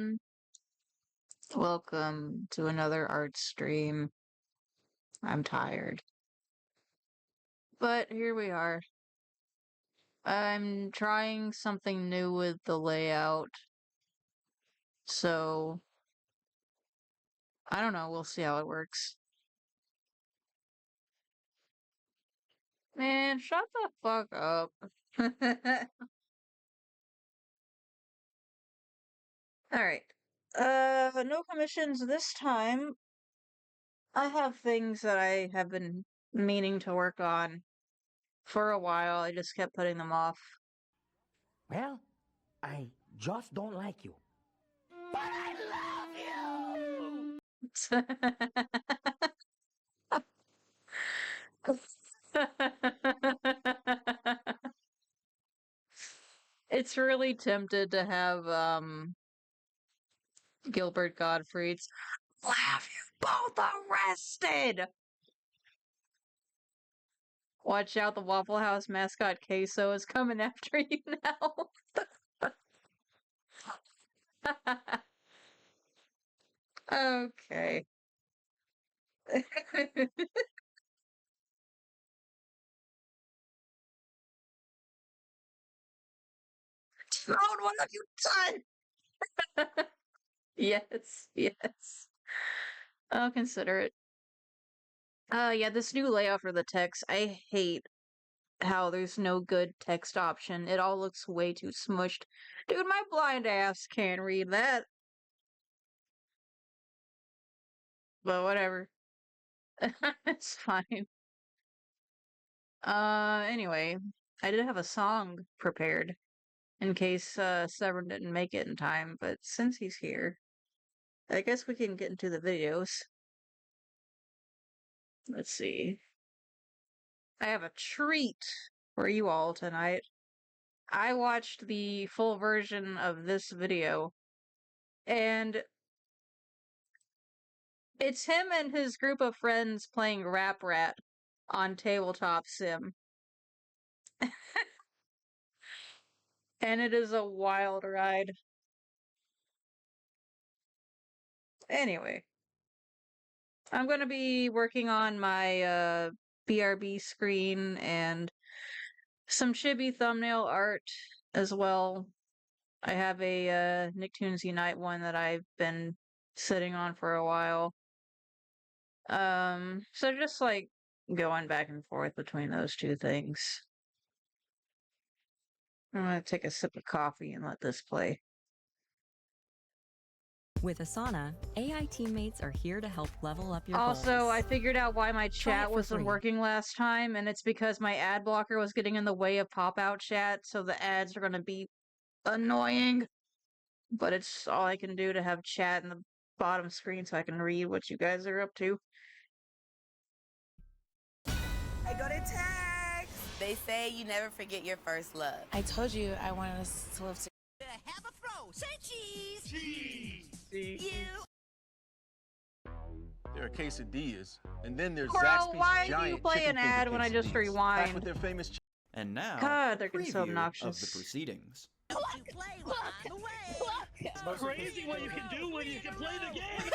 everyone. Welcome to another art stream. I'm tired. But here we are. I'm trying something new with the layout. So, I don't know, we'll see how it works. Man, shut the fuck up. Alright. No commissions this time. I have things that I have been meaning to work on for a while. I just kept putting them off. Well, I just don't like you. But I love you! It's really tempted to have, Gilbert Gottfried's "We'll have you both arrested!" Watch out, the Waffle House mascot Queso is coming after you now. Okay. Tyrone, what have you done? Yes, yes. I'll consider it. Yeah, this new layout for the text, I hate how there's no good text option. It all looks way too smushed. Dude, my blind ass can't read that. But whatever. It's fine. Anyway, I did have a song prepared in case Severn didn't make it in time, but since he's here, I guess we can get into the videos. Let's see. I have a treat for you all tonight. I watched the full version of this video, and it's him and his group of friends playing Rap Rat on Tabletop Sim. And it is a wild ride. Anyway, I'm going to be working on my BRB screen and some chibi thumbnail art as well. I have a Nicktoons Unite one that I've been sitting on for a while. So just like going back and forth between those two things. I'm gonna take a sip of coffee and let this play. With Asana, AI teammates are here to help level up your Also, goals. I figured out why my Try it chat for wasn't free. working last time, and it's because my ad blocker was getting in the way of pop-out chat, so the ads are gonna be annoying. But it's all I can do to have chat in the bottom screen so I can read what you guys are up to. I got a text. They say you never forget your first love. I told you I wanted us to live together. Have a fro. Say cheese. Cheese. You. There are quesadillas, and then there's Bro, Zaxby's why do giant you play chicken an ad finger when I just quesadillas, packed rewind? with their famous And now, God, they're a getting so preview of obnoxious. the proceedings. You play while I'm away. It's crazy what you can do when you can play the game!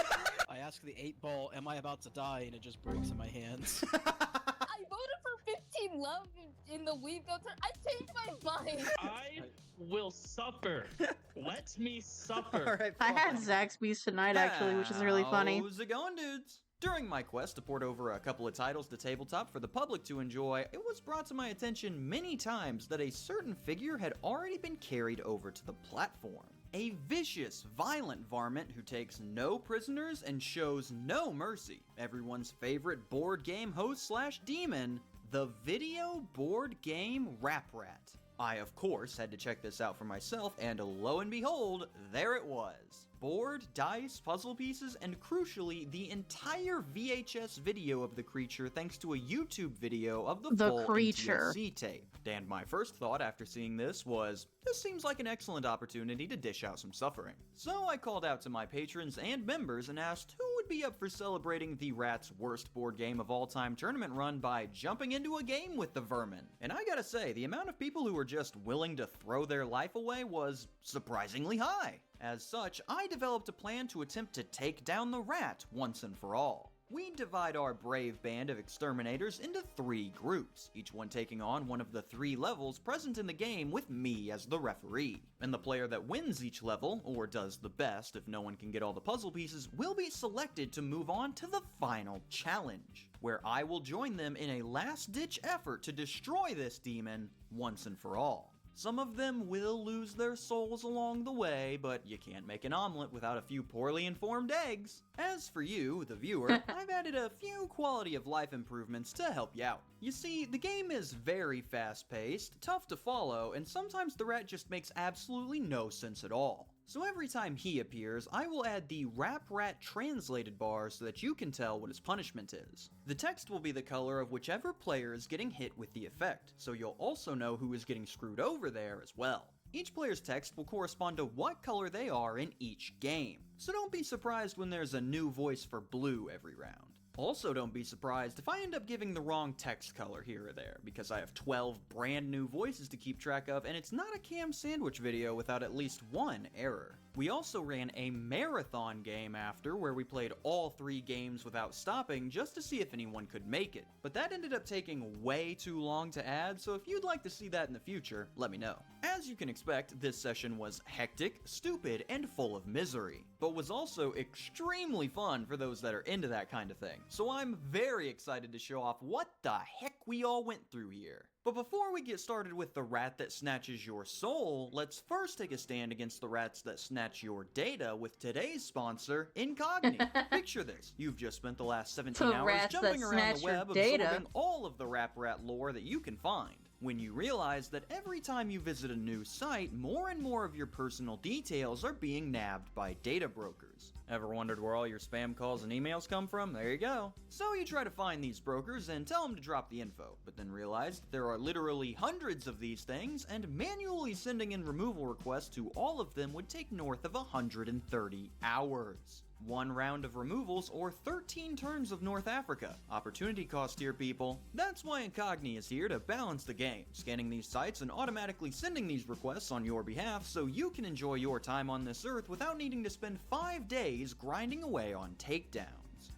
I ask the 8-ball, am I about to die? And it just breaks in my hands. I voted for 15 love in the Wii filter. I changed my mind. I will suffer. Let me suffer. All right, I had fine. Zaxby's tonight, actually, which is really funny. How's it going, dudes? During my quest to port over a couple of titles to tabletop for the public to enjoy, it was brought to my attention many times that a certain figure had already been carried over to the platform. A vicious, violent varmint who takes no prisoners and shows no mercy. Everyone's favorite board game host slash demon, the video board game Rap Rat. I, of course, had to check this out for myself, and lo and behold, there it was. Board, dice, puzzle pieces, and crucially, the entire VHS video of the creature thanks to a YouTube video of the full creature. NTSC tape. And my first thought after seeing this was, this seems like an excellent opportunity to dish out some suffering. So I called out to my patrons and members and asked who would be up for celebrating the Rat's worst board game of all time tournament run by jumping into a game with the vermin. And I gotta say, the amount of people who were just willing to throw their life away was surprisingly high. As such, I developed a plan to attempt to take down the rat once and for all. We divide our brave band of exterminators into 3 groups, each one taking on one of the 3 levels present in the game with me as the referee. And the player that wins each level, or does the best if no one can get all the puzzle pieces, will be selected to move on to the final challenge, where I will join them in a last-ditch effort to destroy this demon once and for all. Some of them will lose their souls along the way, but you can't make an omelet without a few poorly informed eggs. As for you, the viewer, I've added a few quality of life improvements to help you out. You see, the game is very fast-paced, tough to follow, and sometimes the rat just makes absolutely no sense at all. So every time he appears, I will add the Rap Rat translated bar so that you can tell what his punishment is. The text will be the color of whichever player is getting hit with the effect, so you'll also know who is getting screwed over there as well. Each player's text will correspond to what color they are in each game, so don't be surprised when there's a new voice for blue every round. Also, don't be surprised if I end up giving the wrong text color here or there, because I have 12 brand new voices to keep track of, and it's not a Cam Sandwich video without at least one error. We also ran a marathon game after, where we played all 3 games without stopping just to see if anyone could make it. But that ended up taking way too long to add, so if you'd like to see that in the future, let me know. As you can expect, this session was hectic, stupid, and full of misery, but was also extremely fun for those that are into that kind of thing. So I'm very excited to show off what the heck we all went through here. But before we get started with the rat that snatches your soul, let's first take a stand against the rats that snatch your data with today's sponsor, Incogni. Picture this. You've just spent the last 17 hours rats jumping that around the snatch your web data. absorbing all of the Rap Rat lore that you can find. When you realize that every time you visit a new site, more and more of your personal details are being nabbed by data brokers. Ever wondered where all your spam calls and emails come from? There you go. So you try to find these brokers and tell them to drop the info, but then realize that there are literally hundreds of these things, and manually sending in removal requests to all of them would take north of 130 hours. 1 round of removals or 13 turns of North Africa. Opportunity cost here, people. That's why Incogni is here to balance the game, scanning these sites and automatically sending these requests on your behalf so you can enjoy your time on this earth without needing to spend 5 days grinding away on takedowns.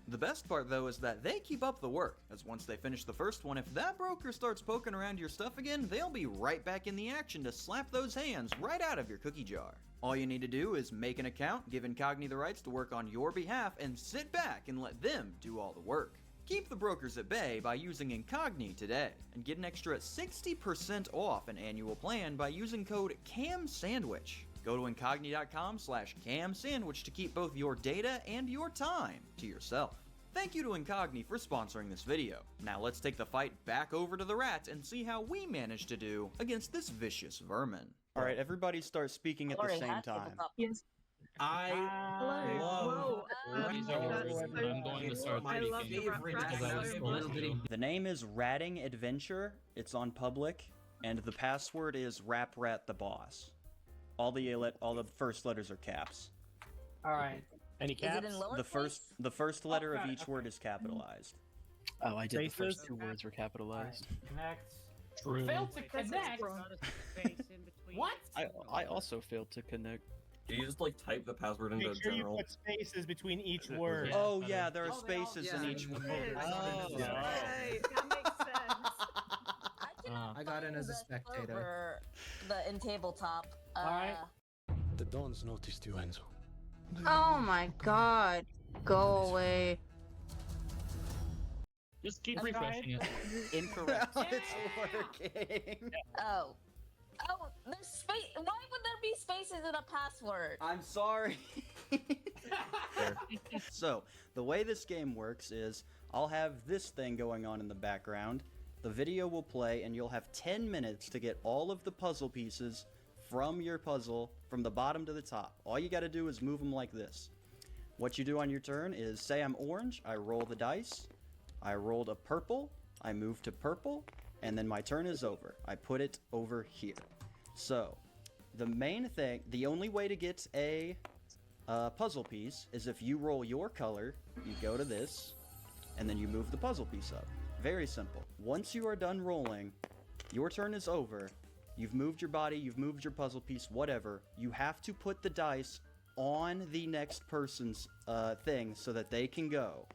The best part though is that they keep up the work, as once they finish the first one, if that broker starts poking around your stuff again, they'll be right back in the action to slap those hands right out of your cookie jar. All you need to do is make an account, give Incogni the rights to work on your behalf, and sit back and let them do all the work. Keep the brokers at bay by using Incogni today, and get an extra 60% off an annual plan by using code CAMSANDWICH. Go to incogni.com/camsandwich to keep both your data and your time to yourself. Thank you to Incogni for sponsoring this video. Now let's take the fight back over to the rat and see how we managed to do against this vicious vermin. Alright, everybody start speaking at the same time. Yes. I love These are words. I'm going to start speaking because I was told to. The name is Ratting Adventure. It's on public, and the password is Rap Rat the Boss. All the first letters are caps. Alright. Any Is caps? it in lower The first letter of got it, each word is capitalized. Oh, I did. The first Spaces? 2 words were capitalized. Connect. True. Failed to connect. What? I also failed to connect. You just like type the password into Make sure you general. put spaces between each word. Oh yeah, there are spaces in each word. Oh, Yeah. right. That makes sense. I got in as a spectator. The in tabletop. Alright. The Dons noticed you, Enzo. Oh my god. Go away. Just keep That's refreshing it. Incorrect. It's working. Oh. Oh, there's space. Why would there be spaces in a password? I'm sorry. So, the way this game works is I'll have this thing going on in the background. The video will play and you'll have 10 minutes to get all of the puzzle pieces from your puzzle from the bottom to the top. All you gotta do is move them like this. What you do on your turn is, say I'm orange, I roll the dice, I rolled a purple, I move to purple, and then my turn is over. I put it over here. So, the main thing, the only way to get a puzzle piece is if you roll your color, you go to this, and then you move the puzzle piece up. Very simple. Once you are done rolling, your turn is over. You've moved your body, you've moved your puzzle piece, whatever. You have to put the dice on the next person's thing so that they can go.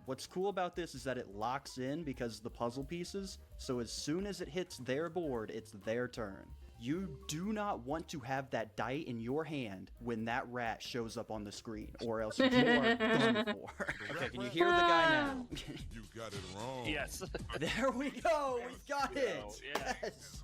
What's cool about this is that it locks in because of the puzzle pieces, so as soon as it hits their board, it's their turn. You do not want to have that die in your hand when that rat shows up on the screen, or else you are done for. Okay, can you hear the guy now? You got it wrong. Yes. There we go, we got it! Yes!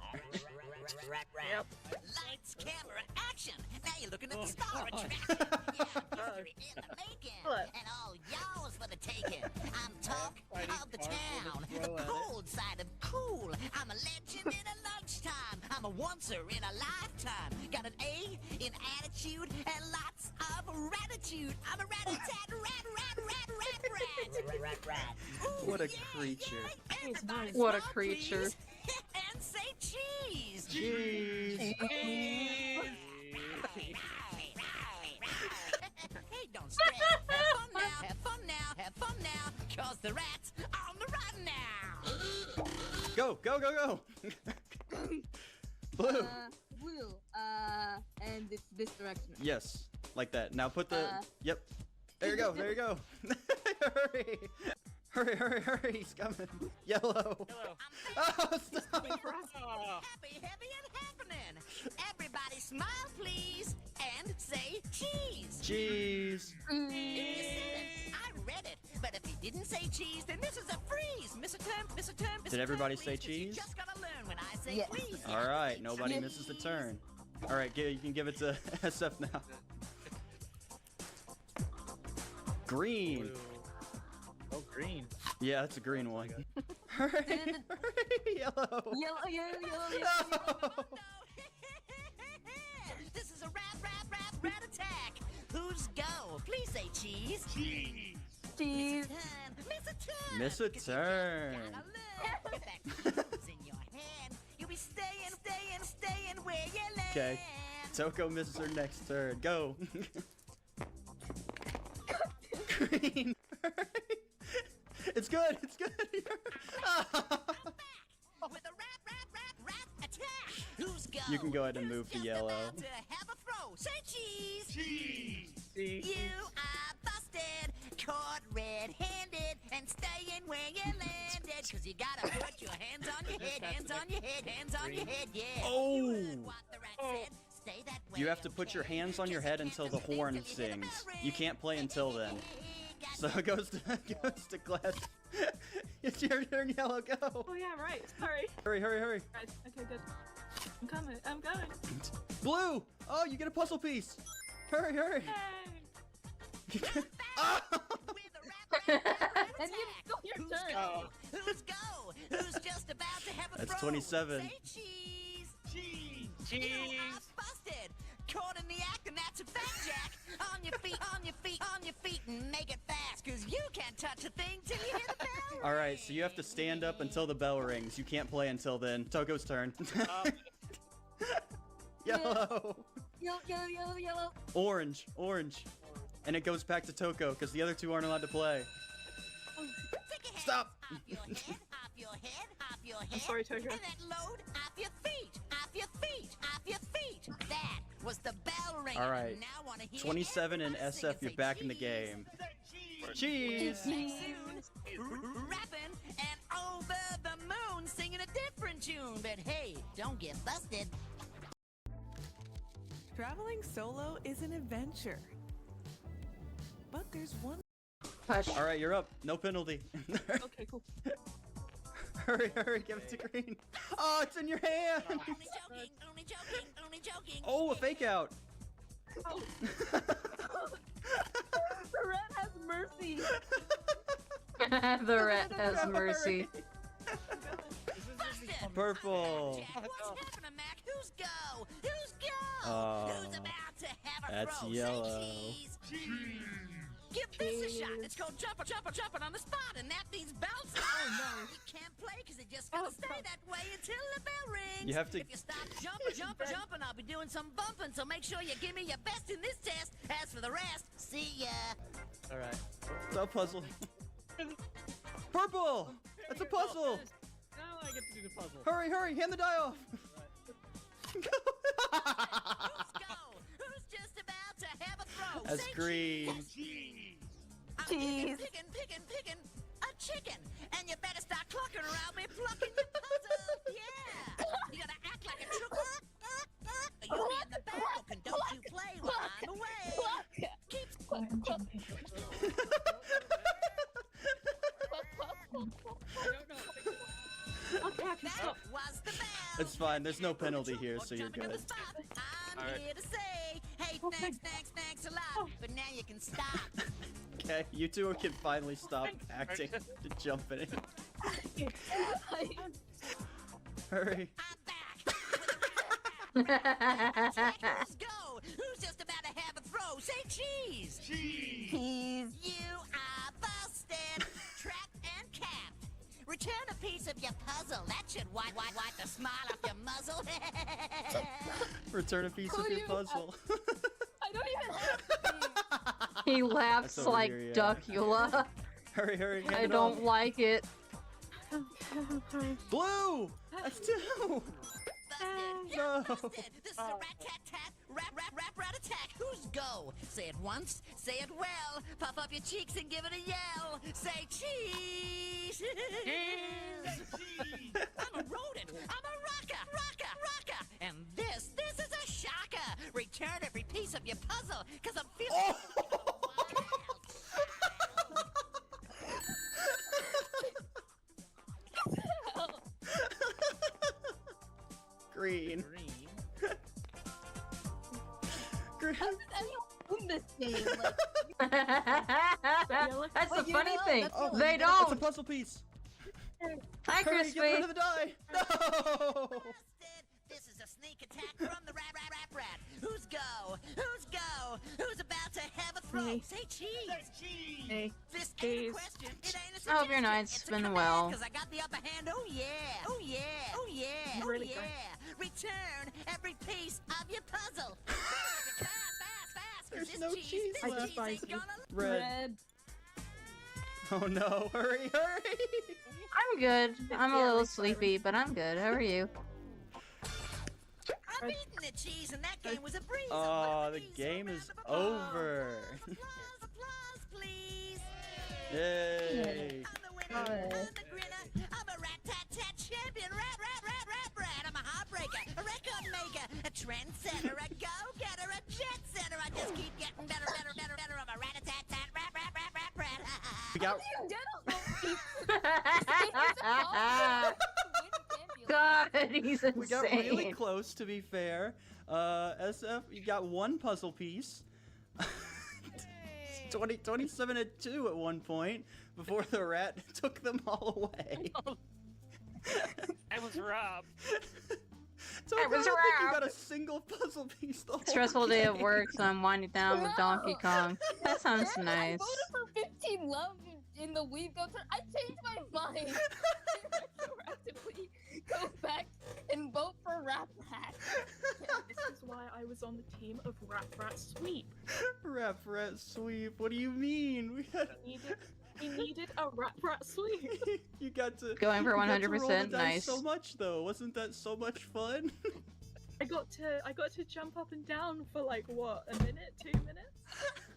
Lights, camera, action! Now you're looking at the star attraction. Yeah, history in the making, and all y'all's for the taking. I'm talk of the town, the cold side of cool. I'm a legend in a lunchtime. I'm a oncer in a lifetime. Got an A in attitude and lots of gratitude. I'm a rat-a-tat, rat. Ooh, What a yeah, creature. yeah. Everybody What a smile, creature. please, and say cheese. Jeez! Hey, don't stress. Have fun now, cause the rat's on the run now. Go! Blue! Blue. And it's this direction. Yes, like that. Now put the... Yep. There you go. Hurry, he's coming. Yellow. Oh, stop! Happy, heavy, and happening. Everybody smile, please, and say cheese. Cheese. If you said it, I read it. But if you didn't say cheese, then this is a freeze. Miss a term. Did everybody say cheese? You just gotta learn when I say please. All right, nobody misses the turn. All right, you can give it to SF now. Green. Oh, green. Yeah, that's a green one. Hurry, yellow. Yellow. This is a rat attack. Who's go? Please say cheese. Cheese. Miss a turn. Miss a turn. Gotta learn. Get that cruise in your head. You'll be staying where you land. Okay. Toko misses her next turn. Go. Green. It's good. With a rat attack. Who's go? You can go ahead and move to yellow. About to have a throw. Say cheese. You are busted, caught red-handed, and staying where you landed. Cause you gotta put your hands on your head, hands on your head, yeah. Oh. You heard what the rat said. Stay that way. You have to put your hands on your head until the horn sings. You can't play until then. So it goes to Glass. It's your turn, Yellow. Go. Oh yeah, right. Sorry. Hurry. Right. Okay, good. I'm coming. Blue. Oh, you get a puzzle piece. Hurry. Hey. Ah! And your turn. Who's go? Who's just about to have a That's throw? 27. Say cheese. You are busted. Caught in the act, and that's a fact, Jack. On your feet, and make it fast, cause you can't touch a thing till you hear the bell. All right, so you have to stand up until the bell rings. You can't play until then. Toko's turn. Yellow. Yellow. Orange. And it goes back to Toko because the other two aren't allowed to play. Take a head Stop. Off your head. I'm sorry, Toko. And then load off your feet. That was the bell ring. All right. Now wanna hear 27 and everybody sing SF, and you're say back in the cheese. game. Cheese. Rapping and over the moon singing a different tune. But hey, don't get busted. Traveling solo is an adventure. But there's one. Hush. All right, you're up. No penalty. Okay, cool. Hurry, give it to Green. Oh, it's in your hand. Only joking. Oh, a fake out. Oh. The rat has mercy. The rat has mercy. Purple. Jack, what's happening, Mac? Who's go? Oh, Who's about to have a that's throw? yellow. Say cheese. Give this a shot. It's called jumping on the spot, and that means bouncing. Oh no! You can't play because it just gonna stay that way until the bell rings. You have to- If you stop jumping, I'll be doing some bumping. So make sure you give me your best in this test. As for the rest, see ya. All right. It's a puzzle. Purple. That's a puzzle. Now I get to do the puzzle. Hurry, hand the die off. Who's go? Who's just about That's Say green. I'm Cheese. picking a chicken. And you better start clucking around me plucking your puzzle. Yeah. You gotta act like a chooker. You be in the back and don't you play while I'm away. Keep That was the bell. It's fine. There's no penalty here, so you're good. I'm here to say, hey, thanks a lot. But now you can stop. Okay, you two can finally stop acting to jump in it. Hurry. Let's go. Who's just about to have a throw? Say cheese. Cheese. You are busted, trapped and capped. Return a piece of your puzzle. That should wipe the smile off your muzzle. Return a piece of your puzzle. I don't even have He laughs That's over like here, yeah. Duckula. Hurry, hand I it don't off. like it. Blue! That's two! No! Busted. This is a rat-tat-tat, rap-rat-attack. Who's go? Say it once, say it well. Puff up your cheeks and give it a yell. Say cheese. I'm a rodent. I'm a rocker. And this is a shocker. Return every piece of your puzzle, cause I'm feeling Green. Green. in this game. That's the funny thing. Oh, They It's a don't. puzzle piece. Hi, Hurry, get rid Crispy. of the die. No! This is a sneak attack from the rat. Who's go? Who's about to have a throw? Me. Say cheese. Hey. This ain't a Cheese. question. It ain't a I hope your suggestion. night's It's a been command, well. 'cause I got the upper hand. Oh yeah. Really good. Return every piece of your puzzle. Fast. 'cause There's this no cheese, cheese this left. cheese despise ain't you. gonna Red. Oh no, hurry! I'm good. I'm a little sleepy, but I'm good. How are you? I'm eating the cheese, and that game was a breeze. Oh, the game is over. Applause, please. Yay! I'm the winner, I'm the grinner, I'm a rat-tat-tat champion, rat. I'm a heartbreaker, a record maker, a trendsetter, a go-getter, a jet setter. I just keep getting better. I'm a rat-a-tat-tat, rat. We got. God, he's insane. We got really close, to be fair. SF, you got one puzzle piece. 27 and 2 at one point before the rat took them all away. I was robbed. So I was don't think you robbed. got a single puzzle piece the whole Stressful day at work, so I'm winding down with Donkey Kong. That sounds I nice. voted for 15 love in the week. I changed my mind. Retroactively go back and vote for Rap Rat. This is why I was on the team of Rat Sweep. Rap rat sweep. What do you mean? We needed a Rat Sweep. You got to Going for you got to roll the 100%, dice nice. So much though, wasn't that so much fun? I got to jump up and down for like what, a minute, 2 minutes?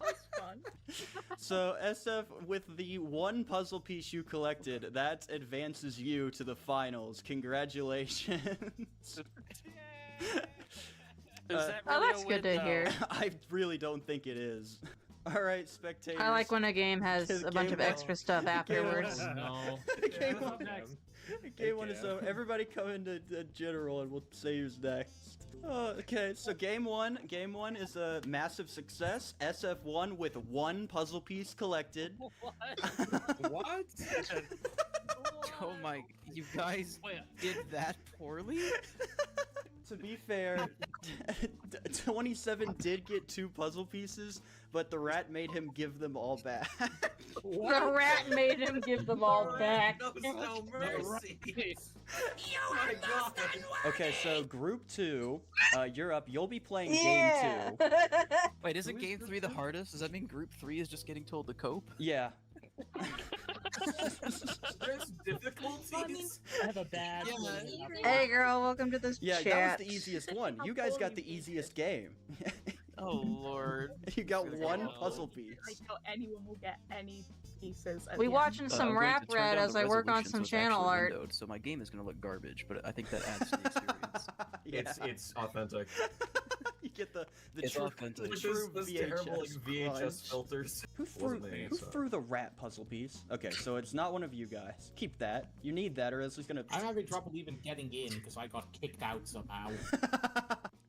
That was fun. So SF, with the one puzzle piece you collected, that advances you to the finals. Congratulations. Is that Oh, really that's a good win, to hear. I really don't think it is. All right, spectators. I like when a game has Game a bunch of one. extra stuff afterwards. No. Game one is over. Everybody come into the general and we'll say who's next. Okay, so game one is a massive success. SF won with one puzzle piece collected. What? Oh my, you guys did that poorly? To be fair, 27 did get 2 puzzle pieces, but the rat made him give them all back. The rat made him give them all back. No mercy. Okay, so group 2, you're up. You'll be playing Yeah. game 2. Wait, isn't game 3 the hardest? Does that mean group 3 is just getting told to cope? Yeah. There's difficulties. I have a bad. Hey girl, welcome to this Yeah, chat. that was the easiest one. You guys got the easiest game. Oh lord. You got one No. puzzle piece. I doubt anyone will get any pieces. At We the watching end. some I'm going rap to turn rat down as the I work on resolution some so it's channel actually art. windowed, so my game is gonna look garbage, but I think that adds to the experience. Yeah. It's authentic. You get the It's true, authentic. the With true those VHS, terrible like, VHS crunch. filters. Who threw, Wasn't me, who so. threw the rat puzzle piece? Okay, so it's not one of you guys. Keep that. You need that, or else he's gonna. I'm having trouble even getting in because I got kicked out somehow.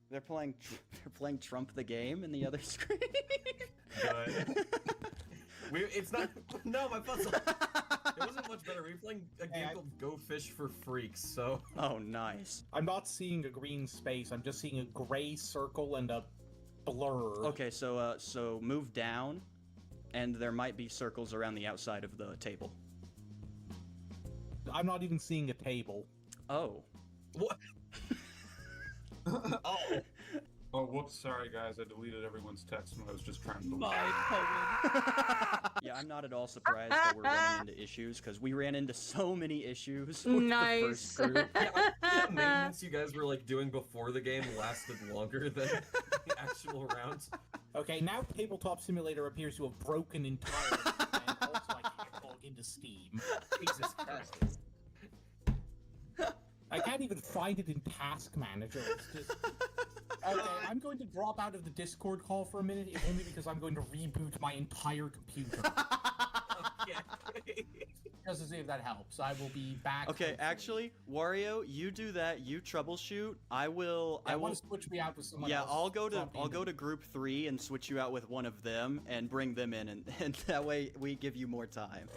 They're playing Trump the game in the other screen. Good. It's not. No, my puzzle. It wasn't much better. We were playing a game called Go Fish for Freaks, so. Oh, nice. I'm not seeing a green space. I'm just seeing a gray circle and a blur. Okay, so move down, and there might be circles around the outside of the table. I'm not even seeing a table. Oh. What? Oh. Oh, whoops, sorry guys, I deleted everyone's text when I was just trying to... Yeah, I'm not at all surprised that we're running into issues, because we ran into so many issues with Nice. the first group. The maintenance you guys were like doing before the game lasted longer than the actual rounds. Okay, now Tabletop Simulator appears to have broken entirely, and also I can't log into Steam. Jesus Christ. I can't even find it in Task Manager. It's just... Okay, I'm going to drop out of the Discord call for a minute, if only because I'm going to reboot my entire computer. Okay. Just to see if that helps. I will be back. Okay, hopefully. actually, Wario, you do that. You troubleshoot. I will. I I will want to switch me out with someone Yeah, else. I'll go Swap to group 3 and switch you out with one of them and bring them in, and that way we give you more time.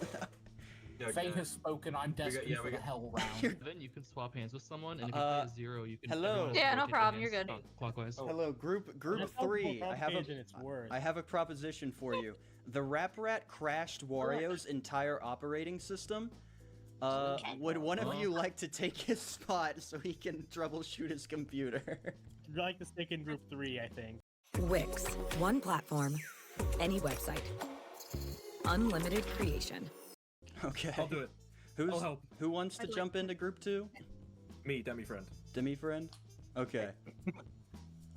Fate has spoken. I'm destined for the hell round. Then you can swap hands with someone, and if you play a 0, you can. Hello. everyone Yeah, has to no rotate their problem, you're hands good. Clockwise. Hello, group That's how 3. both page and it's worse. I have a proposition for you. The Rap Rat crashed Wario's entire operating system. Would one of you like to take his spot so he can troubleshoot his computer? I'd like to stick in group 3, I think. Wix. One platform. Any website. Unlimited creation. Okay. I'll do it. I'll help. Who wants to jump into group 2? Me, Demi friend. Demi friend? Okay.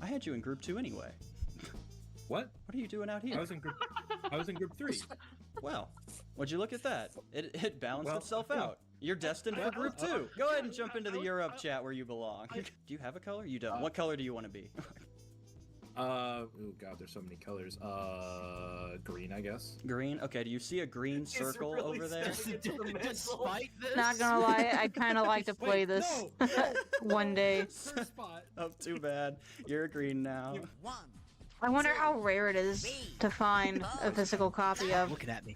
I had you in group 2 anyway. What? What are you doing out here? I was in group 3. Well, would you look at that? It balanced Well, itself out. You're destined for group 2. Go ahead and jump into the Europe chat where you belong. Do you have a color? You don't. What color do you want to be? Oh god, there's so many colors. Green, I guess. Green? Okay, do you see a green circle over there? Despite this, Not gonna lie, I'd kind of like to play this one day. Oh, too bad. You're a green now. I wonder how rare it is to find a physical copy of. looking at me.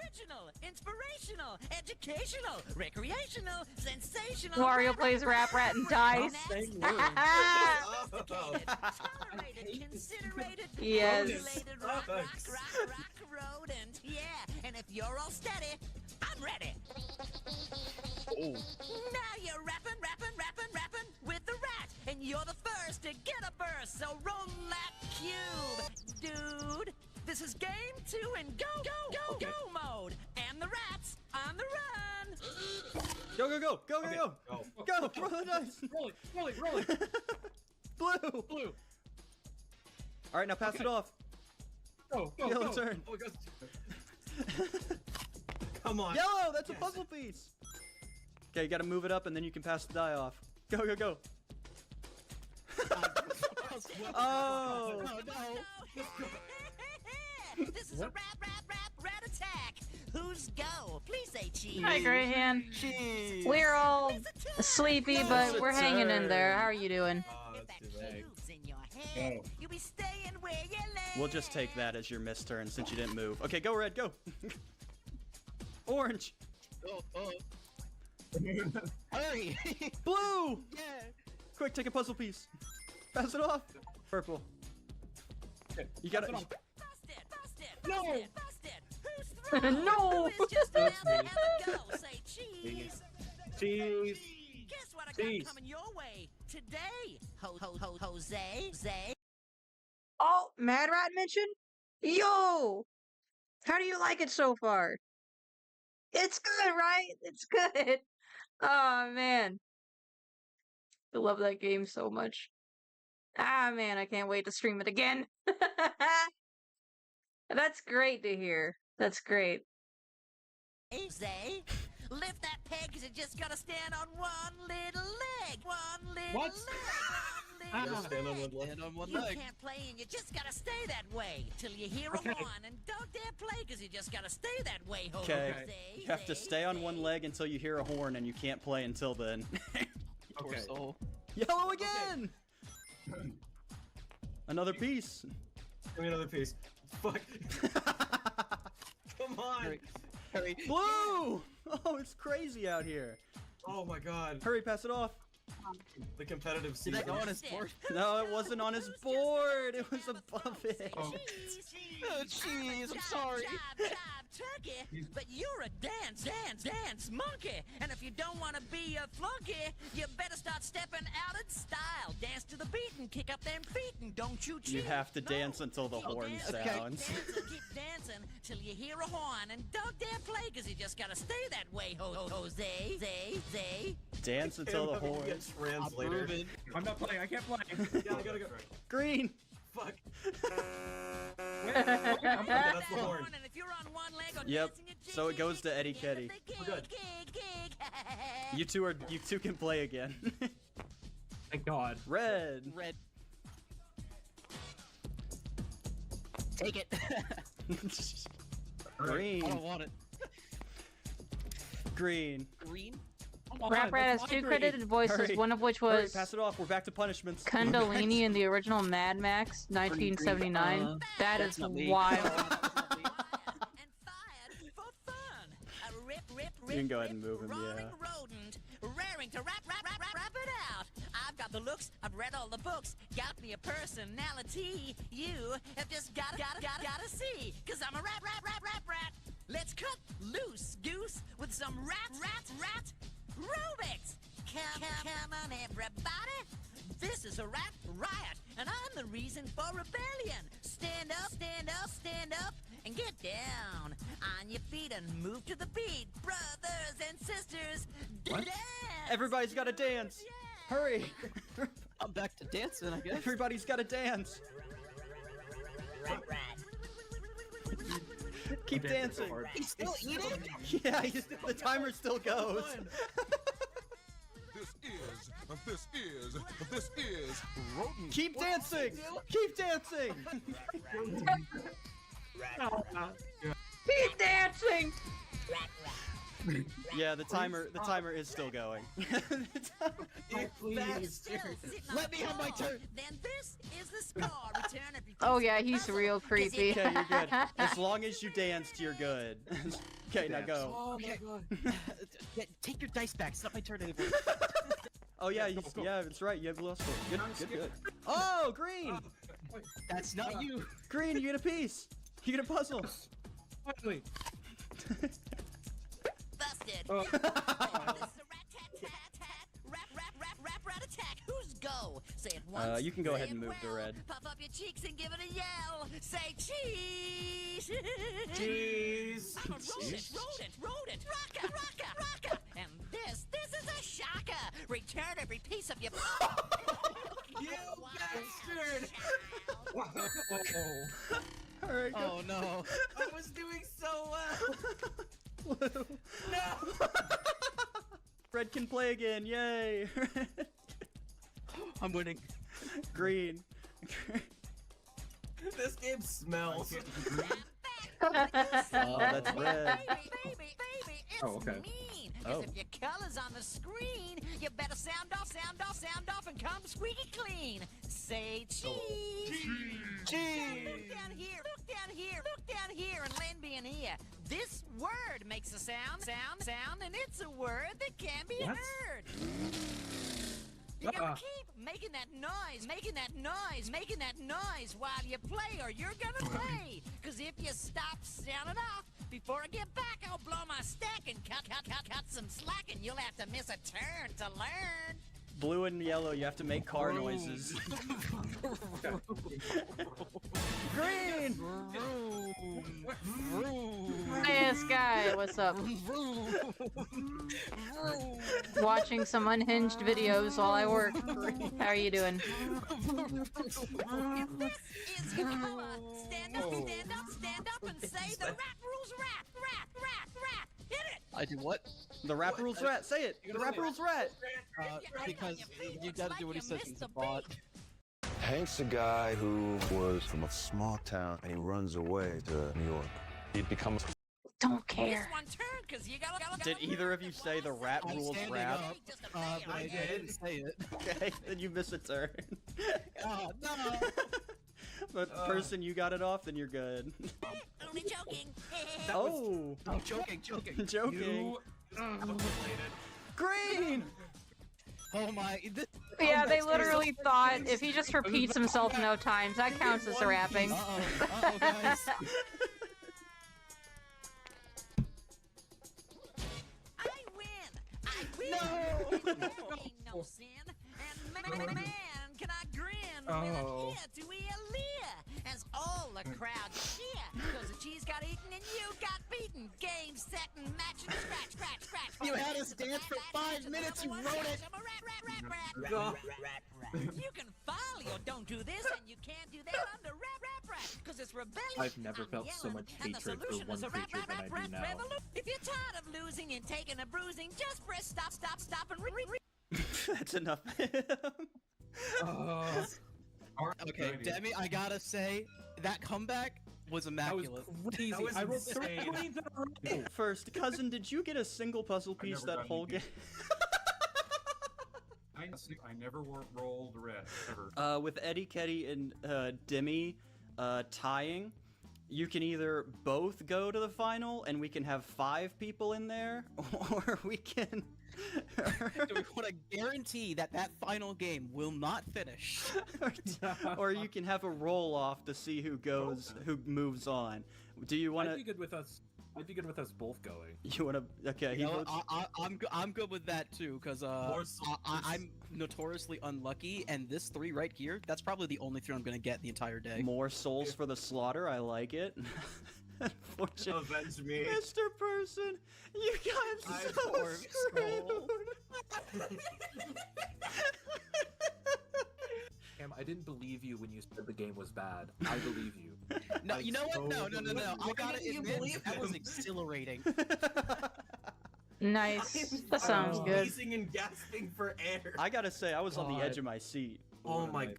Original, inspirational, educational, recreational, sensational. Wario plays Rap Rat and dies. Tolerated, considerated, Yes. modulated, rock, rodent. Yeah, and if you're all steady, I'm ready. Oh. Now you're rapping with the rat, and you're the first to get a burst. So roll that cube, dude. This is game 2 in go mode, and the rat's on the run. Go, go, go! Go, go, go! Go! Roll the dice! Roll it! Blue! Alright, now pass it off. Go! Yellow turn. Oh, it goes... Come on. Yellow! That's a puzzle piece! Okay, you gotta move it up and then you can pass the die off. Go, go, go! Oh! no. This is a rat attack. Who's go? Please say cheese. Hi, Greyhand. Cheese. We're all sleepy, but we're hanging in there. How are you doing? You'll be staying where you lay. We'll just take that as your missed turn since you didn't move. Okay, go red, go! Orange! Hurry! Blue! Yeah! Quick, take a puzzle piece. Pass it off. Purple. You gotta. No! No! Say cheese. Cheese. Guess what I got coming your way today, Jose? Oh, Mad Rat mention? Yo! How do you like it so far? It's good, right? It's good. Oh, man. I love that game so much. Ah, man, I can't wait to stream it again. That's great to hear. That's great. Zay, lift that peg because you just gotta stand on one little leg. One little leg. One little Stand on one leg. Stand on one You leg. can't play and you just gotta stay that way till you hear a horn. And don't dare play because you just gotta stay that way. Okay. Zay, You have to Zay, stay on Zay. one leg until you hear a horn, and you can't play until then. Poor soul. Yellow again! Another piece. Give me another piece. Fuck. Come on. Hurry. Blue! Oh, it's crazy out here. Oh my god. Hurry, pass it off. The competitive Did season. that go on his board? No, it wasn't on his board. It was above it. Oh, jeez, I'm sorry. Turkey, but you're a dance monkey. And if you don't want to be a flunky, you better start stepping out in style. Dance to the beat and kick up them feet and don't you cheat. You have to dance until the horn Dance, sounds. dance and keep dancing till you hear a horn. And don't dare play because you just gotta stay that way, Jose. Zay. Dance until the horn. Translator. I'm not playing. I can't play. Yeah, I gotta go. Green. Fuck. I'm That's the horn. And if you're on one leg or Yep. dancing a So it goes to Eddie Keddy. We're good. You two can play again. Thank God. Red. Red. Take it. Green. I don't want it. Green. Green? Rap Rat has two credited voices, Hurry. one of which Hurry, was pass it off. We're back to punishments. Kundalini in the original Mad Max, 1979. That That's is not me. wild. You can go ahead and move him, yeah. Rodent, raring to rap it out. I've got the looks, I've read all the books, got me a personality. You have just gotta see, cause I'm a rat. Let's cut loose, goose, with some rat Rubik's. Come on, everybody. This is a rat riot, and I'm the reason for rebellion. Stand up, and get down on your feet and move to the beat. Brothers and sisters, dance. Everybody's got to dance. Hurry. I'm back to dancing, I guess. Everybody's got to dance. Rat. Keep dancing. He's still eating? Yeah, the timer still goes. This is rodent. Keep dancing. Keep dancing. Keep dancing! Yeah, the timer is still going. Let me have my turn. Then this is the score. Return every Oh yeah, he's real creepy. Okay, you're good. As long as you danced, you're good. Okay, now go. Oh my god. Take your dice back. It's not my turn anymore. Oh yeah, yeah, that's right. You have lost one. Good. Oh, green. That's not you. Green, you get a piece. You get a puzzle. Finally. Busted. Oh. This is a rat attack. Who's go? Say it once. You can go say ahead it and move to well. red. Puff up your cheeks and give it a yell. Say cheese. Cheese. I'm a rodent. Rocka. And this is a shocker. Return every piece of your. You bastard! Alright, go. Oh no. I was doing so well. No. Red can play again. Yay. I'm winning. Green. This game smells. Oh, that's red. Baby, it's Oh, okay. mean. Oh. If your color's on the screen, you better sound off, and come squeaky clean. Say cheese. Cheese. Look down here, and lend me an ear. This word makes a sound, and it's a word that can be What? heard. You gotta keep making that noise while you play, or you're gonna pay. Cause if you stop sounding off, before I get back, I'll blow my stack and cut some slack, and you'll have to miss a turn to learn. Blue and yellow, you have to make car noises. Green! Hey, Sky, what's up? watching some unhinged videos while I work. How are you doing? Is your power. Stand up, stand up, stand up, and say the rap rules rap, rap, rap, rap. Hit it. I do what? The rap rules rat. Say it. The rap rules rat. Because you gotta do what he says. He's a bot. Hank's a guy who was from a small town and he runs away to New York. He becomes. Don't care. Did either of you say the rap rules rap? But I didn't say it. Okay, then you miss a turn. Oh, no! But person, you got it off, then you're good. Only joking. Oh! I'm joking. Joking. Green! Oh my. Yeah, they literally thought if he just repeats himself no times, that counts as rapping. Uh-oh, guys. No! Ain't no sin. And man, can I grin when I'm here to leer as all the crowd cheer. Cause the cheese got eaten and you got beaten. Game, set, and match, and scratch, scratch, scratch. You had us dance for 5 minutes, you wrote it! You can folly or don't do this, and you can't do that under rap. Cause it's rebellion. I've never felt so much hatred for one creature than I do now. If you're tired of losing and taking a bruising, just press stop, and That's enough. Okay, Demi, I gotta say, that comeback was immaculate. Crazy. I rolled 3 queens in a row. First, cousin, did you get a single puzzle piece that whole game? I never rolled red, ever. With Eddie, Keddy, and Demi tying, you can either both go to the final and we can have 5 people in there, or we can... Do we want to guarantee that that final game will not finish? Or you can have a roll-off to see who goes, who moves on. Do you want to... I'd be good with us both going. You want to... Okay, You know, I'm good with that too, because I'm notoriously unlucky, and this 3 right here, that's probably the only 3 I'm going to get the entire day. More souls for the slaughter, I like it. Unfortunately, avenge me. Mr. Person, you got so screwed. Cam, I didn't believe you when you said the game was bad. I believe you. No, you know what? No. I gotta admit, that was exhilarating. Nice. That sounds good. Wheezing and gasping for air. I gotta say, I was on the edge of my seat. Oh my.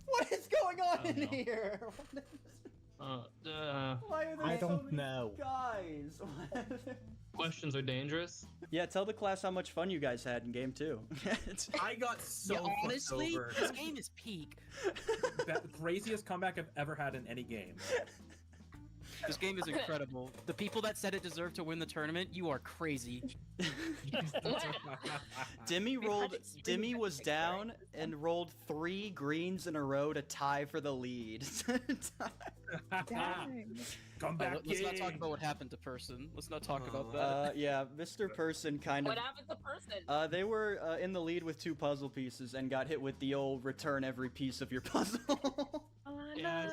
What is going on in here? Why are there I so don't many know. guys? Questions are dangerous. Yeah, tell the class how much fun you guys had in game 2. I got so honestly, over. this game is peak. Craziest comeback I've ever had in any game. This game is incredible. The people that said it deserved to win the tournament, you are crazy. Demi was down and rolled 3 greens in a row to tie for the lead. Come back. Let's not talk about what happened to Person. Let's not talk about that. Yeah, Mr. Person kind of... What happened to Person? They were in the lead with 2 puzzle pieces and got hit with the old return every piece of your puzzle. Yeah,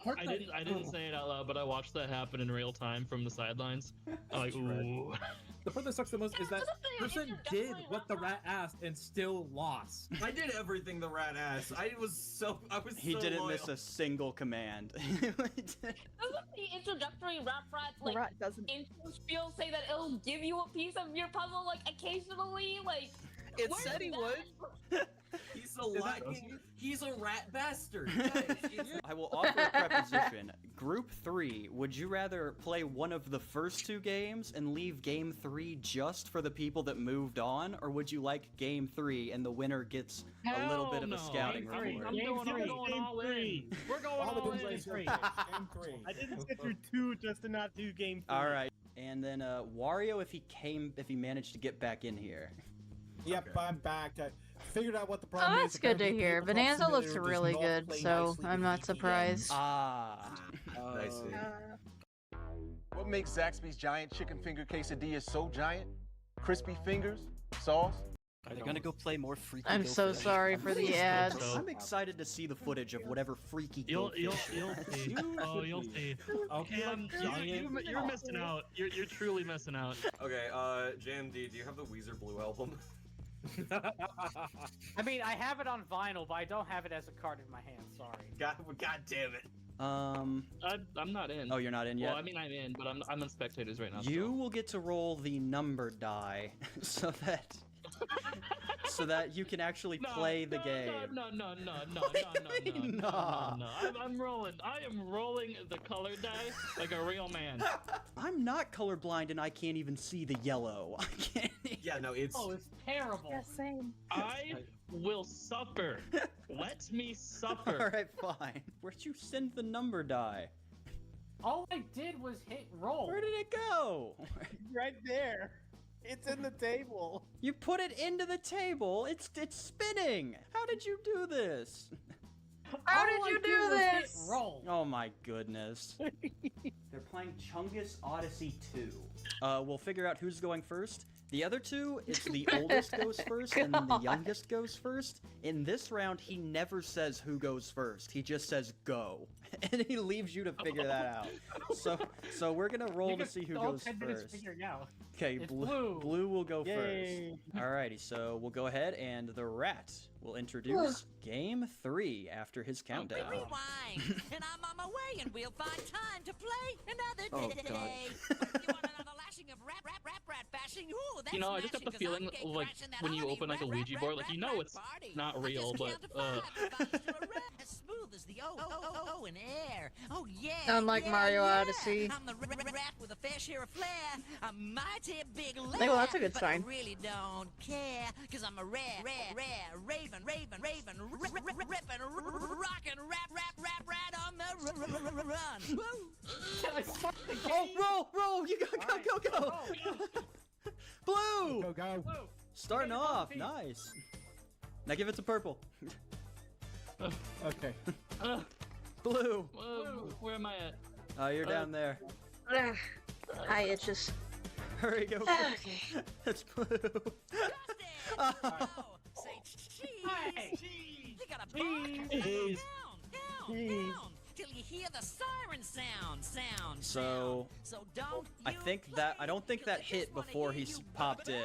I didn't say it out loud, but I watched that happen in real time from the sidelines. I'm like, ooh. The part that sucks the most is that Person did what the rat asked and still lost. I did everything the rat asked. He so didn't loyal. miss a single command. Doesn't the introductory rap intro spiel say that it'll give you a piece of your puzzle like occasionally? Like it said he would. He's a rat bastard. I will offer a preposition. Group 3, would you rather play one of the first 2 games and leave game 3 just for the people that moved on, or would you like game 3 and the winner gets a little bit of a scouting reward? I'm going all in. We're going all in. Game 3. I didn't sit through 2 just to not do game 3. All right, and then Wario, if he managed to get back in here. Yep, okay. I'm back. I figured out what the problem is. Oh, that's good to hear. Bonanza looks really good, so I'm not surprised. Ah. I see. What makes Zaxby's giant chicken finger quesadilla so giant? Crispy fingers, sauce, Are they gonna go play more freaky? I'm Go so Fish? sorry for the ads. I'm excited to see the footage of whatever freaky You'll goldfish. see. Oh, you'll see. Cam, you're missing out. You're truly missing out. Okay, JMD, do you have the Weezer Blue album? I mean, I have it on vinyl, but I don't have it as a card in my hand. Sorry. God damn it. I'm not in. Oh, you're not in yet? Well, I mean, I'm in, but I'm on spectators right now. You will get to roll the number die so that you can actually play the game. No. Nah. I'm rolling. I am rolling the color die like a real man. I'm not colorblind and I can't even see the yellow. I can't. Yeah, no, it's. Oh, it's terrible. Yeah, same. I will suffer. Let me suffer. Alright, fine. Where'd you send the number die? All I did was hit roll. Where did it go? Right there. It's in the table. You put it into the table. It's spinning. How did you do this? How did you do this? Roll. Oh my goodness. They're playing Chungus Odyssey 2. We'll figure out who's going first. The other two, it's the oldest goes first and then the youngest goes first. In this round, he never says who goes first. He just says go. And he leaves you to figure that out. So we're gonna roll to see who goes first. Okay, blue will go Yay. first. Alrighty, so we'll go ahead and the rat will introduce game 3 after his countdown. Rewind, and I'm on my way, and we'll find time to play another Oh, day. God. But if you want another lashing of rat bashing, ooh, that's You know, I just got the smashing, 'cause feeling I'm like crashing that when you hardy open like a rat, Ouija board, like you know it's not real, but as smooth as the O in air. Oh yeah. Unlike yeah, Mario yeah. Odyssey. I'm the rat with a fair share of flair. I'm mighty big lair. Well, that's a good but sign. I really don't care, 'cause I'm a rare raven, ripping, rockin' rap on the run. Woo! Oh, roll! You go! Blue! Go. Starting off, nice. Now give it to purple. Okay. Blue. Where am I at? Oh, you're down there. Hi, it's just. Hurry, go. Okay. It's blue. Say cheese. You gotta bark Cheese. down till you hear the siren sound. So don't I don't think that hit before he popped in.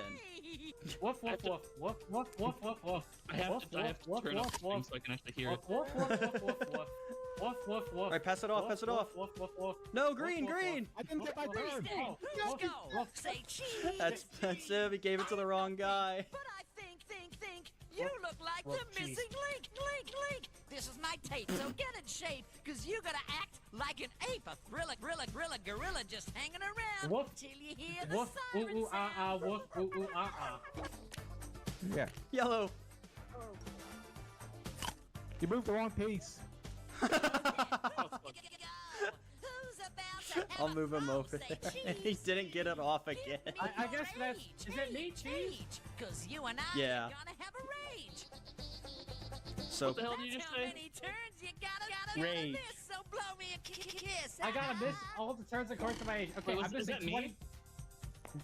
Woof woof woof woof woof woof woof woof. I have to turn off the thing so I can actually hear it. Woof woof woof woof woof. Woof woof woof. Alright, pass it off. Woof woof woof. No, green. I didn't get my turn. Who's go? Say cheese. That's it. He gave it to the wrong guy. But I think you look like the missing link. This is my tape, so get in shape, 'cause you gotta act like an ape, a thriller, gorilla just hanging around Woof. till you hear the Woof siren ooh ah ah sound. woof ooh ah ah. Yeah. Yellow. You moved the wrong piece. Who's about to have I'll a move him flow? over Say there. cheese. He didn't get it off again. I guess that's. Is it me, cheese? 'Cause you and I Yeah. are gonna have a rage. So What the hell did you That's just how say? many turns you gotta Rage. miss, so blow me a kiss. I gotta miss all the turns according to my age. Okay, Wait, I'm is missing that me? 20.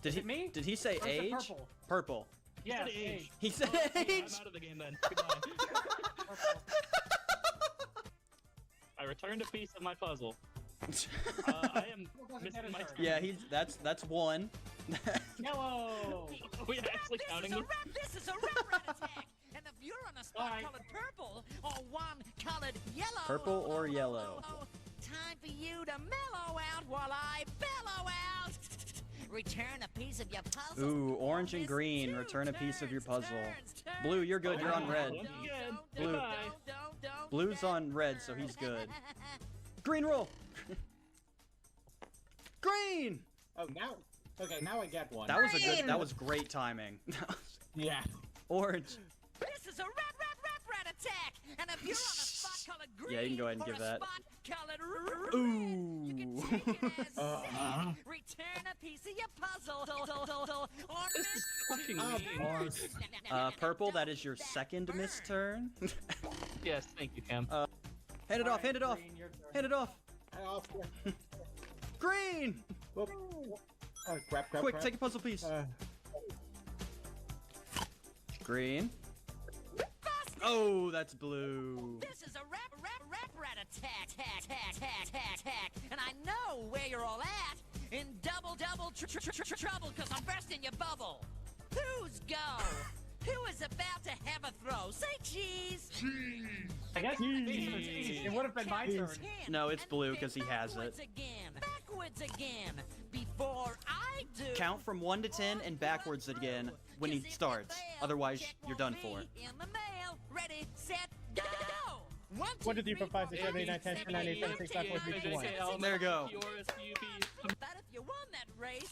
did he me? Did he say Or is it age? purple? Purple. Yeah, said age. He said Okay, age. I'm out of the game then. Goodbye. I returned a piece of my puzzle. I am missing my turn. Yeah, that's one. Yellow. Are we actually counting this? This is a rat attack. And if you're on a spot Alright. colored purple or one colored yellow, Purple or yellow. time for you to mellow out while I bellow out. Return a piece of your puzzle. Ooh, orange and green. Return a piece of your puzzle. Blue, you're good. You're on red. Once again, Blue. goodbye. Blue's on red, so he's good. Green roll. Green. Oh, now. Okay, now I get one. That was great timing. Yeah. Orange. This is a rat attack. And if you're on a spot colored green Yeah, you can go ahead and or give a that. spot colored Ooh. return a piece of your puzzle. Or This is fucking Of mean. course. Purple, that is your second missed turn. Yes, thank you, Cam. Hand it off, hand it off. Green, your turn. Hand it off. Green! Whoop. Oh, crap. Quick, take a puzzle piece. Green. Oh, that's blue. This is a rat attack, and I know where you're all at. In double trouble, cause I'm bursting your bubble. Who's go? Who is about to have a throw? Say cheese. I guess it would have been my turn. No, it's blue because he has it. Backwards again. Before I do. Count from 1 to 10 and backwards again when he starts. Otherwise, you're done for. In the mail. Ready, set, go. 1, 2, 3, 4, 5, 6, 7, 8, 9, 10, 9, 8, 7, 6, 5, 4, 3, 2, 1. There you go. But if you won that race,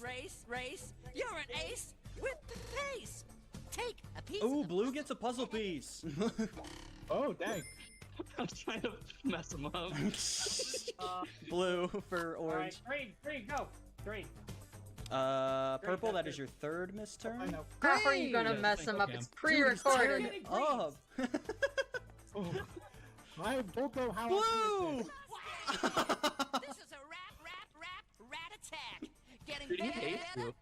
you're an ace with the pace. Take a piece. Ooh, blue gets a puzzle piece. Oh, dang. I was trying to mess him up. Blue for orange. Alright, green, go. Green. Purple, that is your third miss turn. How are you gonna mess him up? It's pre-recorded. Up. I don't know how. Blue. This is a rat attack. Getting better.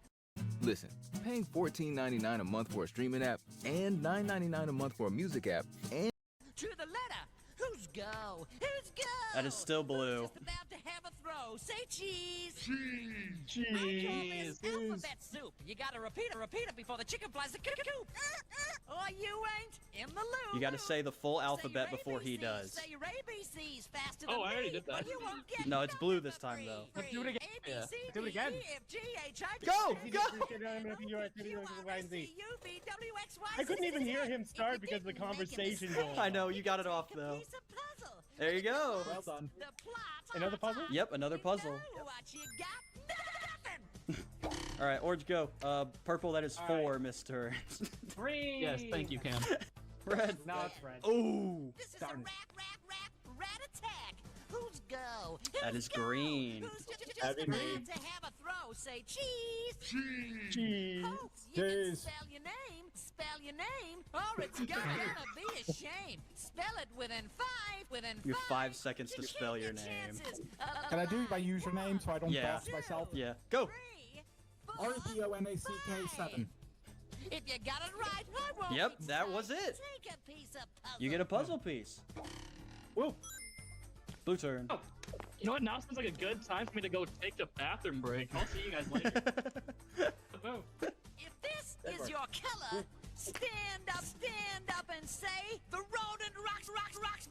Listen, paying $14.99 a month for a streaming app and $9.99 a month for a music app and To the letter. Who's go? Who's go? That is still blue. Just about to have a throw. Say cheese. Cheese. I call this alphabet soup. You gotta repeat it before the chicken flies the coop. Or you ain't in the loop. You gotta say the full alphabet before he does. Say your ABCs faster than Oh, I already me, did that. or you won't get No, it's blue this time though. Let's do it again. Yeah. Do it again. Go! I couldn't even hear him start because of the conversation going on. I know, you got it off though. There you go. Well done. Another puzzle? Yep, another puzzle. What you got? Nothing. Alright, orange go. Purple, that is 4 miss turns. Green. Yes, thank you, Cam. Red. No, it's red. Ooh. This is a rat attack. Who's go? That is green. Who's just about to have a throw? Say cheese. Cheese. Folks, you can spell your name, or it's gonna be a shame. Spell it within 5. You have 5 seconds to spell your name. Can I do my username so I don't Yeah. boss myself? Yeah. Go. RBONACK7. If you got it right, I won't Yep, be that sorry. was it. Take a piece of puzzle. You get a puzzle piece. Whoa. Blue turn. Oh, you know what? Now seems like a good time for me to go take the bathroom break. I'll see you guys later. Move. If this is your color, stand up and say, the rodent rocks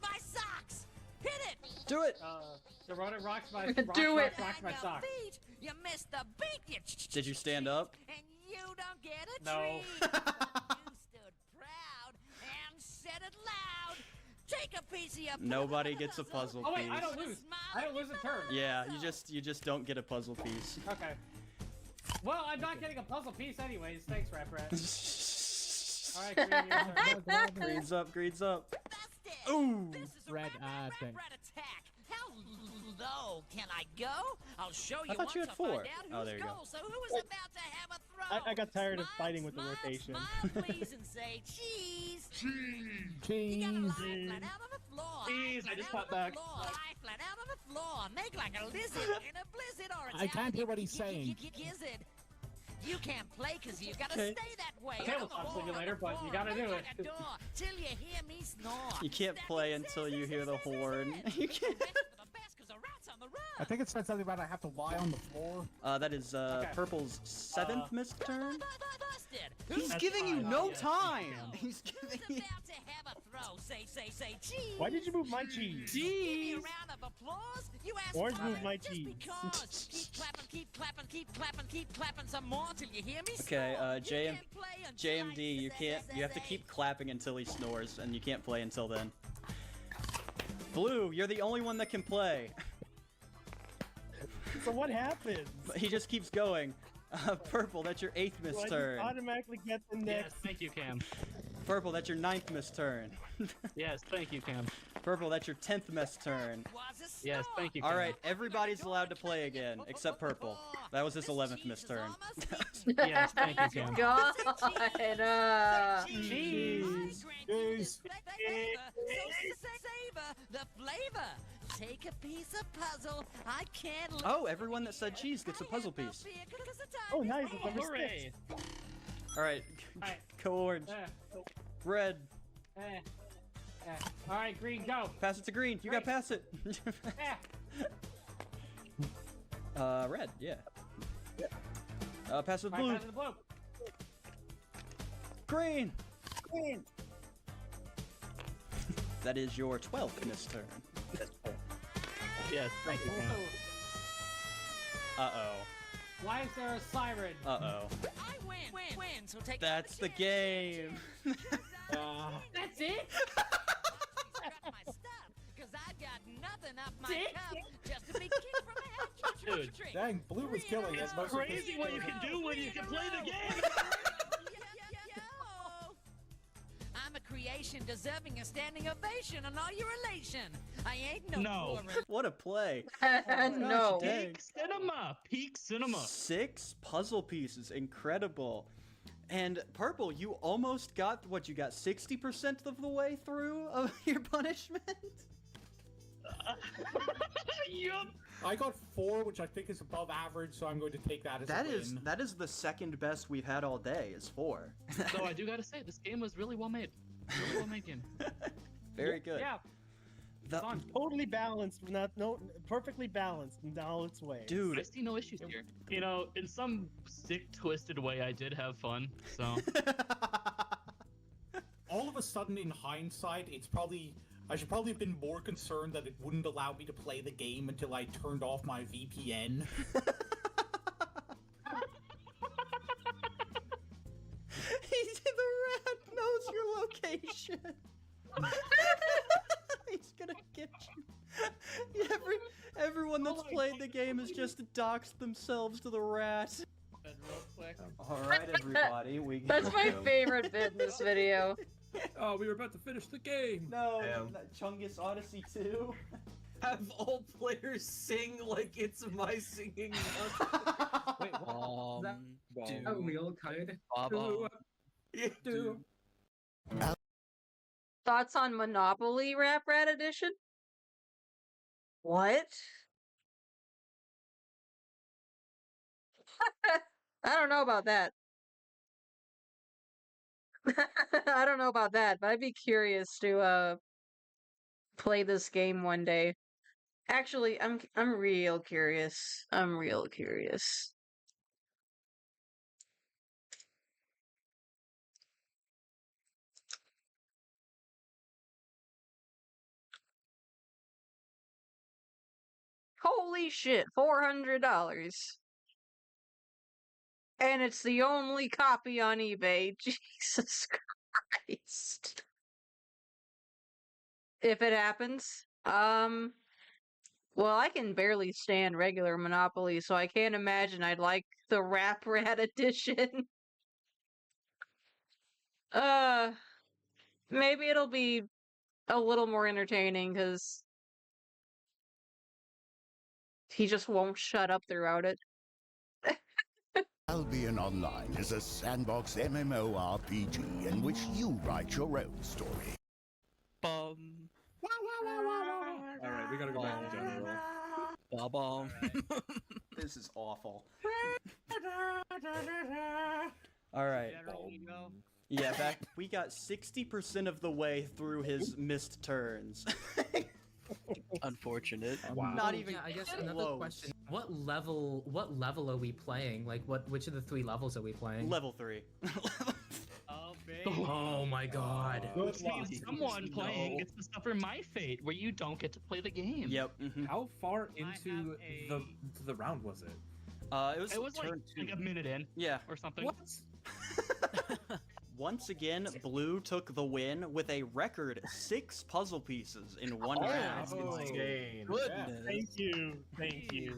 my socks. Hit it. Do it. The rodent rocks my Do it. rocks my sock. Feet, you missed the beat. You Did you stand up? and you don't get a No. treat. You stood proud and said it loud. Take a piece of your Nobody gets a puzzle Oh piece. wait, I don't lose. I don't lose a turn. Yeah, you just don't get a puzzle piece. Okay. Well, I'm not getting a puzzle piece anyways. Thanks, Rat. Alright, Green, your turn. Greens up, greens up. Busted. Ooh. This is a Red, rat thing. attack. How low can I go? I'll show you I thought once you had I 4. find out Oh, who's there you go. goal. So who is about to have a throw? I got tired of Smile, fighting with the smile, rotation. Smile, please, and say cheese. Cheese. You gotta lie flat out on the floor. Cheese, Lie I just flat got out on back. the floor. Lie flat out on the floor. Make like a lizard in a blizzard or a I can't hear what he's saying. Gizzard. You can't play because you gotta Okay. stay that way. Tabletop simulator, but you gotta do it. Till you hear me snore. You can't play until you hear the horn. You can't. I think it said something about I have to lie on the floor. That is Purple's 7th missed turn. Busted. He's That's giving you fine. no Yeah, time. thank He's Who's giving you. about to have a throw? Say cheese. Why did you move my cheese? Give me a round of applause. You asked Orange for moved it my just cheese. because. Keep clapping some more till you hear me Okay, snore. You JM can't play until I JMD, you can't. You have to keep clapping until he snores, and you can't play until then. Blue, you're the only one that can play. So what happens? But he just keeps going. Purple, that's your 8th miss Do I just turn. automatically get the Yes, next? thank you, Cam. Purple, that's your 9th miss turn. Yes, thank you, Cam. Purple, that's your 10th miss turn. Yes, thank you, Cam. Alright, everybody's allowed to play again, except Purple. That was his 11th miss turn. Yes, thank you, Cam. God. Cheese. Cheese. Savor the flavor. Take a piece of puzzle. I can't. Oh, everyone that said cheese gets a puzzle piece. Oh, nice. It's number 6. Hooray! Alright, Alright. go orange. Red. Alright, green, go. Pass it to green. You gotta pass it. Red, yeah. Pass it to blue. Pass it to blue. Green. Green. That is your 12th missed turn. Yes, thank you, Cam. Uh-oh. Why is there a siren? Uh-oh. I win, so take That's the game. That's it? Because I got nothing up my Dick? cup just to be kicked from a head Dude, Dang, blue was killing it. it's crazy what you can do when you can play the game. I'm a creation deserving a standing ovation on all your elation. I ain't no No. What a play. No. Dang. Peak cinema. Peak cinema. 6 puzzle pieces. Incredible. And Purple, you almost got, what, you got 60% of the way through of your punishment? Yup. I got 4, which I think is above average, so I'm going to take that as a win. That is the second best we've had all day, is 4. So I do gotta say, this game was really well made. Really well made game. Very good. Yeah. Totally balanced, perfectly balanced in all its ways. Dude. I see no issues here. You know, in some sick, twisted way, I did have fun, so... All of a sudden, in hindsight, I should probably have been more concerned that it wouldn't allow me to play the game until I turned off my VPN. The rat knows your location. He's gonna get you. Everyone that's played the game has just doxed themselves to the rat. Real quick. Alright, everybody. That's my favorite bit in this video. Oh, we were about to finish the game. No, Chungus Odyssey 2. Have all players sing like it's my singing. Wait, what? Is that a real code? Thoughts on Monopoly Rap Rat Edition? What? I don't know about that. I don't know about that, but I'd be curious to play this game one day. Actually, I'm real curious. I'm real curious. Holy shit, $400. And it's the only copy on eBay. Jesus Christ. If it happens. Well, I can barely stand regular Monopoly, so I can't imagine I'd like the Rap Rat edition. Maybe it'll be a little more entertaining, because he just won't shut up throughout it. Albion Online is a sandbox MMORPG in which you write your own story. Bum. Alright, we gotta go back to general. Bum. This is awful. Alright. Yeah, we got 60% of the way through his missed turns. Unfortunate. Wow. Not even I guess close. another question. What level are we playing? Like which of the 3 levels are we playing? Level 3. Oh my god. Which means someone playing gets to suffer my fate, where you don't get to play the game. Yep. How far into the round was it? It was like a minute in. Yeah. Or something. What? Once again, Blue took the win with a record 6 puzzle pieces in one round. That's insane. Goodness. Thank you.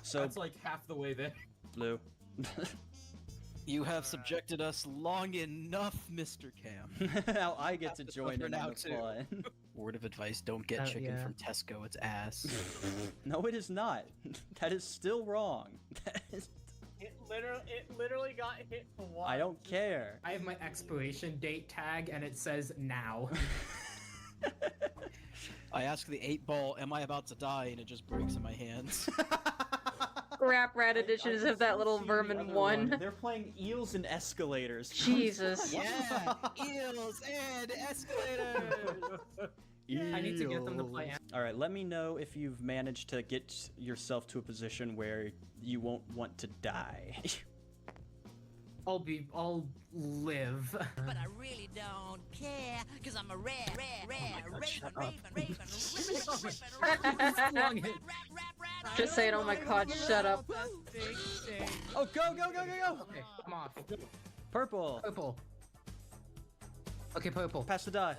So that's like half the way there. Blue. You have subjected us long enough, Mr. Cam. Now I get to join in on the too. fun. Word of advice, don't get chicken from Tesco, it's ass. No, it is not. That is still wrong. It literally got hit for one. I don't care. I have my expiration date tag and it says now. I ask the 8-ball, am I about to die? And it just breaks in my hands. Rap Rat editions of that little vermin one. They're playing eels and escalators. Jesus. Yeah, eels and escalators. I need to get them to play. All right, let me know if you've managed to get yourself to a position where you won't want to die. I'll live. But I really don't care, cause I'm a raven. Just saying, oh my god, shut up. Oh, go! Okay, I'm off. Purple. Purple. Okay, purple. Pass the die.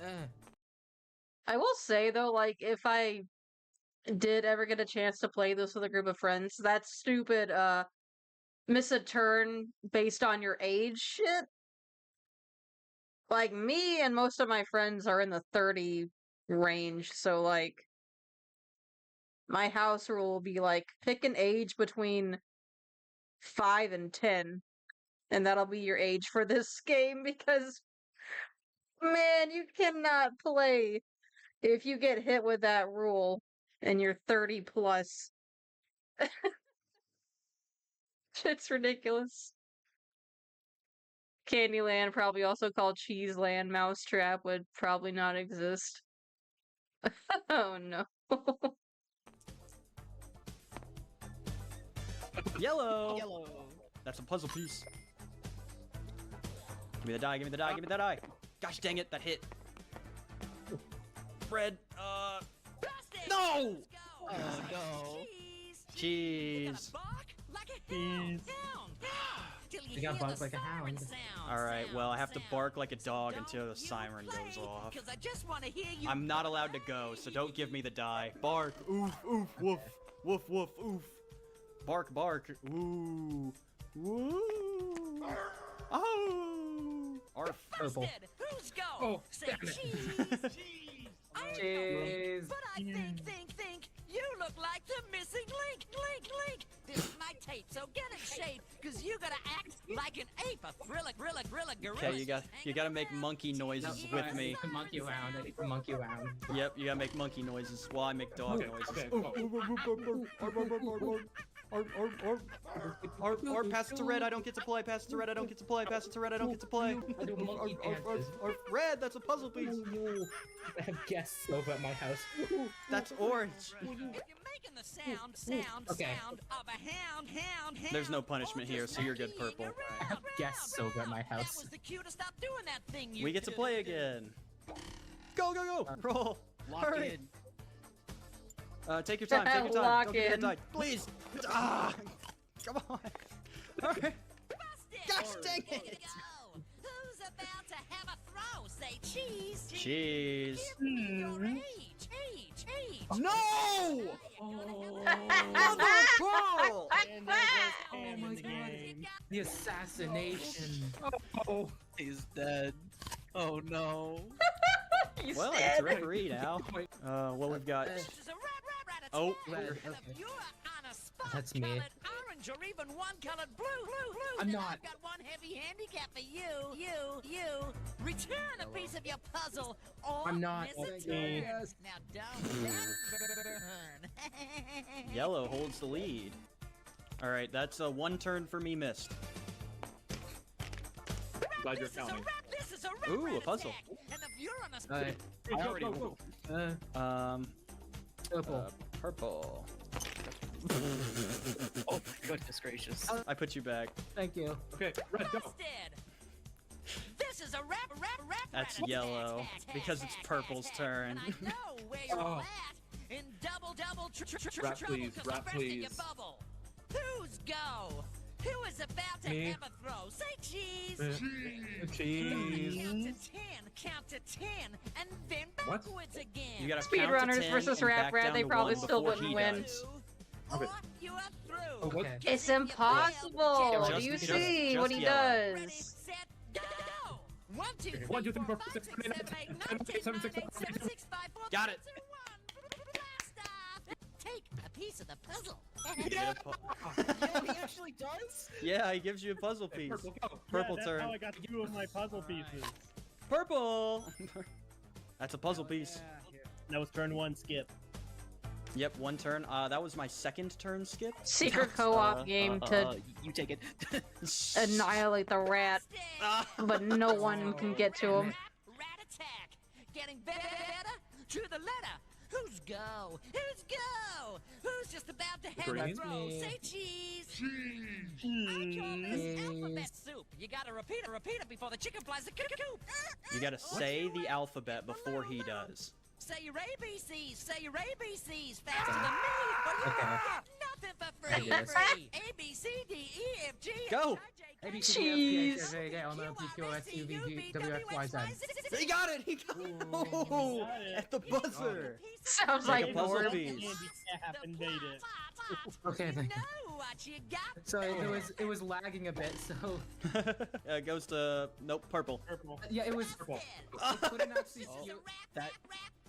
I will say though, like, if I did ever get a chance to play this with a group of friends, that stupid, miss a turn based on your age shit. Like, me and most of my friends are in the 30 range, so, like, my house rule will be, like, pick an age between 5 and 10, and that'll be your age for this game, because, man, you cannot play if you get hit with that rule and you're 30 plus. It's ridiculous. Candyland, probably also called Cheeseland, Mousetrap, would probably not exist. Oh no. Yellow! That's a puzzle piece. Give me the die, give me the die, give me that die! Gosh dang it, that hit! Fred, no! Oh no. Cheese. You got barked like a hound. Alright, well, I have to bark like a dog until the siren goes off. I'm not allowed to go, so don't give me the die. Bark! Oof, oof, woof. Woof, woof, oof. Bark, bark. Ooh. Woo. Oh. Arf. Purple. Oh, damn it. Cheese. But I think, you look like the missing link. This is my tape, so get in shape, cause you gotta act like an ape, a gorilla. Okay, you gotta make monkey noises with me. Monkey around. I need to monkey around. Yep, you gotta make monkey noises while I make dog noises. Or pass it to red, I don't get to play. Pass it to red, I don't get to play. Pass it to red, I don't get to play. Or red, that's a puzzle piece. I have guests over at my house. That's orange. If you're making the sound of a hound. There's no punishment here, so you're good, purple. I have guests over at my That house. was the cue to stop doing that thing you We get to do. play again. Go! Roll. Lock Hurry. in. Take your time. Lock Don't get in. that die. Please. Ah! Come on. Hurry. Gosh dang it. Who's about to have a throw? Say cheese. Cheese. Give me your age. No! Mother of pearl! And there goes Cam in the game. The assassination. Oh, he's dead. Oh no. He's Well, dead. it's a referee now. What we've got? Oh, Red, okay. You're on a spot That's me. colored orange or even one colored blue. I'm Then not. I've got one heavy handicap for you. Return a piece of your puzzle or I'm not. miss a Okay. turn. Now don't burn. yellow holds the lead. All right, that's a one turn for me missed. Glad you're counting. This is a rap Ooh, a rat puzzle. attack. And if you're on a spot, Alright. I already Go. Purple. Purple. Oh, goodness gracious. I put you back. Thank you. Okay, red, go. busted. This is a rap That's rat yellow attack. because it's purple's turn. And I know where you're Oh. at. In double Rap, trouble, please, 'cause rap, I'm bursting your please. bubble. Who's go? Who is about to Me. have a throw? Say cheese. Cheese. Count to 10, and then What? backwards again. You gotta count to Speedrunners 10 versus and Rap back Rat, down they to probably 1 still before wouldn't he win. does. Okay. Or you are through. Oh, what? It's impossible. Just- Do you just- see just what he yellow. Ready, does? set, go! 1, 2, 3, 1, 2, 3, 4, 5, 6, 6, 7, 8, 7, 8, 9, 9, 10, 10, 7, 6, 9, 8, 7, 6, 5, 4, Got it. 3, 2, 1. Blast off. Take a piece of the puzzle. Get a pu- Oh, he actually does? yeah, he gives you a puzzle piece. Purple, go. Purple that's turn. how I got 2 of my puzzle pieces. Purple! That's a puzzle piece. That was turn 1 skip. Yep, 1 turn. That was my 2nd turn skip. Secret co-op game to You take it. annihilate the rat, but no one can get to him. Rat attack. Getting better to the letter. Who's go? Who's go? Who's just about to have a Green. throw? Say cheese. I call this alphabet soup. You gotta repeat it before the chicken flies the coop. You gotta say the alphabet before he does. Say your ABCs. Say your ABCs faster than me. Or you Okay. get nothing for I free. guess. A B C D E F G. Go! Cheese. He got it! He got it! Oh, at the buzzer! Sounds Like like a puzzle Norm. piece. Happened, made it. Okay, thank you. Know what you got. So it was lagging a bit. So It goes to nope, purple. yeah, it was. I couldn't actually see it. That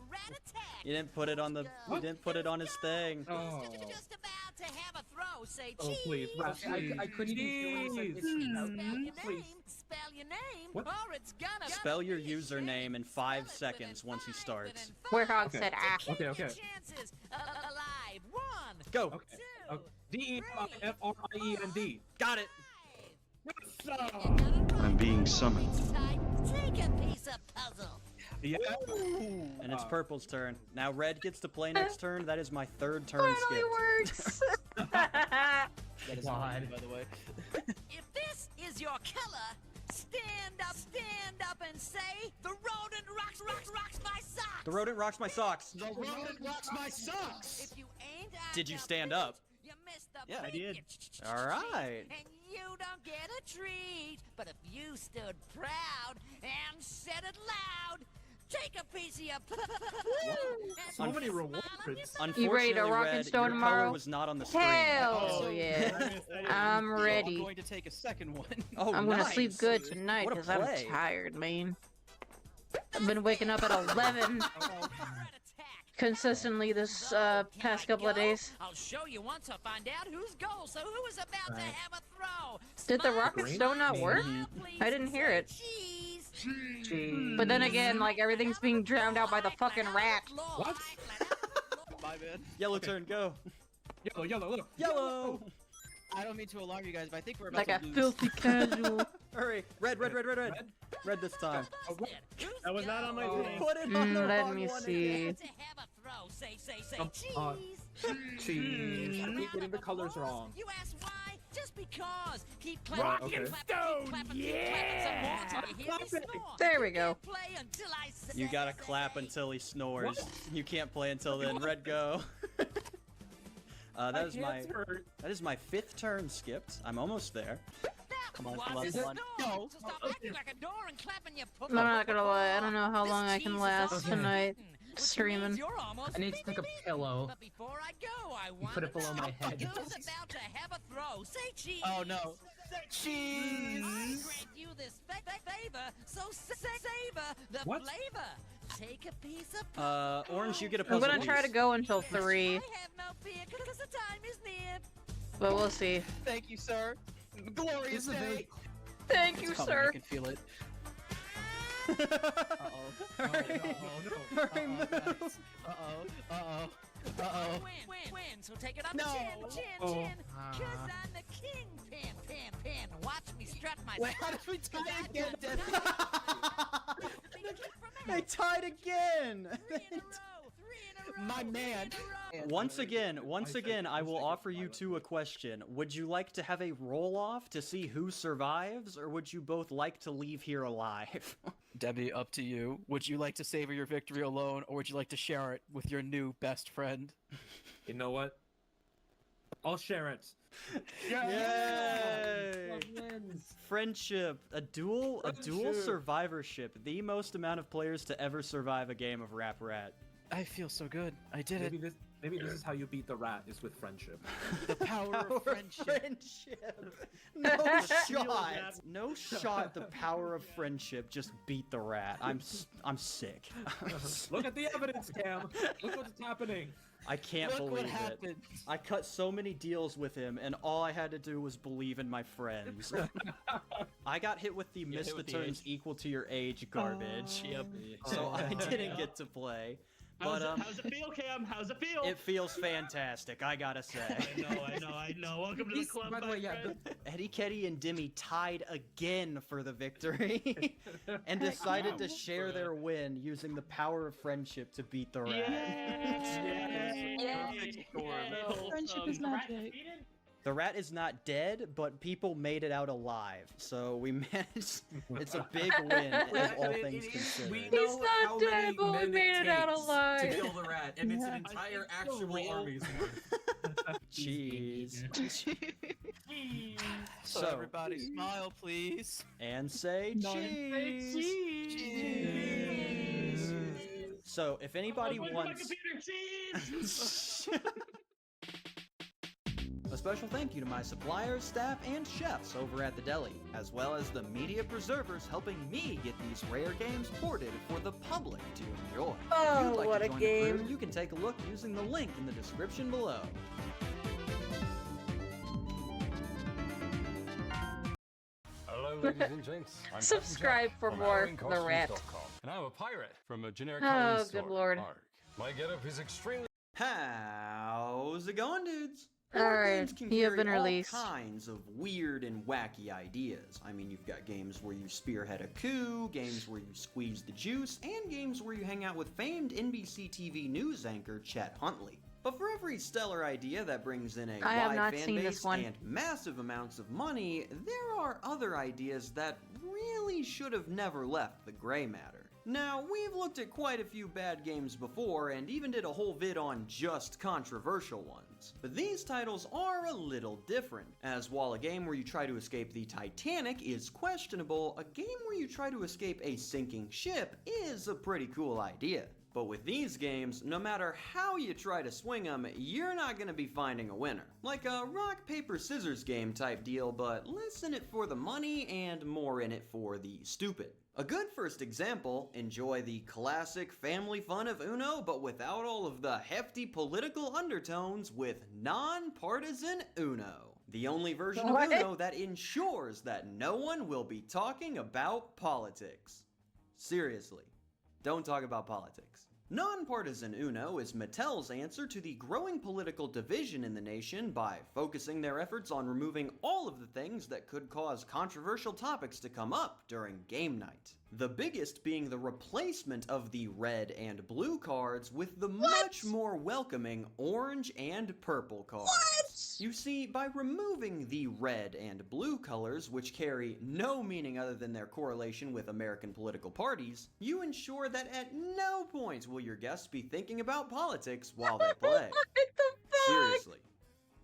Rat attack. You didn't put it on the. You didn't put it on his thing. Oh. Just about to have a throw. Say Oh, cheese. please, Rat, please. I couldn't even feel it. Spell your Please. name. Spell your name. What? Or it's gonna Spell your username in 5 seconds once he starts. Warhawk Okay. said ah. Okay, okay. chances. Alive. 1, Go! Okay. Okay. D-E-F-R-I-E-N-D. Got it! I'm being summoned. Take a piece of puzzle. Yeah. And it's purple's turn. Now red gets to play next turn. That is my 3rd turn Finally skip. works. that is God. by the way. If this is your color, stand up and say, the rodent rocks my socks. The rodent rocks my socks. The rodent rocks my socks. If you ain't Did you stand up? you missed the Yeah, I did. All right. And you don't get a treat. But if you stood proud and said it loud, take a piece of your So many rewards. Unfortunately, You ready to rock and Red, stone your tomorrow? color was not on the screen. Hell Oh, yeah. I'm I'm ready. going to take a second one. Oh, I'm gonna nice. sleep good tonight What a because I'm play. tired, man. I've been waking up at 11 consistently this past couple of days. I'll show you once I find out who's goal. So who is about to have a throw? Did the rocket Green? stone not work? Please I didn't hear it. cheese. But then again, like everything's being drowned out by the fucking rat. What? My bad. Yellow turn, go. Yellow, yellow, look. Yellow. I don't mean to alarm you guys, but I think we're about Like a to lose. filthy casual. Hurry. Red. Red this time. That was not on my thing. Put it on the Let wrong me one see. To have a throw. Say cheese. Cheese. I keep getting the colors wrong. You ask why? Just because. Keep Right, clapping, okay. keep clapping, keep clapping some more till you hear me snore. There we go. Play until I say You gotta clap until he snores. You can't play until then. Red, go. That is my 5th turn skipped. I'm almost there. Come on, What? come on, Is come it? on. No. So stop acting like a door and clapping your I'm not gonna lie, I don't know how long I can last Okay. tonight streaming. You're almost I need to take a pillow. But before I go, I want Put it below my head. Who's about to have a throw? Say cheese. Oh no. Cheese. I grant you this favor, so savor the What? flavor. Take a piece of Orange, you get a I'm puzzle gonna try to piece. go until 3, I have no fear, cause the time is near. but we'll see. Thank you, sir. Glorious day. Thank you, It's coming, sir. I can feel it. Hurry. Hurry, move. Win, so take it on No. the chin, Oh. chin. Cause I'm the king, pin. Watch me strut my Wait, how did we tie again, They tied again. My man. Once again, I will offer you two a question. Would you like to have a roll-off to see who survives, or would you both like to leave here alive? Debbie, up to you. Would you like to savor your victory alone, or would you like to share it with your new best friend? You know what? I'll share it. Yay! Friendship, a dual survivorship, the most amount of players to ever survive a game of Rap Rat. I feel so good. I did Maybe it. maybe this is how you beat the rat, is with friendship. The power of friendship. No shot. No shot. The power of friendship just beat the rat. I'm sick. Look at the evidence, Cam. Look what's happening. I can't Look what believe it. happened. I cut so many deals with him, and all I had to do was believe in my friends. I got hit with the miss the turns equal to your age garbage. Yep. So I didn't get to play. How's it feel, Cam? How's it feel? It feels fantastic, I gotta say. I know. Welcome to the club, by the way, yeah, Eddie Ketty and Dimmy tied again for the victory and decided to share their win using the power of friendship to beat the rat. Friendship is not dead. The rat is not dead, but people made it out alive. So we managed. It's a big win, all things considered. We He's know not how dead, many but we men made it out takes alive. to kill the rat, and it's an entire actual army's worth. Jeez. So everybody smile, please. And say cheese. So if anybody wants... A special thank you to my suppliers, staff, and chefs over at the deli, as well as the media preservers helping me get these rare games ported for the public to enjoy. Oh, if you'd like what to a join game. The crew, you can take a look using the link in the description below. Hello, ladies and gents. I'm Subscribe Captain for Jack more from The Rat. HalloweenCostumes.com, and I'm a pirate from a generic Oh, Halloween good store. lord. Arg. My getup is extremely... How's it going, dudes? Alright, Games can you have carry been released. all kinds of weird and wacky ideas. I mean, you've got games where you spearhead a coup, games where you squeeze the juice, and games where you hang out with famed NBC TV news anchor Chet Huntley. But for every stellar idea that brings in a I have wide not fan seen base this one. and massive amounts of money, there are other ideas that really should have never left the gray matter. Now, we've looked at quite a few bad games before and even did a whole vid on just controversial ones. But these titles are a little different, as while a game where you try to escape the Titanic is questionable, a game where you try to escape a sinking ship is a pretty cool idea. But with these games, no matter how you try to swing them, you're not going to be finding a winner. Like a rock, paper, scissors game type deal, but less in it for the money and more in it for the stupid. A good first example, enjoy the classic family fun of Uno, but without all of the hefty political undertones with non-partisan Uno. The only version of Uno that ensures that no one will be talking about politics. Seriously, don't talk about politics. Non-partisan Uno is Mattel's answer to the growing political division in the nation by focusing their efforts on removing all of the things that could cause controversial topics to come up during game night. The biggest being the replacement of the red and blue cards with the much more welcoming orange and purple cards. You see, by removing the red and blue colors, which carry no meaning other than their correlation with American political parties, you ensure that at no point will your guests be thinking about politics while they play. Seriously.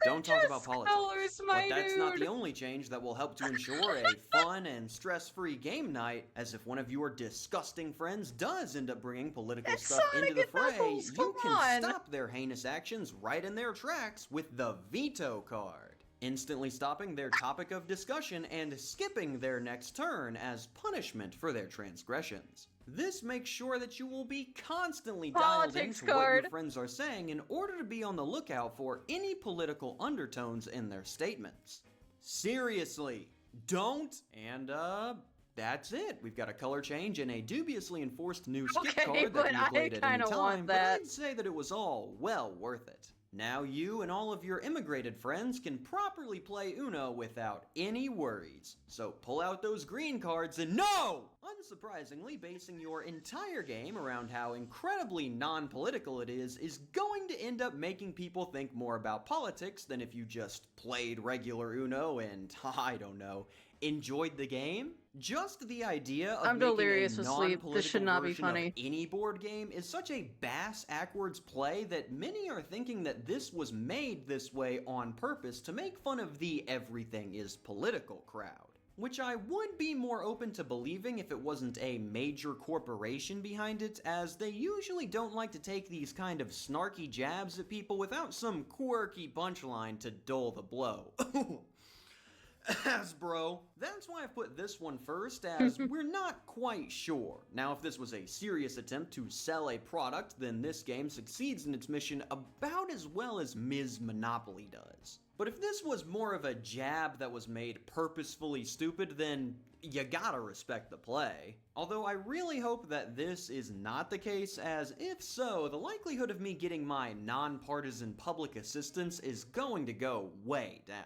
Don't talk about politics. But that's not the only change that will help to ensure a fun and stress-free game night, as if one of your disgusting friends does end up bringing political stuff into the fray, you can stop their heinous actions right in their tracks with the veto card, instantly stopping their topic of discussion and skipping their next turn as punishment for their transgressions. This makes sure that you will be constantly dialed into what your friends are saying in order to be on the lookout for any political undertones in their statements. Seriously, don't, and that's it. We've got a color change and a dubiously enforced new skip card that can be played at any time, but I'd say that it was all well worth it. Now you and all of your immigrated friends can properly play Uno without any worries. So pull out those green cards and no! Unsurprisingly, basing your entire game around how incredibly non-political it is going to end up making people think more about politics than if you just played regular Uno and, I don't know, enjoyed the game. Just the idea of I'm making delirious a with sleep. This should non-political not be version of funny. any board game is such a bass-ackwards play that many are thinking that this was made this way on purpose to make fun of the everything is political crowd. Which I would be more open to believing if it wasn't a major corporation behind it, as they usually don't like to take these kind of snarky jabs at people without some quirky punchline to dull the blow. Hasbro. That's why I put this one first, as we're not quite sure. Now, if this was a serious attempt to sell a product, then this game succeeds in its mission about as well as Ms. Monopoly does. But if this was more of a jab that was made purposefully stupid, then you gotta respect the play. Although I really hope that this is not the case, as if so, the likelihood of me getting my nonpartisan public assistance is going to go way down.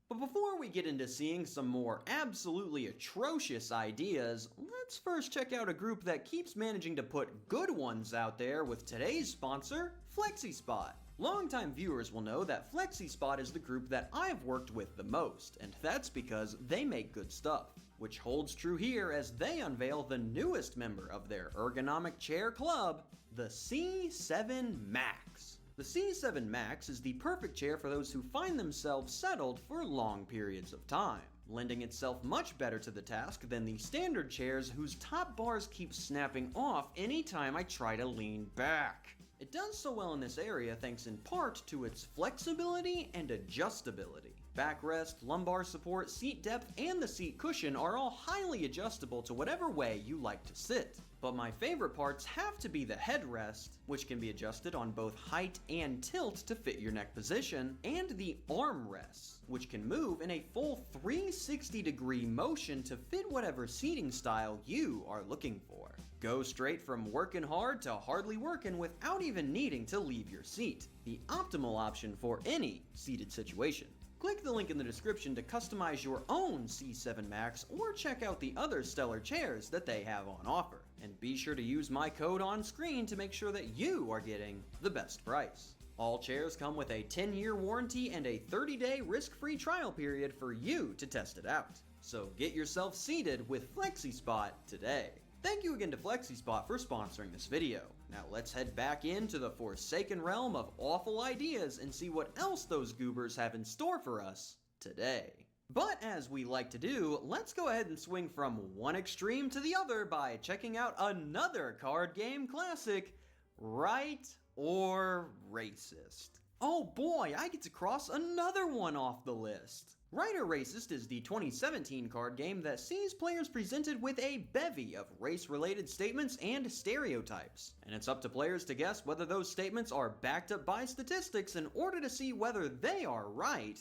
But before we get into seeing some more absolutely atrocious ideas, let's first check out a group that keeps managing to put good ones out there with today's sponsor, FlexiSpot. Longtime viewers will know that FlexiSpot is the group that I've worked with the most, and that's because they make good stuff. Which holds true here as they unveil the newest member of their ergonomic chair club, the C7 Max. The C7 Max is the perfect chair for those who find themselves settled for long periods of time, lending itself much better to the task than the standard chairs whose top bars keep snapping off anytime I try to lean back. It does so well in this area thanks in part to its flexibility and adjustability. Backrest, lumbar support, seat depth, and the seat cushion are all highly adjustable to whatever way you like to sit. But my favorite parts have to be the headrest, which can be adjusted on both height and tilt to fit your neck position, and the armrests, which can move in a full 360-degree motion to fit whatever seating style you are looking for. Go straight from working hard to hardly working without even needing to leave your seat. The optimal option for any seated situation. Click the link in the description to customize your own C7 Max or check out the other stellar chairs that they have on offer. And be sure to use my code on screen to make sure that you are getting the best price. All chairs come with a 10-year warranty and a 30-day risk-free trial period for you to test it out. So get yourself seated with FlexiSpot today. Thank you again to FlexiSpot for sponsoring this video. Now let's head back into the forsaken realm of awful ideas and see what else those goobers have in store for us today. But as we like to do, let's go ahead and swing from one extreme to the other by checking out another card game classic, Right or Racist. Oh boy, I get to cross another one off the list. Right or Racist is the 2017 card game that sees players presented with a bevy of race-related statements and stereotypes, and it's up to players to guess whether those statements are backed up by statistics in order to see whether they are right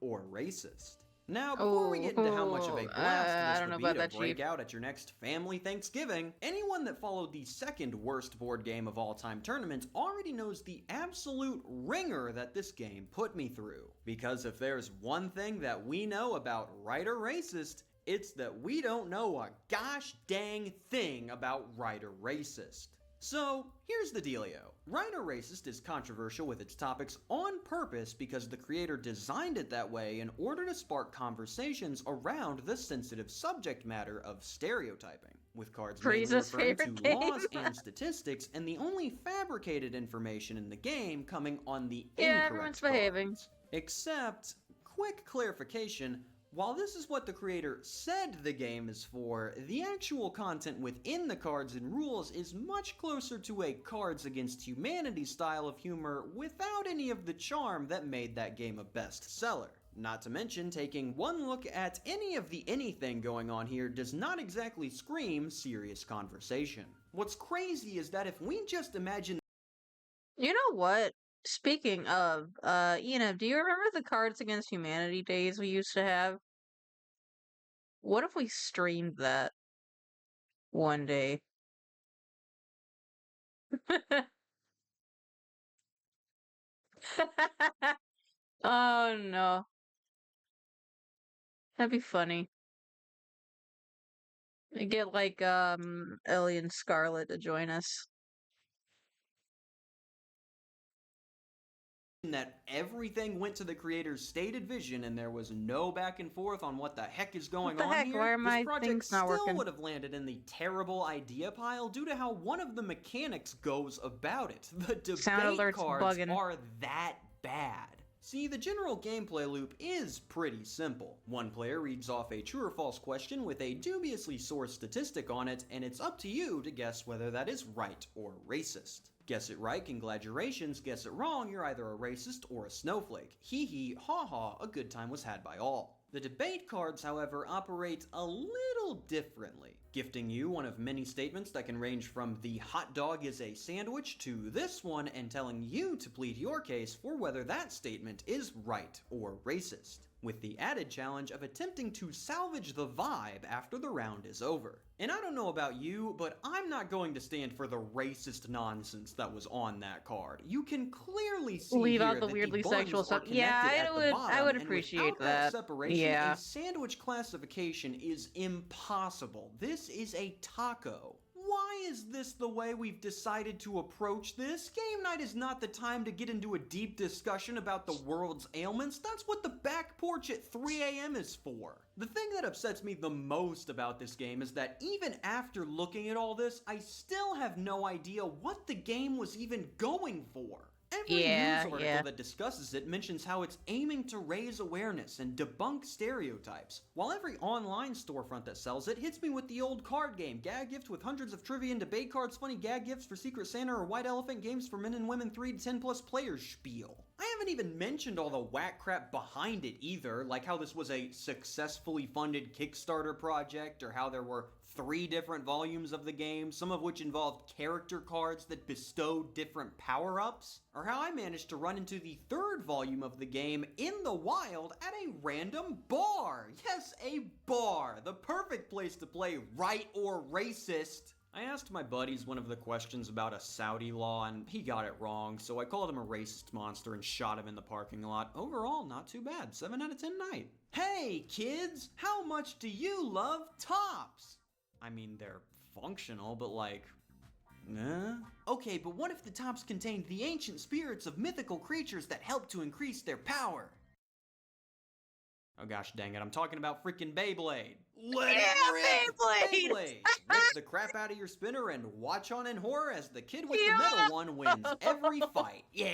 or racist. Now, before we get into how much of a blast this would be to break out at your next family Thanksgiving, anyone that followed the second worst board game of all time tournament already knows the absolute ringer that this game put me through. Because if there's one thing that we know about Right or Racist, it's that we don't know a gosh dang thing about Right or Racist. So, here's the dealio. Right or Racist is controversial with its topics on purpose because the creator designed it that way in order to spark conversations around the sensitive subject matter of stereotyping, with cards mainly referring to laws and statistics, and the only fabricated information in the game coming on the incorrect cards. Except, quick clarification, while this is what the creator said the game is for, the actual content within the cards and rules is much closer to a Cards Against Humanity style of humor without any of the charm that made that game a bestseller. Not to mention, taking one look at any of the anything going on here does not exactly scream serious conversation. What's crazy is that if we just imagine— You know what? Speaking of, Ina, do you remember the Cards Against Humanity days we used to have? What if we streamed that one day? Oh no. That'd be funny. I get like Ellie and Scarlet to join us. that everything went to the creator's stated vision and there was no back and forth on what the heck is going on here, Why are my this project things not still working? would have landed in the terrible idea pile due to how one of the mechanics goes about it. The debate cards are that bad. See, the general gameplay loop is pretty simple. One player reads off a true or false question with a dubiously sourced statistic on it, and it's up to you to guess whether that is right or racist. Guess it right, congratulations. Guess it wrong, you're either a racist or a snowflake. Hee hee, ha ha, a good time was had by all. The debate cards, however, operate a little differently, gifting you one of many statements that can range from the hot dog is a sandwich to this one and telling you to plead your case for whether that statement is right or racist, with the added challenge of attempting to salvage the vibe after the round is over. And I don't know about you, but I'm not going to stand for the racist nonsense that was on that card. You can clearly see Leave here out the that weirdly the sexual buns are stuff. Yeah, connected I at the would bottom, and appreciate without that. separation, Yeah. a sandwich classification is impossible. This is a taco. Why is this the way we've decided to approach this? Game night is not the time to get into a deep discussion about the world's ailments. That's what the back porch at 3 a.m. is for. The thing that upsets me the most about this game is that even after looking at all this, I still have no idea what the game was even going for. Every news article that discusses it mentions how it's aiming to raise awareness and debunk stereotypes, while every online storefront that sells it hits me with the old card game, gag gift with hundreds of trivia and debate cards, funny gag gifts for Secret Santa or White Elephant games for men and women 3 to 10 plus players spiel. I haven't even mentioned all the whack crap behind it either, like how this was a successfully funded Kickstarter project, or how there were 3 different volumes of the game, some of which involved character cards that bestowed different power-ups, or how I managed to run into the 3rd volume of the game in the wild at a random bar. Yes, a bar. The perfect place to play right or racist. I asked my buddies one of the questions about a Saudi law, and he got it wrong, so I called him a racist monster and shot him in the parking lot. Overall, not too bad. 7 out of 10 night. Hey, kids! How much do you love tops? I mean, they're functional, but like, Okay, but what if the tops contained the ancient spirits of mythical creatures that help to increase their power? Oh gosh dang it, I'm talking about freaking Beyblade. Let it rip! Beyblade! Rip the crap out of your spinner and watch on in horror as the kid with the metal one wins every fight. Yeah!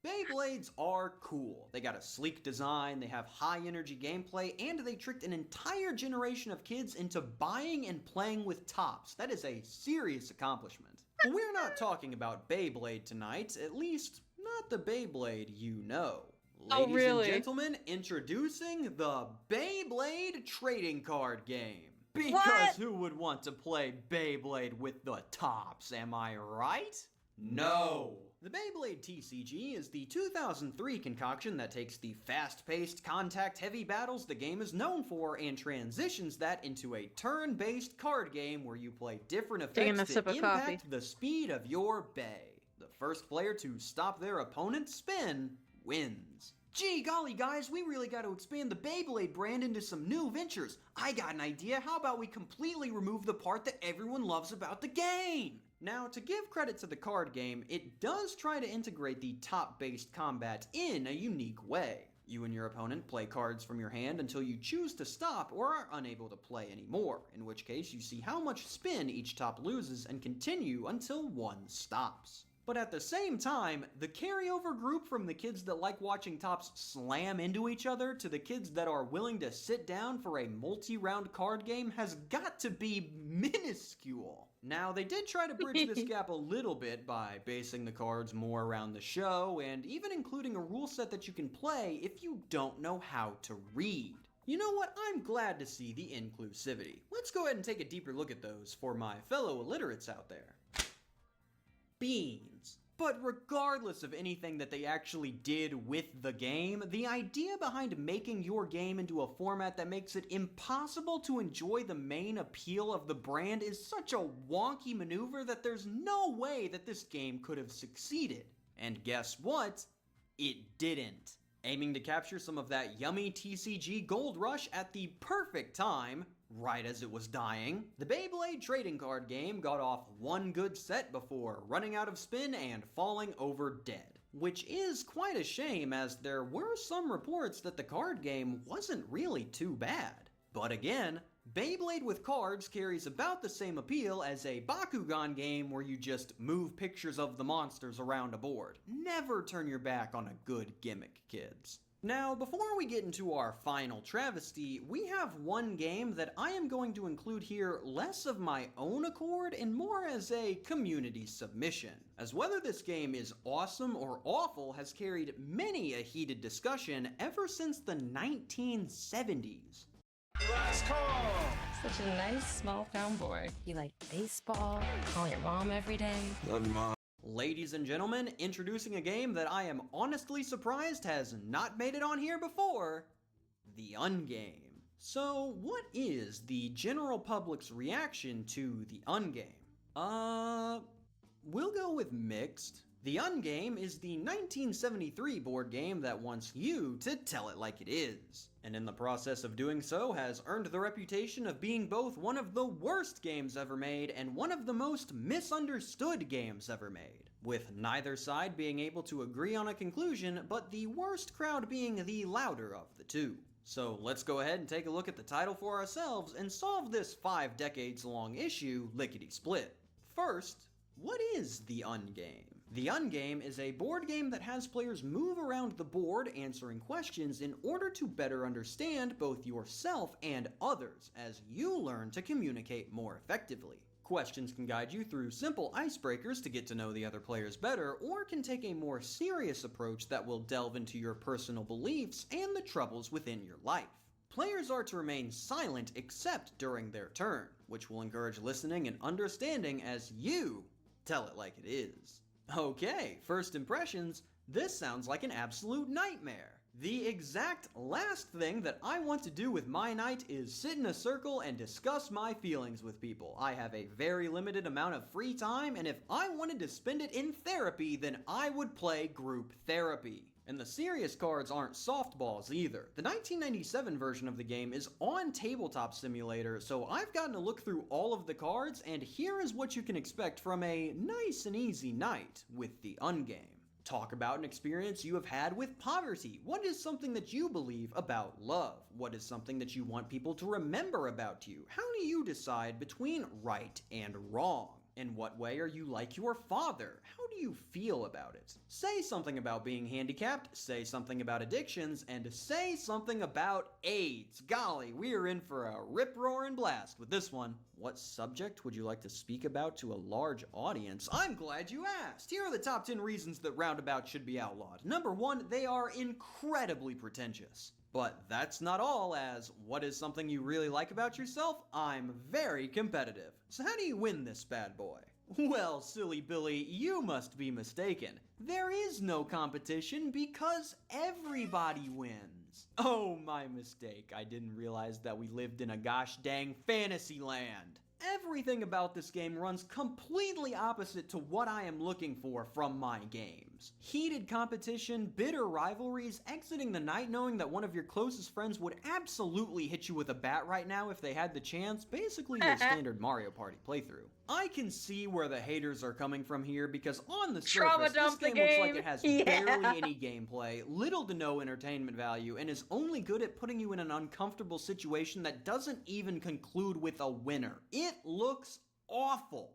Beyblades are cool. They got a sleek design, they have high energy gameplay, and they tricked an entire generation of kids into buying and playing with tops. That is a serious accomplishment. But we're not talking about Beyblade tonight, at least not the Beyblade you know. Ladies and gentlemen, introducing the Beyblade trading card game. Because who would want to play Beyblade with the tops, am I right? No! The Beyblade TCG is the 2003 concoction that takes the fast-paced, contact-heavy battles the game is known for and transitions that into a turn-based card game where you play different effects that impact the speed of your bay. The first player to stop their opponent's spin wins. Gee golly guys, we really got to expand the Beyblade brand into some new ventures. I got an idea, how about we completely remove the part that everyone loves about the game? Now, to give credit to the card game, it does try to integrate the top-based combat in a unique way. You and your opponent play cards from your hand until you choose to stop or are unable to play anymore, in which case you see how much spin each top loses and continue until one stops. But at the same time, the carryover group from the kids that like watching tops slam into each other to the kids that are willing to sit down for a multi-round card game has got to be minuscule. Now, they did try to bridge this gap a little bit by basing the cards more around the show and even including a rule set that you can play if you don't know how to read. You know what? I'm glad to see the inclusivity. Let's go ahead and take a deeper look at those for my fellow illiterates out there. Beans. But regardless of anything that they actually did with the game, the idea behind making your game into a format that makes it impossible to enjoy the main appeal of the brand is such a wonky maneuver that there's no way that this game could have succeeded. And guess what? It didn't. Aiming to capture some of that yummy TCG gold rush at the perfect time, right as it was dying, the Beyblade trading card game got off one good set before running out of spin and falling over dead. Which is quite a shame, as there were some reports that the card game wasn't really too bad. But again, Beyblade with cards carries about the same appeal as a Bakugan game where you just move pictures of the monsters around a board. Never turn your back on a good gimmick, kids. Now, before we get into our final travesty, we have one game that I am going to include here less of my own accord and more as a community submission, as whether this game is awesome or awful has carried many a heated discussion ever since the 1970s. Last call! Such a nice small town boy. You like baseball, call your mom every day. Love you, Mom. Ladies and gentlemen, introducing a game that I am honestly surprised has not made it on here before, The Ungame. So, what is the general public's reaction to The Ungame? We'll go with mixed. The Ungame is the 1973 board game that wants you to tell it like it is, and in the process of doing so has earned the reputation of being both one of the worst games ever made and one of the most misunderstood games ever made, with neither side being able to agree on a conclusion, but the worst crowd being the louder of the two. So let's go ahead and take a look at the title for ourselves and solve this 5 decades long issue lickety-split. First, what is The Ungame? The Ungame is a board game that has players move around the board answering questions in order to better understand both yourself and others as you learn to communicate more effectively. Questions can guide you through simple icebreakers to get to know the other players better, or can take a more serious approach that will delve into your personal beliefs and the troubles within your life. Players are to remain silent except during their turn, which will encourage listening and understanding as you tell it like it is. Okay, first impressions, this sounds like an absolute nightmare. The exact last thing that I want to do with my night is sit in a circle and discuss my feelings with people. I have a very limited amount of free time, and if I wanted to spend it in therapy, then I would play group therapy. And the serious cards aren't softballs either. The 1997 version of the game is on Tabletop Simulator, so I've gotten to look through all of the cards, and here is what you can expect from a nice and easy night with The Ungame. Talk about an experience you have had with poverty. What is something that you believe about love? What is something that you want people to remember about you? How do you decide between right and wrong? In what way are you like your father? How do you feel about it? Say something about being handicapped, say something about addictions, and say something about AIDS. Golly, we are in for a rip-roaring blast with this one. What subject would you like to speak about to a large audience? I'm glad you asked. Here are the top 10 reasons that roundabouts should be outlawed. Number 1, they are incredibly pretentious. But that's not all, as what is something you really like about yourself? I'm very competitive. So how do you win this bad boy? Well, silly Billy, you must be mistaken. There is no competition because everybody wins. Oh, my mistake. I didn't realize that we lived in a gosh dang fantasy land. Everything about this game runs completely opposite to what I am looking for from my games. Heated competition, bitter rivalries, exiting the night knowing that one of your closest friends would absolutely hit you with a bat right now if they had the chance, basically your standard Mario Party playthrough. I can see where the haters are coming from here because on the surface, this game looks like it has barely any gameplay, little to no entertainment value, and is only good at putting you in an uncomfortable situation that doesn't even conclude with a winner. It looks awful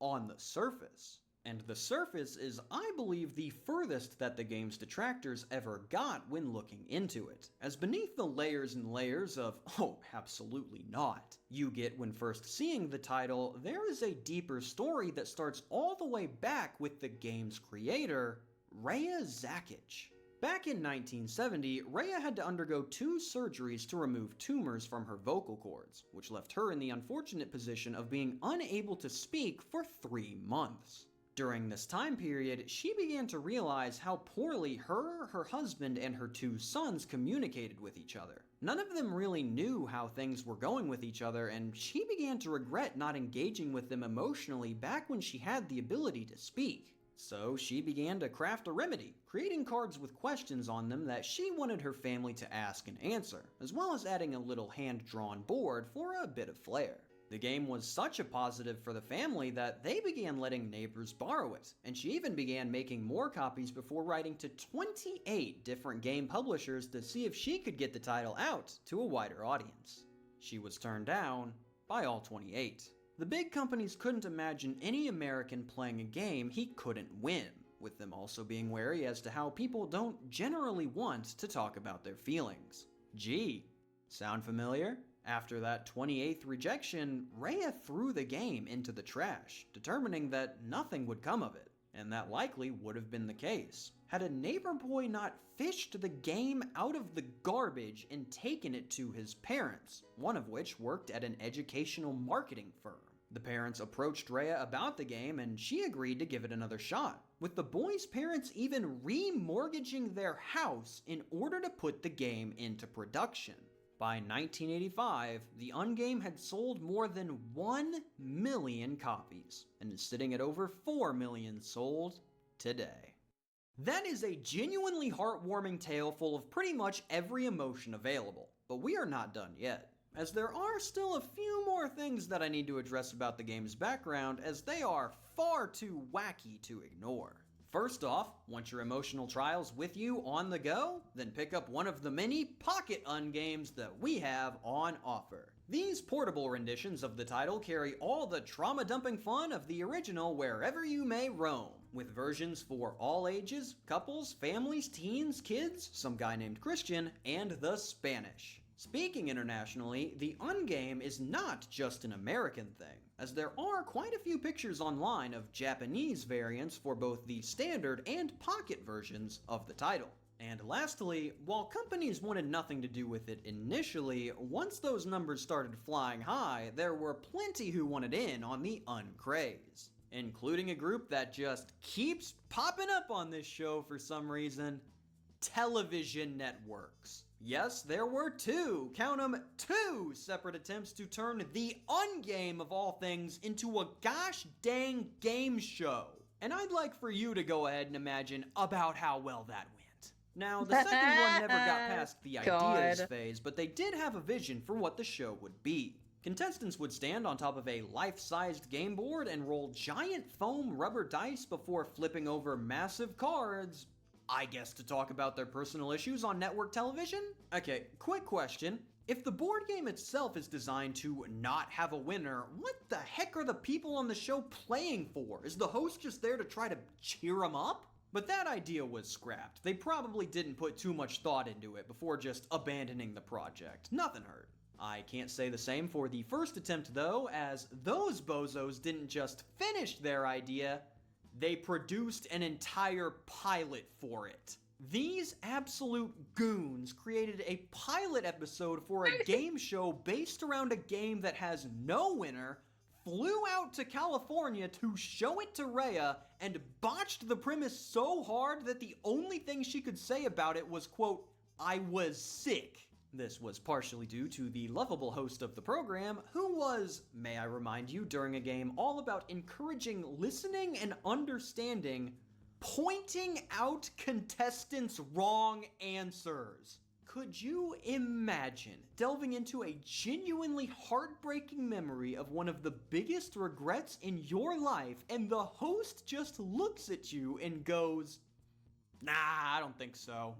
on the surface. And the surface is, I believe, the furthest that the game's detractors ever got when looking into it. As beneath the layers and layers of, oh, absolutely not, you get when first seeing the title, there is a deeper story that starts all the way back with the game's creator, Raya Zakic. Back in 1970, Raya had to undergo 2 surgeries to remove tumors from her vocal cords, which left her in the unfortunate position of being unable to speak for 3 months. During this time period, she began to realize how poorly her husband, and her 2 sons communicated with each other. None of them really knew how things were going with each other, and she began to regret not engaging with them emotionally back when she had the ability to speak. So she began to craft a remedy, creating cards with questions on them that she wanted her family to ask and answer, as well as adding a little hand-drawn board for a bit of flair. The game was such a positive for the family that they began letting neighbors borrow it, and she even began making more copies before writing to 28 different game publishers to see if she could get the title out to a wider audience. She was turned down by all 28. The big companies couldn't imagine any American playing a game he couldn't win, with them also being wary as to how people don't generally want to talk about their feelings. Gee, sound familiar? After that 28th rejection, Rhea threw the game into the trash, determining that nothing would come of it, and that likely would have been the case had a neighbor boy not fished the game out of the garbage and taken it to his parents, one of which worked at an educational marketing firm. The parents approached Rhea about the game and she agreed to give it another shot, with the boy's parents even remortgaging their house in order to put the game into production. By 1985, the Ungame had sold more than 1 million copies and is sitting at over 4 million sold today. That is a genuinely heartwarming tale full of pretty much every emotion available, but we are not done yet, as there are still a few more things that I need to address about the game's background, as they are far too wacky to ignore. First off, want your emotional trials with you on the go? Then pick up one of the many pocket Ungames that we have on offer. These portable renditions of the title carry all the trauma-dumping fun of the original wherever you may roam, with versions for all ages, couples, families, teens, kids, some guy named Christian, and the Spanish. Speaking internationally, the Ungame is not just an American thing, as there are quite a few pictures online of Japanese variants for both the standard and pocket versions of the title. And lastly, while companies wanted nothing to do with it initially, once those numbers started flying high, there were plenty who wanted in on the uncraze, including a group that just keeps popping up on this show for some reason: television networks. Yes, there were count 'em, two separate attempts to turn the Ungame of all things into a gosh dang game show. And I'd like for you to go ahead and imagine about how well that went. Now, the second one never got past the ideas phase, but they did have a vision for what the show would be. Contestants would stand on top of a life-sized game board and roll giant foam rubber dice before flipping over massive cards, I guess to talk about their personal issues on network television? Okay, quick question. If the board game itself is designed to not have a winner, what the heck are the people on the show playing for? Is the host just there to try to cheer them up? But that idea was scrapped. They probably didn't put too much thought into it before just abandoning the project. Nothing hurt. I can't say the same for the first attempt though, as those bozos didn't just finish their idea, they produced an entire pilot for it. These absolute goons created a pilot episode for a game show based around a game that has no winner, flew out to California to show it to Rhea, and botched the premise so hard that the only thing she could say about it was, quote, "I was sick." This was partially due to the lovable host of the program, who was, may I remind you, during a game all about encouraging listening and understanding, pointing out contestants' wrong answers. Could you imagine delving into a genuinely heartbreaking memory of one of the biggest regrets in your life, and the host just looks at you and goes, "Nah, I don't think so."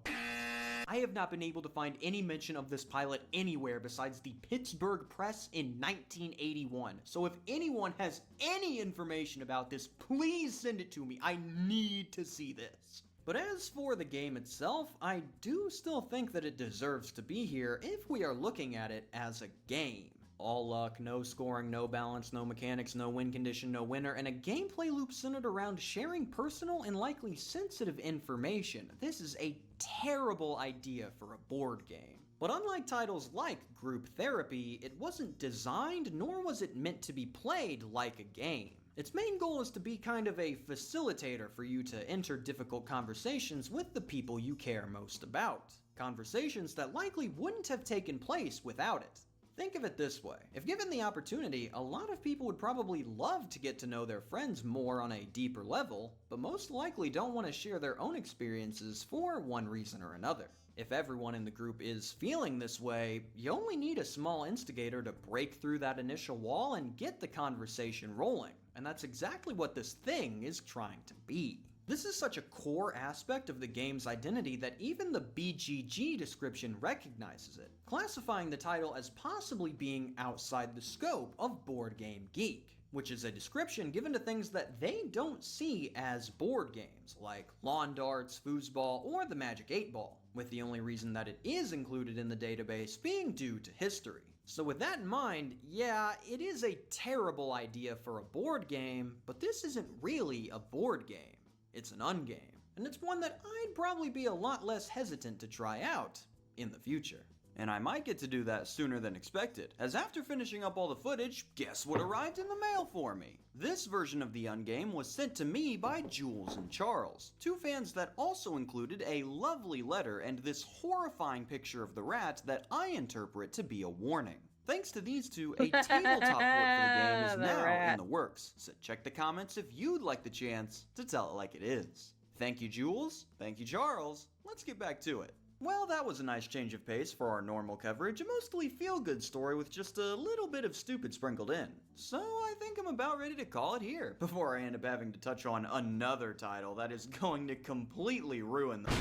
I have not been able to find any mention of this pilot anywhere besides the Pittsburgh Press in 1981. So if anyone has any information about this, please send it to me. I need to see this. But as for the game itself, I do still think that it deserves to be here if we are looking at it as a game. All luck, no scoring, no balance, no mechanics, no win condition, no winner, and a gameplay loop centered around sharing personal and likely sensitive information. This is a terrible idea for a board game. But unlike titles like Group Therapy, it wasn't designed nor was it meant to be played like a game. Its main goal is to be kind of a facilitator for you to enter difficult conversations with the people you care most about. Conversations that likely wouldn't have taken place without it. Think of it this way. If given the opportunity, a lot of people would probably love to get to know their friends more on a deeper level, but most likely don't want to share their own experiences for one reason or another. If everyone in the group is feeling this way, you only need a small instigator to break through that initial wall and get the conversation rolling. And that's exactly what this thing is trying to be. This is such a core aspect of the game's identity that even the BGG description recognizes it, classifying the title as possibly being outside the scope of Board Game Geek. which is a description given to things that they don't see as board games, like lawn darts, foosball, or the Magic 8-Ball, with the only reason that it is included in the database being due to history. So with that in mind, yeah, it is a terrible idea for a board game, but this isn't really a board game. It's an ungame, and it's one that I'd probably be a lot less hesitant to try out in the future. And I might get to do that sooner than expected, as after finishing up all the footage, guess what arrived in the mail for me? This version of the Ungame was sent to me by Jules and Charles, two fans that also included a lovely letter and this horrifying picture of the rat that I interpret to be a warning. Thanks to these two, a tabletop port for the game is now in the works, so check the comments if you'd like the chance to tell it like it is. Thank you, Jules. Thank you, Charles. Let's get back to it. Well, that was a nice change of pace for our normal coverage, a mostly feel-good story with just a little bit of stupid sprinkled in. So I think I'm about ready to call it here, before I end up having to touch on another title that is going to completely ruin the...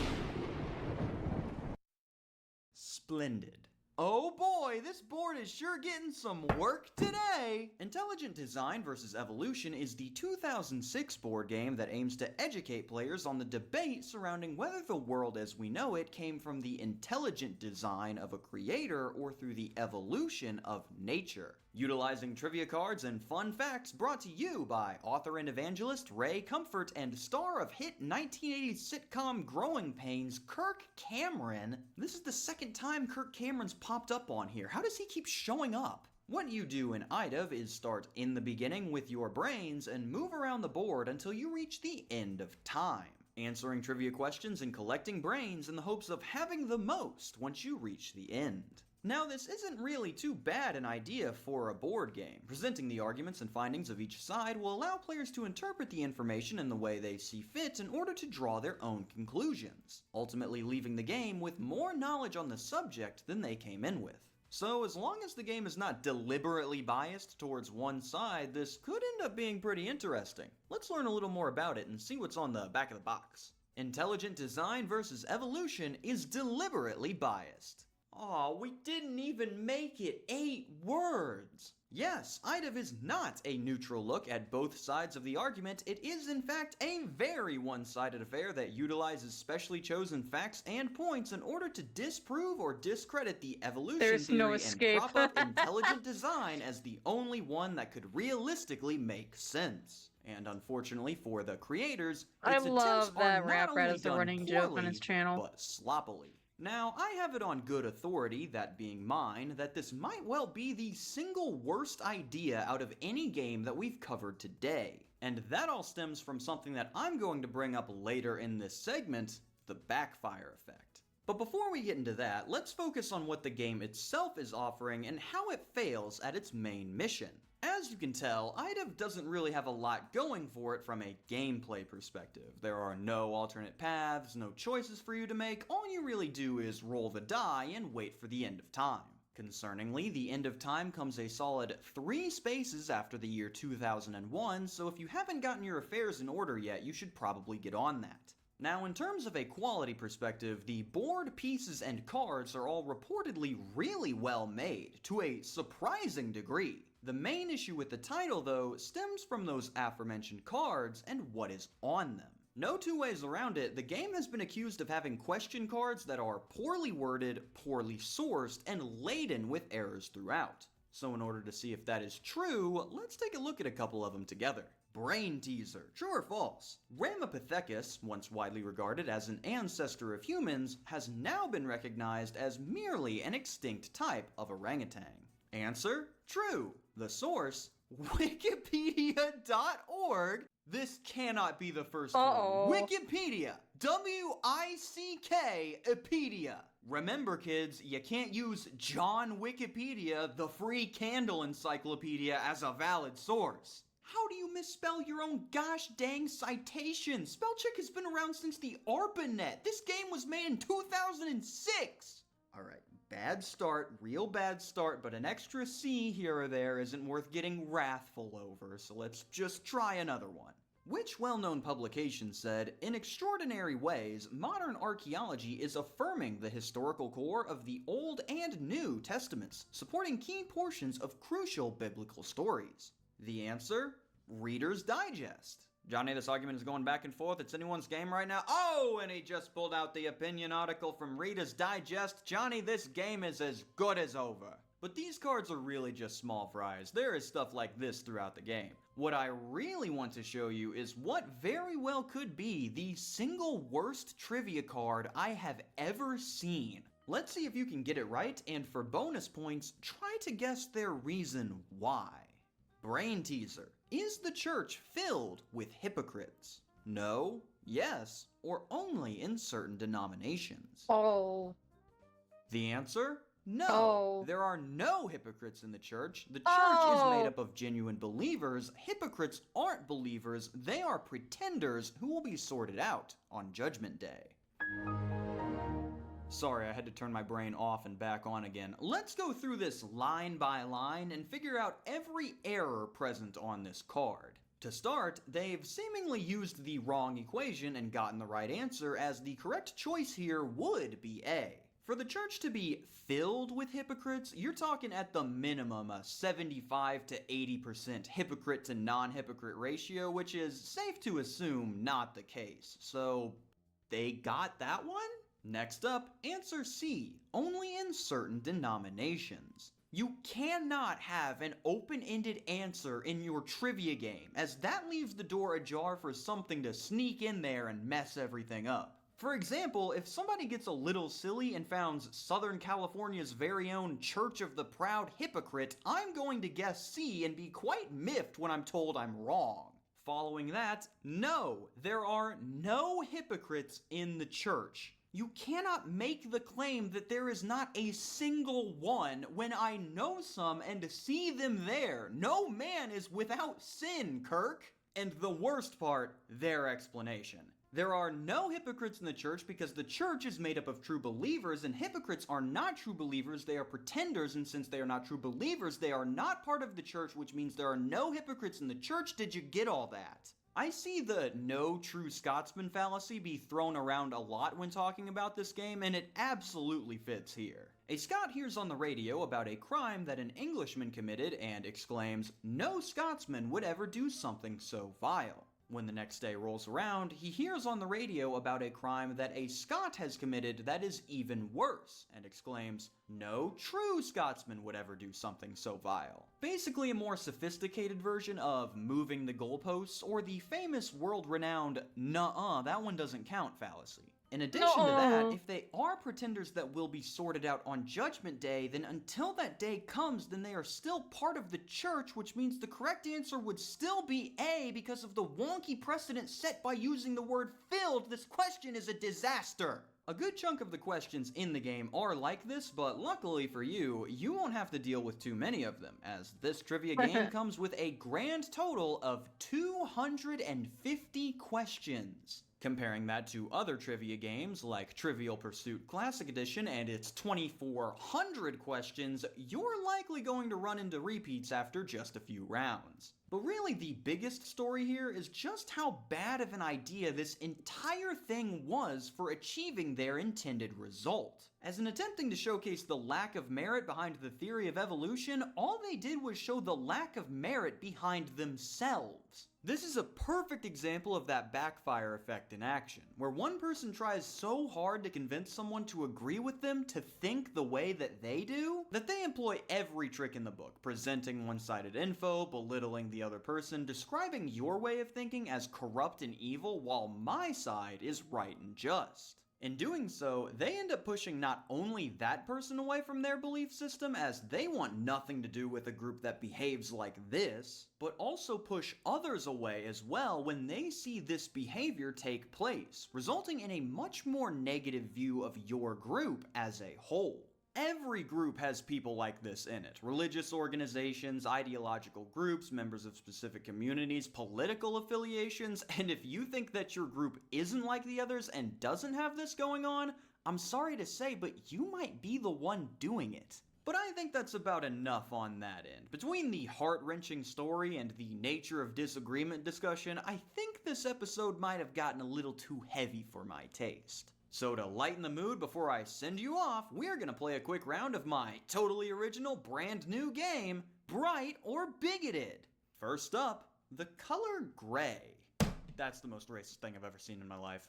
Splendid. Oh boy, this board is sure getting some work today! Intelligent Design vs. Evolution is the 2006 board game that aims to educate players on the debate surrounding whether the world as we know it came from the intelligent design of a creator or through the evolution of nature. Utilizing trivia cards and fun facts brought to you by author and evangelist Ray Comfort and star of hit 1980s sitcom Growing Pains, Kirk Cameron. This is the second time Kirk Cameron's popped up on here. How does he keep showing up? What you do in IDOV is start in the beginning with your brains and move around the board until you reach the end of time, answering trivia questions and collecting brains in the hopes of having the most once you reach the end. Now, this isn't really too bad an idea for a board game. Presenting the arguments and findings of each side will allow players to interpret the information in the way they see fit in order to draw their own conclusions, ultimately leaving the game with more knowledge on the subject than they came in with. So as long as the game is not deliberately biased towards one side, this could end up being pretty interesting. Let's learn a little more about it and see what's on the back of the box. Intelligent Design vs. Evolution is deliberately biased. Aw, we didn't even make it 8 words! Yes, IDOV is not a neutral look at both sides of the argument. It is in fact a very one-sided affair that utilizes specially chosen facts and points in order to disprove or discredit the evolution theory and prop up intelligent design as the only one that could realistically make sense. And unfortunately for the creators, its attempts are not only done poorly, but sloppily. Now, I have it on good authority, that being mine, that this might well be the single worst idea out of any game that we've covered today. And that all stems from something that I'm going to bring up later in this segment, the backfire effect. But before we get into that, let's focus on what the game itself is offering and how it fails at its main mission. As you can tell, IDOV doesn't really have a lot going for it from a gameplay perspective. There are no alternate paths, no choices for you to make, all you really do is roll the die and wait for the end of time. Concerningly, the end of time comes a solid 3 spaces after the year 2001, so if you haven't gotten your affairs in order yet, you should probably get on that. Now, in terms of a quality perspective, the board, pieces, and cards are all reportedly really well made, to a surprising degree. The main issue with the title, though, stems from those aforementioned cards and what is on them. No two ways around it, the game has been accused of having question cards that are poorly worded, poorly sourced, and laden with errors throughout. So in order to see if that is true, let's take a look at a couple of them together. Brain teaser, true or false? Ramapithecus, once widely regarded as an ancestor of humans, has now been recognized as merely an extinct type of orangutan. Answer, true. The source, wikipedia.org. This cannot be the first one. Wikipedia. W-I-C-K-pedia. Remember, kids, you can't use John Wikipedia, the free Candle encyclopedia, as a valid source. How do you misspell your own gosh dang citation? Spellcheck has been around since the ARPANET. This game was made in 2006. Alright, bad start, real bad start, but an extra C here or there isn't worth getting wrathful over, so let's just try another one. Which well-known publication said, in extraordinary ways, modern archaeology is affirming the historical core of the Old and New Testaments, supporting key portions of crucial biblical stories. The answer? Reader's Digest. Johnny, this argument is going back and forth. It's anyone's game right now. Oh, and he just pulled out the opinion article from Reader's Digest. Johnny, this game is as good as over. But these cards are really just small fries. There is stuff like this throughout the game. What I really want to show you is what very well could be the single worst trivia card I have ever seen. Let's see if you can get it right, and for bonus points, try to guess their reason why. Brain teaser. Is the church filled with hypocrites? No, yes, or only in certain denominations? Oh. The answer? No. Oh. There are no hypocrites in the church. The church is made up of genuine believers. Hypocrites aren't believers. They are pretenders who will be sorted out on Judgment Day. Sorry, I had to turn my brain off and back on again. Let's go through this line by line and figure out every error present on this card. To start, they've seemingly used the wrong equation and gotten the right answer, as the correct choice here would be A. For the church to be filled with hypocrites, you're talking at the minimum a 75 to 80% hypocrite to non-hypocrite ratio, which is safe to assume not the case. So, they got that one? Next up, answer C, only in certain denominations. You cannot have an open-ended answer in your trivia game, as that leaves the door ajar for something to sneak in there and mess everything up. For example, if somebody gets a little silly and founds Southern California's very own Church of the Proud Hypocrite, I'm going to guess C and be quite miffed when I'm told I'm wrong. Following that, no, there are no hypocrites in the church. You cannot make the claim that there is not a single one when I know some and see them there. No man is without sin, Kirk. And the worst part, their explanation. There are no hypocrites in the church because the church is made up of true believers, and hypocrites are not true believers, they are pretenders, and since they are not true believers, they are not part of the church, which means there are no hypocrites in the church. Did you get all that? I see the no true Scotsman fallacy be thrown around a lot when talking about this game, and it absolutely fits here. A Scot hears on the radio about a crime that an Englishman committed and exclaims, "No Scotsman would ever do something so vile." When the next day rolls around, he hears on the radio about a crime that a Scot has committed that is even worse, and exclaims, "No true Scotsman would ever do something so vile." Basically a more sophisticated version of moving the goalposts, or the famous world-renowned "nuh-uh, that one doesn't count" fallacy. In addition to that, if they are pretenders that will be sorted out on Judgment Day, then until that day comes, then they are still part of the church, which means the correct answer would still be A because of the wonky precedent set by using the word filled. This question is a disaster. A good chunk of the questions in the game are like this, but luckily for you, you won't have to deal with too many of them, as this trivia game comes with a grand total of 250 questions. Comparing that to other trivia games like Trivial Pursuit Classic Edition and its 2,400 questions, you're likely going to run into repeats after just a few rounds. But really the biggest story here is just how bad of an idea this entire thing was for achieving their intended result. As in attempting to showcase the lack of merit behind the theory of evolution, all they did was show the lack of merit behind themselves. This is a perfect example of that backfire effect in action, where one person tries so hard to convince someone to agree with them to think the way that they do, that they employ every trick in the book, presenting one-sided info, belittling the other person, describing your way of thinking as corrupt and evil while my side is right and just. In doing so, they end up pushing not only that person away from their belief system, as they want nothing to do with a group that behaves like this, but also push others away as well when they see this behavior take place, resulting in a much more negative view of your group as a whole. Every group has people like this in it. Religious organizations, ideological groups, members of specific communities, political affiliations, and if you think that your group isn't like the others and doesn't have this going on, I'm sorry to say, but you might be the one doing it. But I think that's about enough on that end. Between the heart-wrenching story and the nature of disagreement discussion, I think this episode might have gotten a little too heavy for my taste. So to lighten the mood before I send you off, we're gonna play a quick round of my totally original brand new game, Bright or Bigoted. First up, the color gray. That's the most racist thing I've ever seen in my life.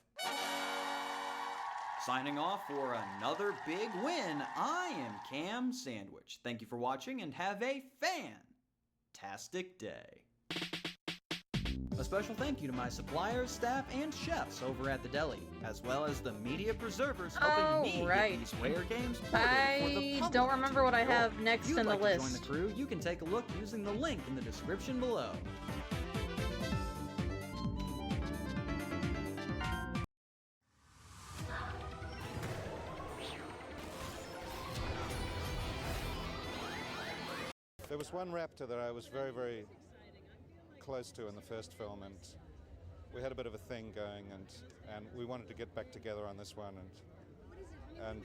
Signing off for another big win, I am Cam Sandwich. Thank you for watching and have a fantastic day. A special thank you to my suppliers, staff, and chefs over at the deli, as well as the media preservers helping me get these rare games ported for the I public don't remember to what I enjoy. have next If you'd in the like to list. join the crew, you can take a look using the link in the description below. There was one raptor that I was very, very close to in the first film, and we had a bit of a thing going, and we wanted to get back together on this one, and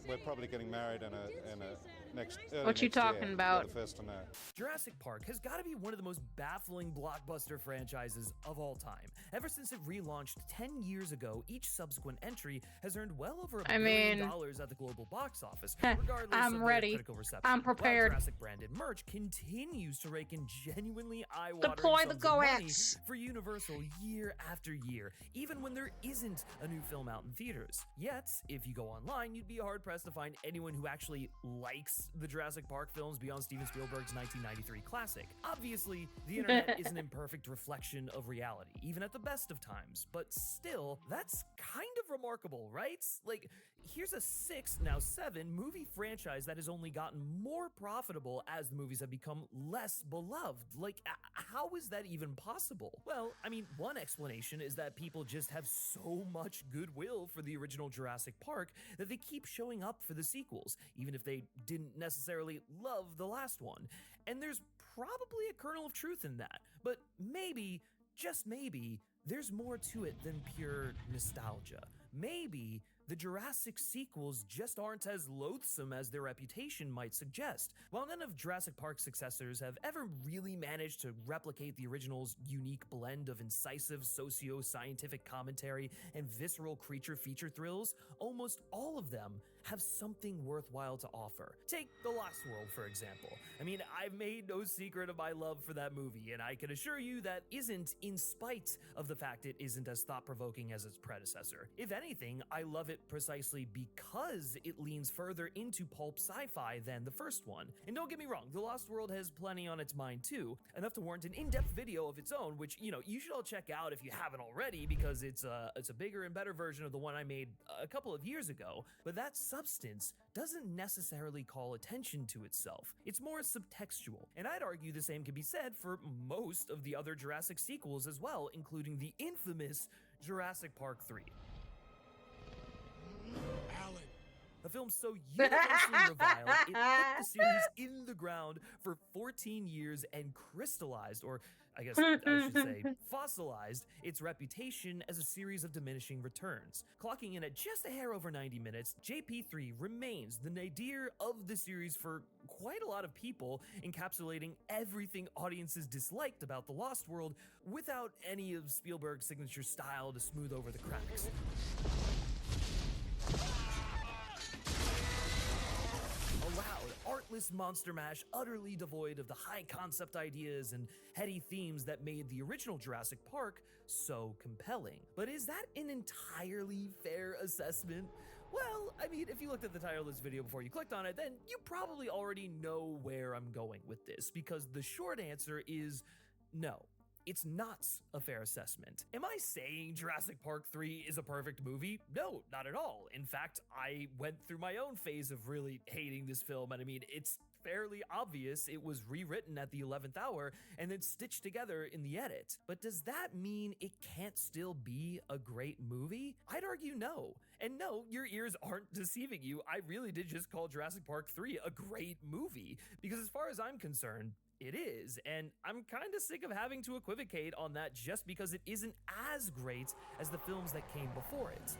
we're probably getting married in a next. What you talking year. about? You're the first to know. Jurassic Park has got to be one of the most baffling blockbuster franchises of all time. Ever since it relaunched 10 years ago, each subsequent entry has earned well over $1 billion at the global box office, regardless I'm of ready. their critical reception. I'm prepared. While Jurassic branded merch continues to rake in genuinely eye-watering Deploy the sums of money Goax. for Universal year after year, even when there isn't a new film out in theaters. Yet, if you go online, you'd be hard-pressed to find anyone who actually likes the Jurassic Park films beyond Steven Spielberg's 1993 classic. Obviously, the internet is an imperfect reflection of reality, even at the best of times, but still, that's kind of remarkable, right? Like, here's a 6, now 7, movie franchise that has only gotten more profitable as the movies have become less beloved. Like, how is that even possible? Well, I mean, one explanation is that people just have so much goodwill for the original Jurassic Park that they keep showing up for the sequels, even if they didn't necessarily love the last one. And there's probably a kernel of truth in that, but maybe, just maybe, there's more to it than pure nostalgia. Maybe the Jurassic sequels just aren't as loathsome as their reputation might suggest. While none of Jurassic Park's successors have ever really managed to replicate the original's unique blend of incisive socio-scientific commentary and visceral creature feature thrills, almost all of them have something worthwhile to offer. Take The Lost World, for example. I mean, I've made no secret of my love for that movie, and I can assure you that isn't in spite of the fact it isn't as thought-provoking as its predecessor. If anything, I love it precisely because it leans further into pulp sci-fi than the first one. And don't get me wrong, The Lost World has plenty on its mind too, enough to warrant an in-depth video of its own, which, you should all check out if you haven't already, because it's a bigger and better version of the one I made a couple of years ago. But that substance doesn't necessarily call attention to itself. It's more subtextual, and I'd argue the same can be said for most of the other Jurassic sequels as well, including the infamous Jurassic Park 3. Alan. A film so universally reviled, it put the series in the ground for 14 years and crystallized, or I guess I should say fossilized, its reputation as a series of diminishing returns. Clocking in at just a hair over 90 minutes, JP3 remains the nadir of the series for quite a lot of people, encapsulating everything audiences disliked about The Lost World without any of Spielberg's signature style to smooth over the cracks. A loud, artless monster mash utterly devoid of the high concept ideas and heady themes that made the original Jurassic Park so compelling. But is that an entirely fair assessment? Well, I mean, if you looked at the title of this video before you clicked on it, then you probably already know where I'm going with this, because the short answer is no. It's not a fair assessment. Am I saying Jurassic Park 3 is a perfect movie? No, not at all. In fact, I went through my own phase of really hating this film, and I mean, it's fairly obvious it was rewritten at the 11th hour and then stitched together in the edit. But does that mean it can't still be a great movie? I'd argue no. And no, your ears aren't deceiving you. I really did just call Jurassic Park 3 a great movie, because as far as I'm concerned, it is, and I'm kind of sick of having to equivocate on that just because it isn't as great as the films that came before it.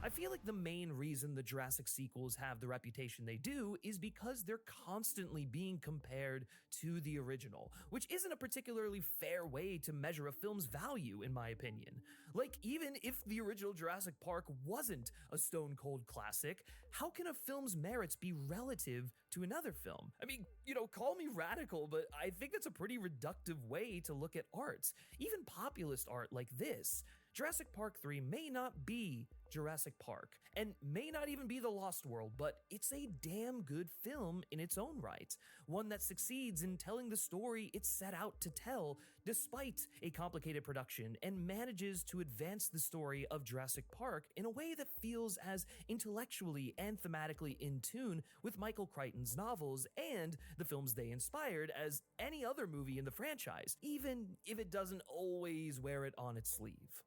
I feel like the main reason the Jurassic sequels have the reputation they do is because they're constantly being compared to the original, which isn't a particularly fair way to measure a film's value, in my opinion. Like, even if the original Jurassic Park wasn't a stone cold classic, how can a film's merits be relative to another film? I mean, you know, call me radical, but I think that's a pretty reductive way to look at art, even populist art like this. Jurassic Park 3 may not be Jurassic Park, and may not even be The Lost World, but it's a damn good film in its own right. One that succeeds in telling the story it set out to tell, despite a complicated production, and manages to advance the story of Jurassic Park in a way that feels as intellectually and thematically in tune with Michael Crichton's novels and the films they inspired as any other movie in the franchise, even if it doesn't always wear it on its sleeve.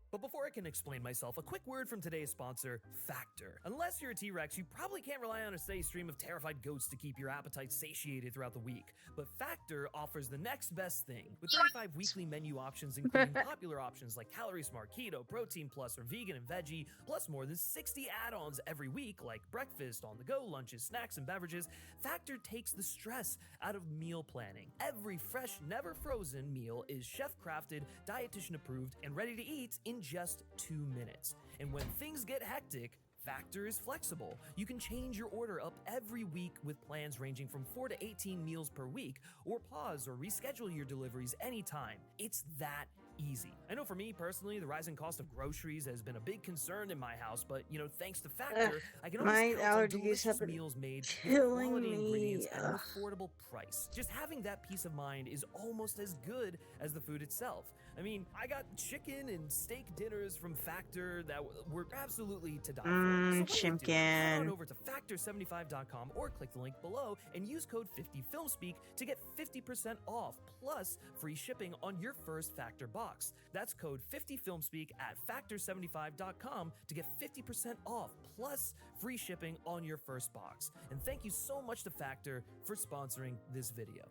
But before I can explain myself, a quick word from today's sponsor, Factor. Unless you're a T-Rex, you probably can't rely on a steady stream of terrified goats to keep your appetite satiated throughout the week. But Factor offers the next best thing. With 35 weekly menu options, including popular options like Calorie Smart, Keto, Protein Plus, or Vegan and Veggie, plus more than 60 add-ons every week like breakfast, on-the-go lunches, snacks, and beverages, Factor takes the stress out of meal planning. Every fresh, never frozen meal is chef-crafted, dietitian approved, and ready to eat in just 2 minutes. And when things get hectic, Factor is flexible. You can change your order up every week with plans ranging from 4 to 18 meals per week, or pause or reschedule your deliveries anytime. It's that easy. I know for me personally, the rising cost of groceries has been a big concern in my house, but you know, thanks to Factor, I can always count on delicious meals made with quality ingredients at an affordable price. Just having that peace of mind is almost as good as the food itself. I mean, I got chicken and steak dinners from Factor that were absolutely to die for. So what do? Head on over to factor75.com or click the link below and use code 50filmspeak to get 50% off plus free shipping on your first Factor box. That's code 50filmspeak at factor75.com to get 50% off plus free shipping on your first box. And thank you so much to Factor for sponsoring this video.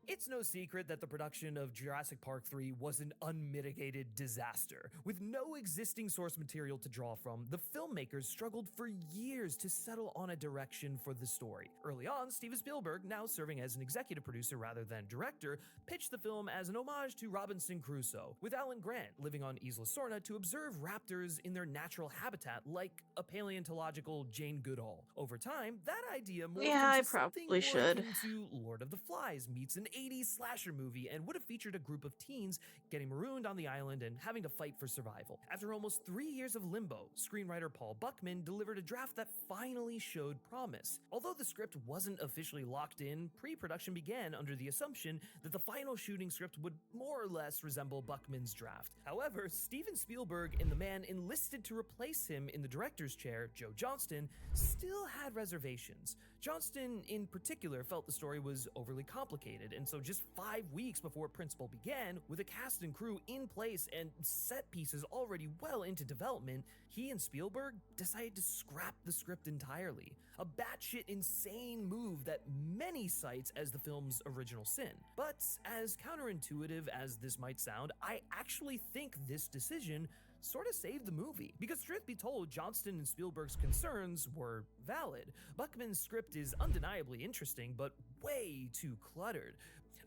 It's no secret that the production of Jurassic Park 3 was an unmitigated disaster. With no existing source material to draw from, the filmmakers struggled for years to settle on a direction for the story. Early on, Steven Spielberg, now serving as an executive producer rather than director, pitched the film as an homage to Robinson Crusoe, with Alan Grant living on Isla Sorna to observe raptors in their natural habitat like a paleontological Jane Goodall. Over time, that idea morphed into something more akin to Lord of the Flies meets an 80s slasher movie and would have featured a group of teens getting marooned on the island and having to fight for survival. After almost 3 years of limbo, screenwriter Paul Buckman delivered a draft that finally showed promise. Although the script wasn't officially locked in, pre-production began under the assumption that the final shooting script would more or less resemble Buckman's draft. However, Steven Spielberg and the man enlisted to replace him in the director's chair, Joe Johnston, still had reservations. Johnston, in particular, felt the story was overly complicated, and so just 5 weeks before Principal began, with a cast and crew in place and set pieces already well into development, he and Spielberg decided to scrap the script entirely. A batshit insane move that many cites as the film's original sin. But as counterintuitive as this might sound, I actually think this decision sort of saved the movie. Because truth be told, Johnston and Spielberg's concerns were valid. Buckman's script is undeniably interesting, but way too cluttered.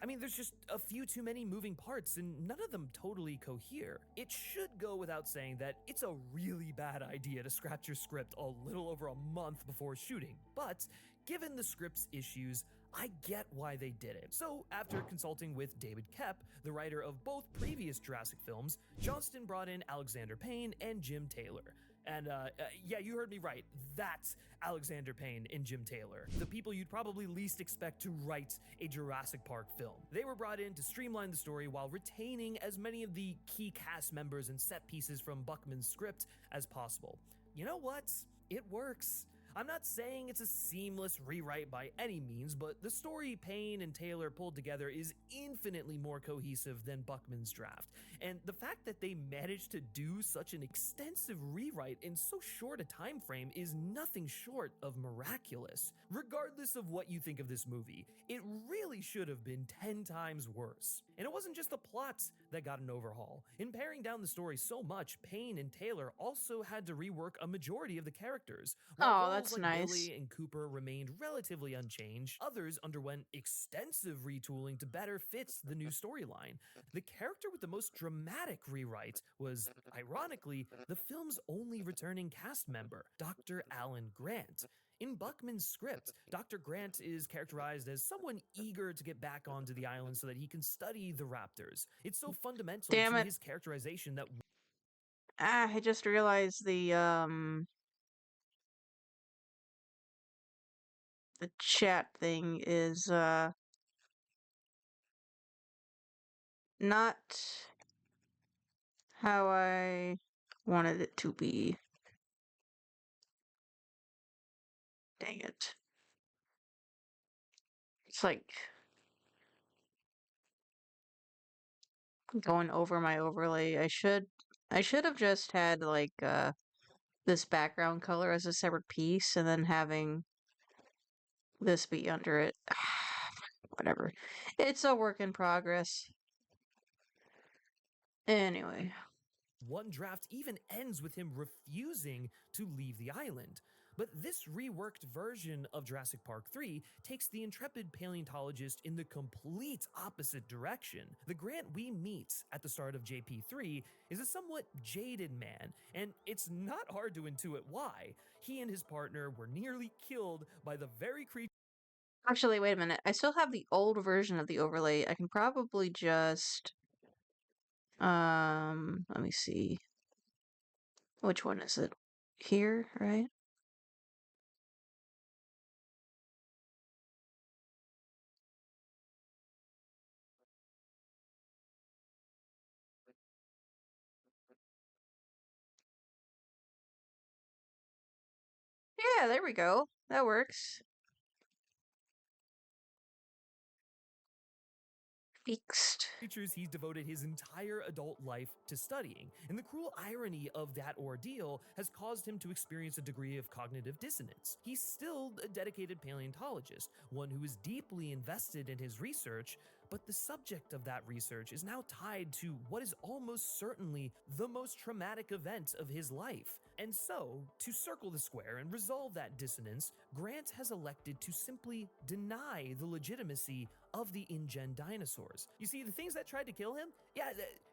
I mean, there's just a few too many moving parts and none of them totally cohere. It should go without saying that it's a really bad idea to scratch your script a little over a month before shooting, but given the script's issues, I get why they did it. So, after consulting with David Koepp, the writer of both previous Jurassic films, Johnston brought in Alexander Payne and Jim Taylor. And yeah, you heard me right. That's Alexander Payne and Jim Taylor, the people you'd probably least expect to write a Jurassic Park film. They were brought in to streamline the story while retaining as many of the key cast members and set pieces from Buckman's script as possible. You know what? It works. I'm not saying it's a seamless rewrite by any means, but the story Payne and Taylor pulled together is infinitely more cohesive than Buckman's draft. And the fact that they managed to do such an extensive rewrite in so short a time frame is nothing short of miraculous. Regardless of what you think of this movie, it really should have been 10 times worse. And it wasn't just the plots that got an overhaul. In paring down the story so much, Payne and Taylor also had to rework a majority of the characters. While Oh, roles that's like nice. Billy and Cooper remained relatively unchanged, others underwent extensive retooling to better fit the new storyline. The character with the most dramatic rewrite was, ironically, the film's only returning cast member, Dr. Alan Grant. In Buckman's script, Dr. Grant is characterized as someone eager to get back onto the island so that he can study the raptors. It's so fundamental Damn to it. his characterization that I just realized the chat thing is not how I wanted it to be. Dang it. It's like going over my overlay. I should have just had like this background color as a separate piece and then having this be under it. Whatever. It's a work in progress. Anyway. one draft even ends with him refusing to leave the island. But this reworked version of Jurassic Park 3 takes the intrepid paleontologist in the complete opposite direction. The Grant we meet at the start of JP3 is a somewhat jaded man, and it's not hard to intuit why. He and his partner were nearly killed by the very creature. Actually, wait a minute. I still have the old version of the overlay. I can probably just let me see. Which one is it? Here, right? Yeah, there we go. That works. Fixed. Creatures he's devoted his entire adult life to studying, and the cruel irony of that ordeal has caused him to experience a degree of cognitive dissonance. He's still a dedicated paleontologist, one who is deeply invested in his research, but the subject of that research is now tied to what is almost certainly the most traumatic event of his life. And so, to circle the square and resolve that dissonance, Grant has elected to simply deny the legitimacy of the InGen dinosaurs. You see, the things that tried to kill him,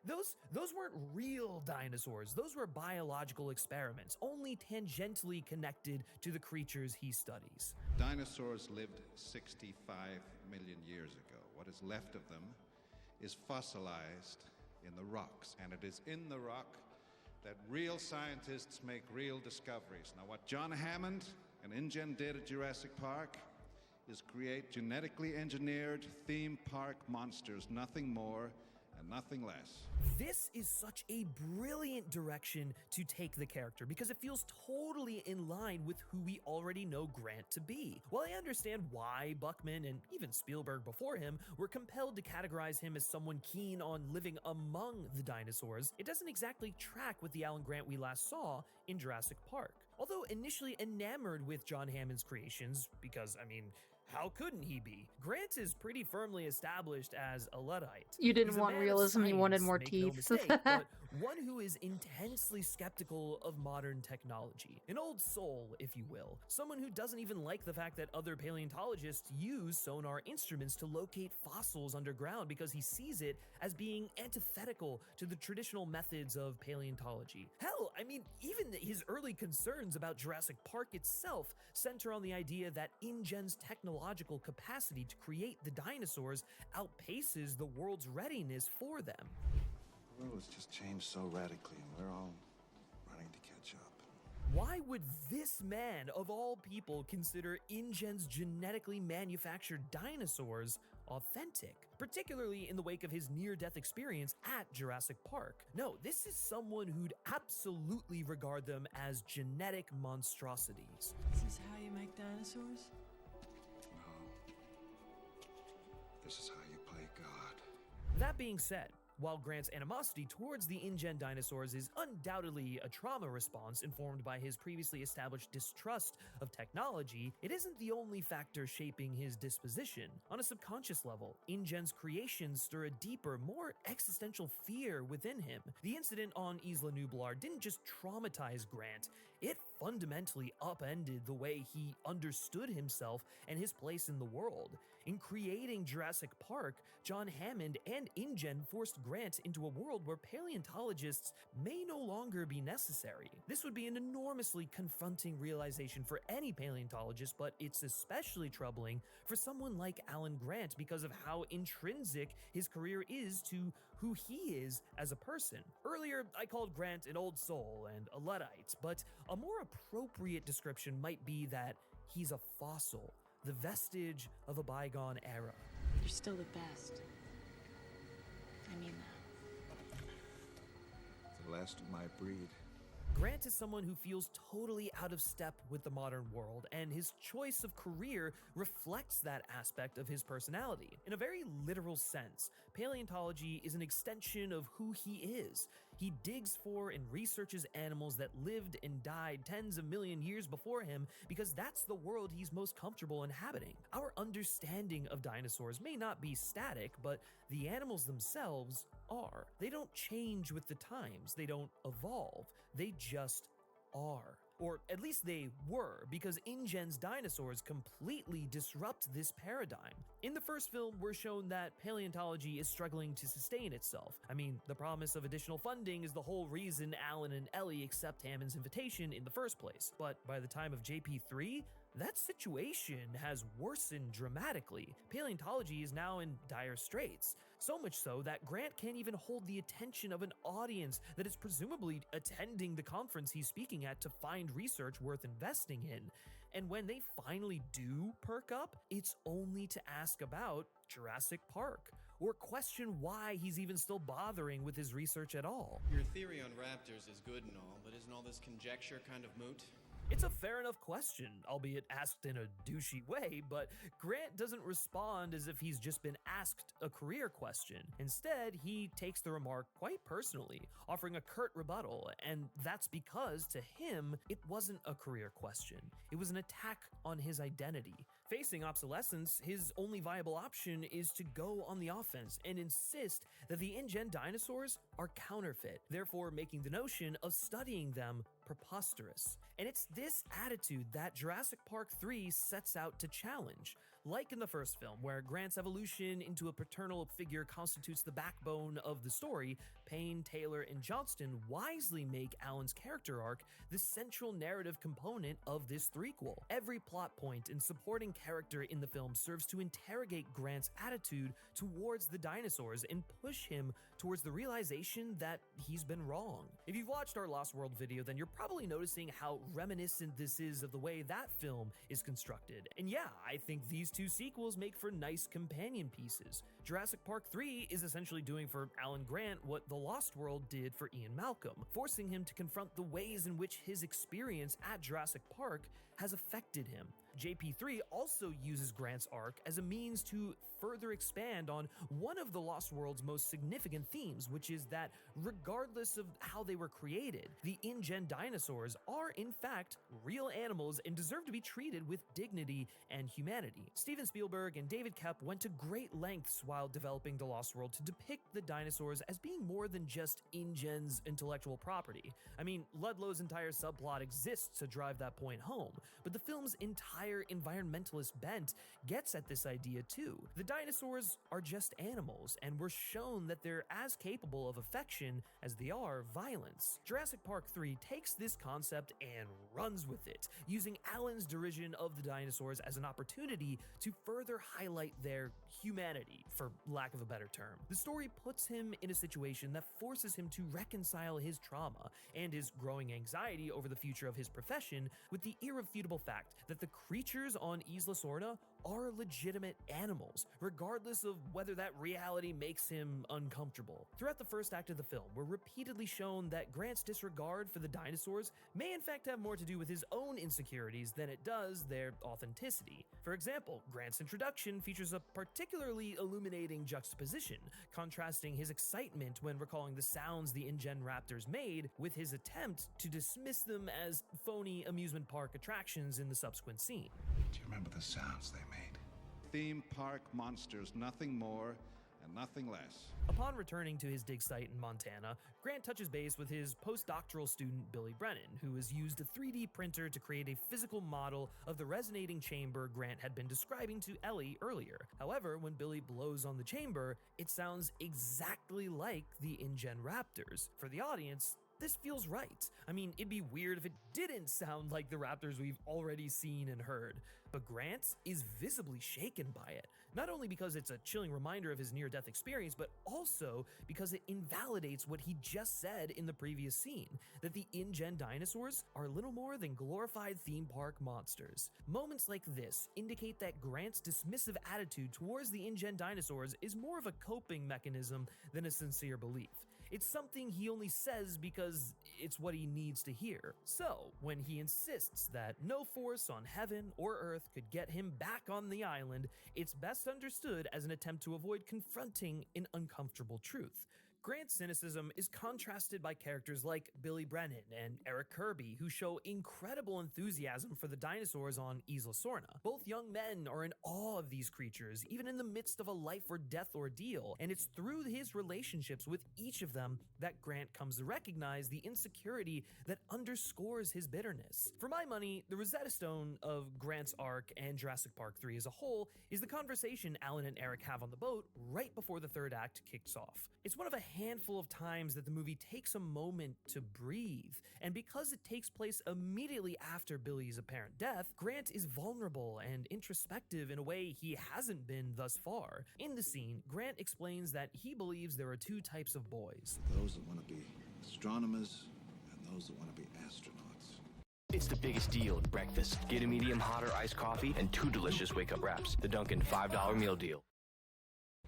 those weren't real dinosaurs. Those were biological experiments, only tangentially connected to the creatures he studies. Dinosaurs lived 65 million years ago. What is left of them is fossilized in the rocks, and it is in the rock that real scientists make real discoveries. Now, what John Hammond and InGen did at Jurassic Park is create genetically engineered theme park monsters, nothing more and nothing less. This is such a brilliant direction to take the character because it feels totally in line with who we already know Grant to be. While I understand why Buckman and even Spielberg before him were compelled to categorize him as someone keen on living among the dinosaurs, it doesn't exactly track with the Alan Grant we last saw in Jurassic Park. Although initially enamored with John Hammond's creations, because, I mean, how couldn't he be? Grant is pretty firmly established as a Luddite. You didn't He's a want man of realism, you wanted science, more make no teeth. mistake, but one who is intensely skeptical of modern technology. An old soul, if you will. Someone who doesn't even like the fact that other paleontologists use sonar instruments to locate fossils underground because he sees it as being antithetical to the traditional methods of paleontology. Hell, I mean, even his early concerns about Jurassic Park itself center on the idea that InGen's technological capacity to create the dinosaurs outpaces the world's readiness for them. The world has just changed so radically, and we're all running to catch up. Why would this man, of all people, consider InGen's genetically manufactured dinosaurs authentic, particularly in the wake of his near-death experience at Jurassic Park? No, this is someone who'd absolutely regard them as genetic monstrosities. Is this how you make dinosaurs? No. This is how you play God. That being said, While Grant's animosity towards the InGen dinosaurs is undoubtedly a trauma response informed by his previously established distrust of technology, it isn't the only factor shaping his disposition. On a subconscious level, InGen's creations stir a deeper, more existential fear within him. The incident on Isla Nublar didn't just traumatize Grant, it fundamentally upended the way he understood himself and his place in the world. In creating Jurassic Park, John Hammond and InGen forced Grant into a world where paleontologists may no longer be necessary. This would be an enormously confronting realization for any paleontologist, but it's especially troubling for someone like Alan Grant because of how intrinsic his career is to who he is as a person. Earlier, I called Grant an old soul and a Luddite, but a more appropriate description might be that he's a fossil, the vestige of a bygone era. You're still the best. I mean that. The last of my breed. Grant is someone who feels totally out of step with the modern world, and his choice of career reflects that aspect of his personality. In a very literal sense, paleontology is an extension of who he is. He digs for and researches animals that lived and died tens of million years before him because that's the world he's most comfortable inhabiting. Our understanding of dinosaurs may not be static, but the animals themselves are. They don't change with the times, they don't evolve, they just are. Or at least they were, because InGen's dinosaurs completely disrupt this paradigm. In the first film, we're shown that paleontology is struggling to sustain itself. I mean, the promise of additional funding is the whole reason Alan and Ellie accept Hammond's invitation in the first place. But by the time of JP3, that situation has worsened dramatically. Paleontology is now in dire straits. So much so that Grant can't even hold the attention of an audience that is presumably attending the conference he's speaking at to find research worth investing in. And when they finally do perk up, it's only to ask about Jurassic Park, or question why he's even still bothering with his research at all. Your theory on raptors is good and all, but isn't all this conjecture kind of moot? It's a fair enough question, albeit asked in a douchey way, but Grant doesn't respond as if he's just been asked a career question. Instead, he takes the remark quite personally, offering a curt rebuttal, and that's because to him, it wasn't a career question. It was an attack on his identity. Facing obsolescence, his only viable option is to go on the offense and insist that the InGen dinosaurs are counterfeit, therefore making the notion of studying them preposterous. And it's this attitude that Jurassic Park 3 sets out to challenge. Like in the first film, where Grant's evolution into a paternal figure constitutes the backbone of the story, Payne, Taylor, and Johnston wisely make Alan's character arc the central narrative component of this threequel. Every plot point and supporting character in the film serves to interrogate Grant's attitude towards the dinosaurs and push him towards the realization that he's been wrong. If you've watched our Lost World video, then you're probably noticing how reminiscent this is of the way that film is constructed. And yeah, I think these two sequels make for nice companion pieces. Jurassic Park 3 is essentially doing for Alan Grant what The Lost World did for Ian Malcolm, forcing him to confront the ways in which his experience at Jurassic Park has affected him. JP3 also uses Grant's arc as a means to further expand on one of The Lost World's most significant themes, which is that regardless of how they were created, the InGen dinosaurs are in fact real animals and deserve to be treated with dignity and humanity. Steven Spielberg and David Koepp went to great lengths while developing The Lost World to depict the dinosaurs as being more than just InGen's intellectual property. I mean, Ludlow's entire subplot exists to drive that point home, but the film's entire environmentalist bent gets at this idea too. The dinosaurs are just animals, and we're shown that they're as capable of affection as they are violence. Jurassic Park 3 takes this concept and runs with it, using Alan's derision of the dinosaurs as an opportunity to further highlight their humanity, for lack of a better term. The story puts him in a situation that forces him to reconcile his trauma and his growing anxiety over the future of his profession with the irrefutable fact that the creatures on Isla Sorna are legitimate animals, regardless of whether that reality makes him uncomfortable. Throughout the first act of the film, we're repeatedly shown that Grant's disregard for the dinosaurs may in fact have more to do with his own insecurities than it does their authenticity. For example, Grant's introduction features a particularly illuminating juxtaposition, contrasting his excitement when recalling the sounds the InGen Raptors made with his attempt to dismiss them as phony amusement park attractions in the subsequent scene. Do you remember the sounds they made? Theme park monsters, nothing more and nothing less. Upon returning to his dig site in Montana, Grant touches base with his postdoctoral student Billy Brennan, who has used a 3D printer to create a physical model of the resonating chamber Grant had been describing to Ellie earlier. However, when Billy blows on the chamber, it sounds exactly like the InGen Raptors. For the audience, this feels right. I mean, it'd be weird if it didn't sound like the Raptors we've already seen and heard, but Grant is visibly shaken by it. Not only because it's a chilling reminder of his near-death experience, but also because it invalidates what he just said in the previous scene, that the InGen dinosaurs are little more than glorified theme park monsters. Moments like this indicate that Grant's dismissive attitude towards the InGen dinosaurs is more of a coping mechanism than a sincere belief. It's something he only says because it's what he needs to hear. So, when he insists that no force on heaven or earth could get him back on the island, it's best understood as an attempt to avoid confronting an uncomfortable truth. Grant's cynicism is contrasted by characters like Billy Brennan and Eric Kirby, who show incredible enthusiasm for the dinosaurs on Isla Sorna. Both young men are in awe of these creatures, even in the midst of a life or death ordeal, and it's through his relationships with each of them that Grant comes to recognize the insecurity that underscores his bitterness. For my money, the Rosetta Stone of Grant's arc and Jurassic Park 3 as a whole is the conversation Alan and Eric have on the boat right before the third act kicks off. It's one of a handful of times that the movie takes a moment to breathe, and because it takes place immediately after Billy's apparent death, Grant is vulnerable and introspective in a way he hasn't been thus far. In the scene, Grant explains that he believes there are two types of boys. Those that want to be astronomers and those that want to be astronauts. It's the biggest deal at breakfast. Get a medium hot or iced coffee and 2 delicious wake-up wraps. The Dunkin' $5 meal deal.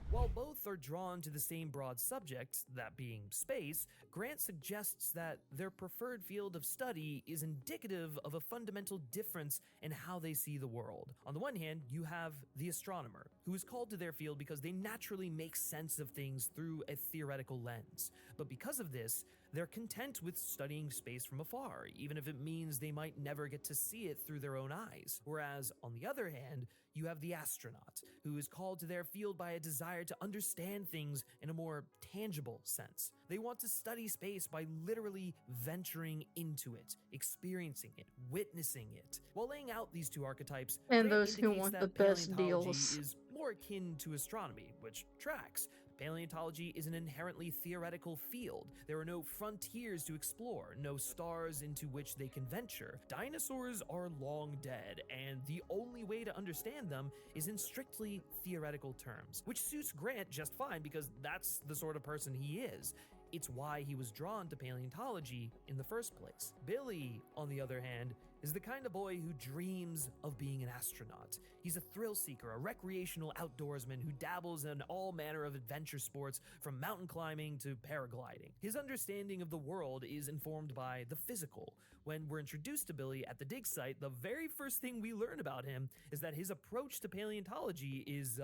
While both are drawn to the same broad subject, that being space, Grant suggests that their preferred field of study is indicative of a fundamental difference in how they see the world. On the one hand, you have the astronomer, who is called to their field because they naturally make sense of things through a theoretical lens. But because of this, they're content with studying space from afar, even if it means they might never get to see it through their own eyes. Whereas, on the other hand, you have the astronaut, who is called to their field by a desire to understand things in a more tangible sense. They want to study space by literally venturing into it, experiencing it, witnessing it. While laying out these two archetypes, And Grant those who indicates want that the best paleontology deals. is more akin to astronomy, which tracks. Paleontology is an inherently theoretical field. There are no frontiers to explore, no stars into which they can venture. Dinosaurs are long dead, and the only way to understand them is in strictly theoretical terms, which suits Grant just fine because that's the sort of person he is. It's why he was drawn to paleontology in the first place. Billy, on the other hand, is the kind of boy who dreams of being an astronaut. He's a thrill seeker, a recreational outdoorsman who dabbles in all manner of adventure sports, from mountain climbing to paragliding. His understanding of the world is informed by the physical. When we're introduced to Billy at the dig site, the very first thing we learn about him is that his approach to paleontology is,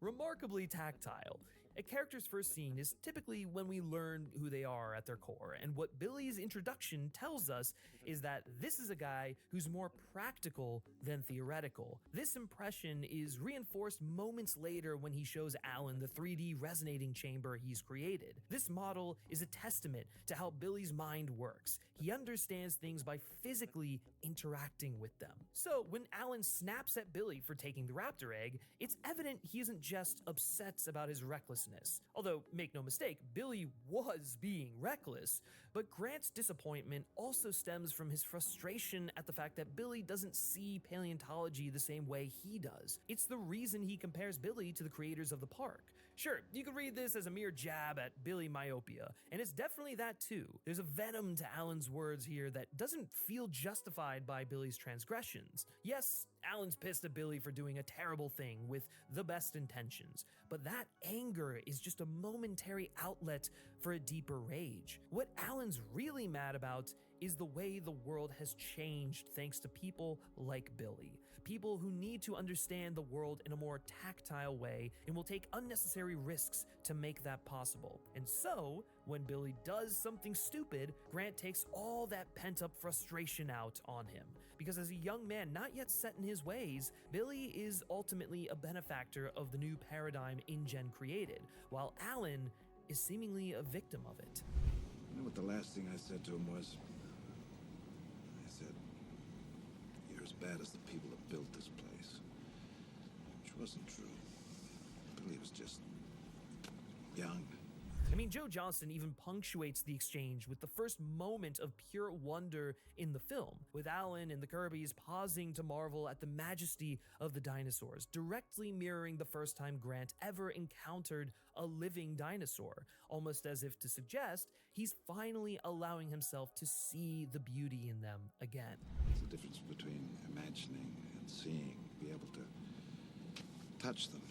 remarkably tactile. A character's first scene is typically when we learn who they are at their core, and what Billy's introduction tells us is that this is a guy who's more practical than theoretical. This impression is reinforced moments later when he shows Alan the 3D resonating chamber he's created. This model is a testament to how Billy's mind works. He understands things by physically interacting with them. So when Alan snaps at Billy for taking the raptor egg, it's evident he isn't just upset about his recklessness. Although, make no mistake, Billy was being reckless, but Grant's disappointment also stems from his frustration at the fact that Billy doesn't see paleontology the same way he does. It's the reason he compares Billy to the creators of the park. Sure, you could read this as a mere jab at Billy myopia, and it's definitely that too. There's a venom to Alan's words here that doesn't feel justified by Billy's transgressions. Yes, Alan's pissed at Billy for doing a terrible thing with the best intentions, but that anger is just a momentary outlet for a deeper rage. What Alan's really mad about is the way the world has changed thanks to people like Billy. People who need to understand the world in a more tactile way and will take unnecessary risks to make that possible. And so, when Billy does something stupid, Grant takes all that pent-up frustration out on him. Because as a young man not yet set in his ways, Billy is ultimately a benefactor of the new paradigm InGen created, while Alan is seemingly a victim of it. You know what the last thing I said to him was? I said, "You're as bad as the people that built this place." Which wasn't true. Billy was just young. I mean, Joe Johnston even punctuates the exchange with the first moment of pure wonder in the film, with Alan and the Kirbys pausing to marvel at the majesty of the dinosaurs, directly mirroring the first time Grant ever encountered a living dinosaur, almost as if to suggest he's finally allowing himself to see the beauty in them again. There's a difference between imagining and seeing, be able to touch them.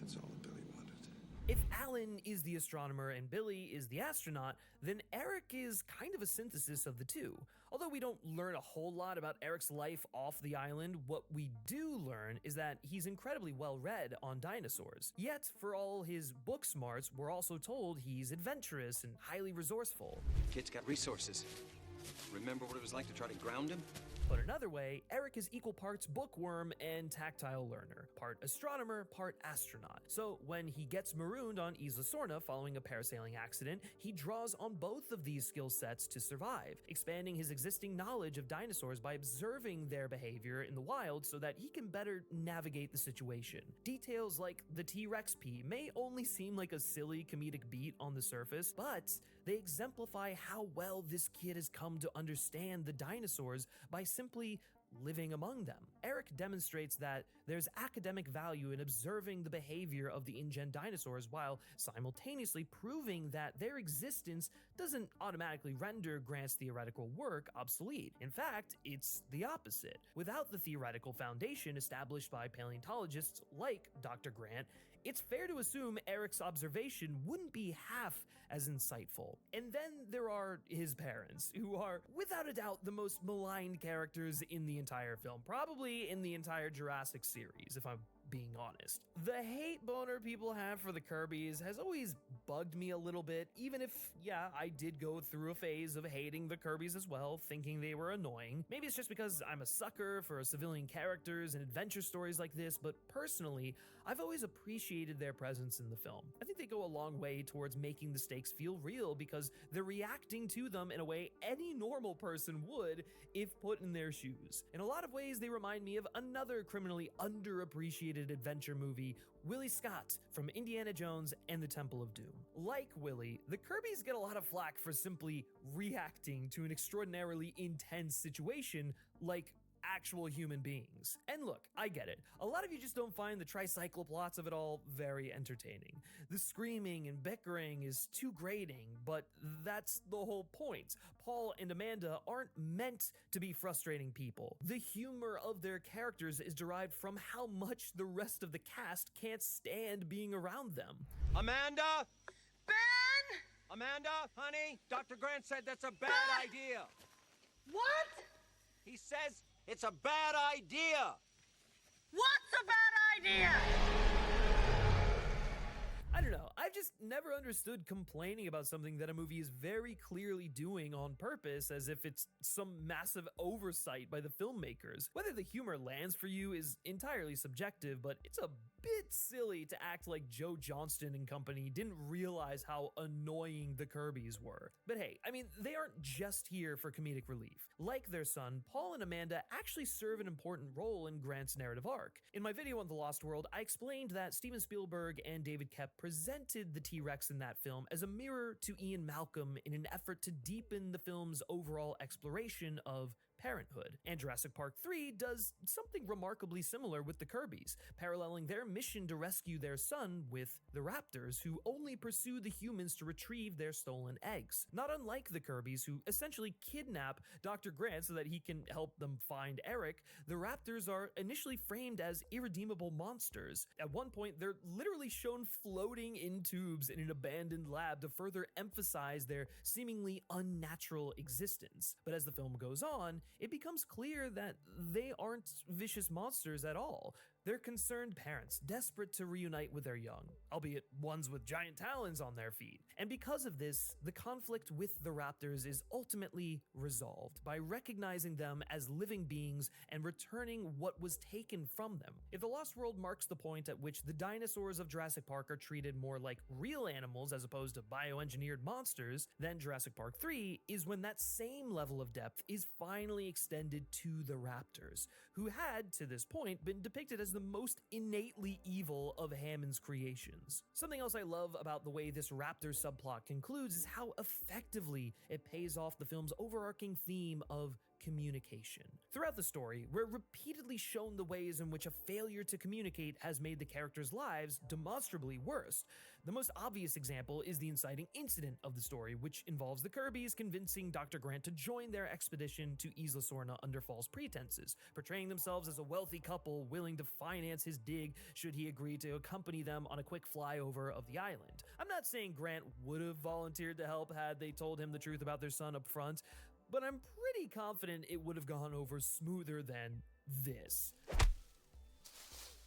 That's all that Billy wanted. If Alan is the astronomer and Billy is the astronaut, then Eric is kind of a synthesis of the two. Although we don't learn a whole lot about Eric's life off the island, what we do learn is that he's incredibly well read on dinosaurs. Yet, for all his book smarts, we're also told he's adventurous and highly resourceful. Kid's got resources. Remember what it was like to try to ground him? Put another way, Eric is equal parts bookworm and tactile learner, part astronomer, part astronaut. So when he gets marooned on Isla Sorna following a parasailing accident, he draws on both of these skill sets to survive, expanding his existing knowledge of dinosaurs by observing their behavior in the wild so that he can better navigate the situation. Details like the T-Rex pee may only seem like a silly comedic beat on the surface, but they exemplify how well this kid has come to understand the dinosaurs by simply living among them. Eric demonstrates that there's academic value in observing the behavior of the InGen dinosaurs while simultaneously proving that their existence doesn't automatically render Grant's theoretical work obsolete. In fact, it's the opposite. Without the theoretical foundation established by paleontologists like Dr. Grant, it's fair to assume Eric's observation wouldn't be half as insightful. And then there are his parents, who are without a doubt the most maligned characters in the entire film, probably in the entire Jurassic series, if I'm being honest. The hate boner people have for the Kirbys has always bugged me a little bit, even if, yeah, I did go through a phase of hating the Kirbys as well, thinking they were annoying. Maybe it's just because I'm a sucker for civilian characters and adventure stories like this, but personally, I've always appreciated their presence in the film. I think they go a long way towards making the stakes feel real because they're reacting to them in a way any normal person would if put in their shoes. In a lot of ways, they remind me of another criminally underappreciated adventure movie, Willie Scott from Indiana Jones and the Temple of Doom. Like Willie, the Kirbys get a lot of flack for simply reacting to an extraordinarily intense situation like actual human beings. And look, I get it. A lot of you just don't find the tricycle plots of it all very entertaining. The screaming and bickering is too grating, but that's the whole point. Paul and Amanda aren't meant to be frustrating people. The humor of their characters is derived from how much the rest of the cast can't stand being around them. Amanda! Ben! Amanda, honey, Dr. Grant said that's a bad idea. What? He says it's a bad idea. What's a bad idea? I don't know, I've just never understood complaining about something that a movie is very clearly doing on purpose as if it's some massive oversight by the filmmakers. Whether the humor lands for you is entirely subjective, but it's a bit silly to act like Joe Johnston and company didn't realize how annoying the Kirbys were. But hey, I mean, they aren't just here for comedic relief. Like their son, Paul and Amanda actually serve an important role in Grant's narrative arc. In my video on The Lost World, I explained that Steven Spielberg and David Koepp presented the T-Rex in that film as a mirror to Ian Malcolm in an effort to deepen the film's overall exploration of Parenthood. And Jurassic Park 3 does something remarkably similar with the Kirbys, paralleling their mission to rescue their son with the raptors, who only pursue the humans to retrieve their stolen eggs. Not unlike the Kirbys, who essentially kidnap Dr. Grant so that he can help them find Eric, the raptors are initially framed as irredeemable monsters. At one point, they're literally shown floating in tubes in an abandoned lab to further emphasize their seemingly unnatural existence. But as the film goes on, it becomes clear that they aren't vicious monsters at all. They're concerned parents, desperate to reunite with their young, albeit ones with giant talons on their feet. And because of this, the conflict with the raptors is ultimately resolved by recognizing them as living beings and returning what was taken from them. If The Lost World marks the point at which the dinosaurs of Jurassic Park are treated more like real animals as opposed to bioengineered monsters, then Jurassic Park 3 is when that same level of depth is finally extended to the raptors, who had, to this point, been depicted as the most innately evil of Hammond's creations. Something else I love about the way this raptor subplot concludes is how effectively it pays off the film's overarching theme of communication. Throughout the story, we're repeatedly shown the ways in which a failure to communicate has made the characters' lives demonstrably worse. The most obvious example is the inciting incident of the story, which involves the Kirbys convincing Dr. Grant to join their expedition to Isla Sorna under false pretenses, portraying themselves as a wealthy couple willing to finance his dig should he agree to accompany them on a quick flyover of the island. I'm not saying Grant would have volunteered to help had they told him the truth about their son up front, but I'm pretty confident it would have gone over smoother than this.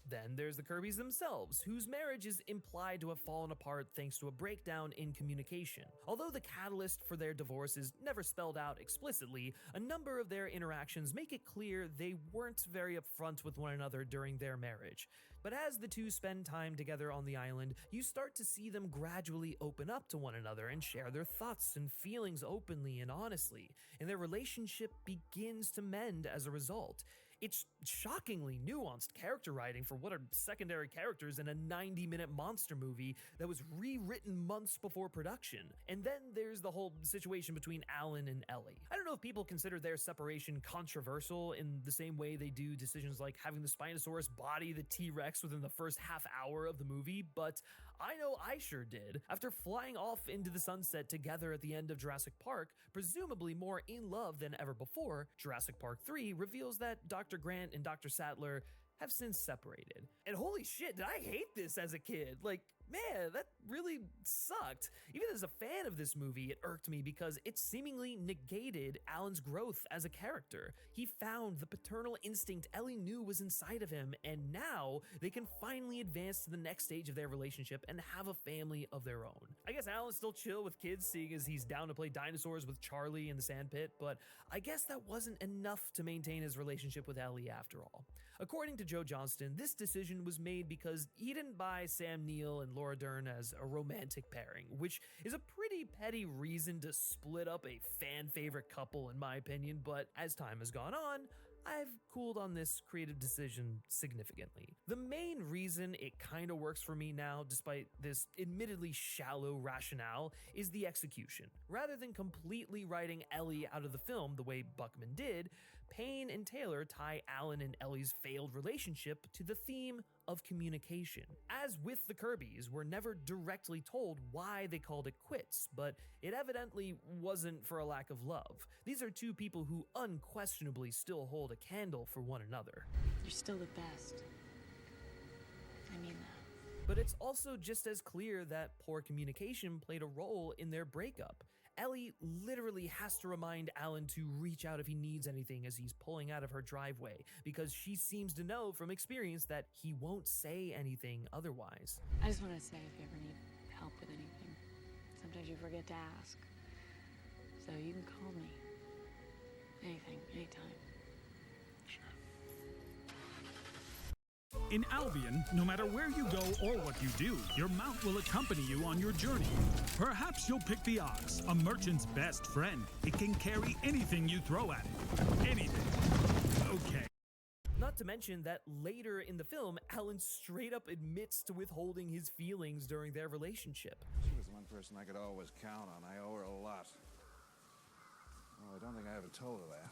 Then there's the Kirbys themselves, whose marriage is implied to have fallen apart thanks to a breakdown in communication. Although the catalyst for their divorce is never spelled out explicitly, a number of their interactions make it clear they weren't very upfront with one another during their marriage. But as the two spend time together on the island, you start to see them gradually open up to one another and share their thoughts and feelings openly and honestly, and their relationship begins to mend as a result. It's shockingly nuanced character writing for what are secondary characters in a 90-minute monster movie that was rewritten months before production. And then there's the whole situation between Alan and Ellie. I don't know if people consider their separation controversial in the same way they do decisions like having the Spinosaurus body the T-Rex within the first half hour of the movie, but I know I sure did. After flying off into the sunset together at the end of Jurassic Park, presumably more in love than ever before, Jurassic Park 3 reveals that Dr. Grant and Dr. Sattler have since separated. And holy shit, did I hate this as a kid? Like, man, that really sucked. Even as a fan of this movie, it irked me because it seemingly negated Alan's growth as a character. He found the paternal instinct Ellie knew was inside of him, and now they can finally advance to the next stage of their relationship and have a family of their own. I guess Alan's still chill with kids, seeing as he's down to play dinosaurs with Charlie in the sandpit, but I guess that wasn't enough to maintain his relationship with Ellie after all. According to Joe Johnston, this decision was made because he didn't buy Sam Neill and Laura Dern as a romantic pairing, which is a pretty petty reason to split up a fan favorite couple in my opinion, but as time has gone on, I've cooled on this creative decision significantly. The main reason it kinda works for me now, despite this admittedly shallow rationale, is the execution. Rather than completely writing Ellie out of the film the way Buckman did, Payne and Taylor tie Alan and Ellie's failed relationship to the theme of communication. As with the Kirbys, we're never directly told why they called it quits, but it evidently wasn't for a lack of love. These are two people who unquestionably still hold a candle for one another. You're still the best. I mean that. But it's also just as clear that poor communication played a role in their breakup. Ellie literally has to remind Alan to reach out if he needs anything as he's pulling out of her driveway, because she seems to know from experience that he won't say anything otherwise. I just want to say if you ever need help with anything, sometimes you forget to ask. So you can call me. Anything, anytime. In Albion, no matter where you go or what you do, your mount will accompany you on your journey. Perhaps you'll pick the ox, a merchant's best friend. It can carry anything you throw at it. Anything. Okay. Not to mention that later in the film, Alan straight up admits to withholding his feelings during their relationship. She was one person I could always count on. I owe her a lot. Well, I don't think I ever told her that.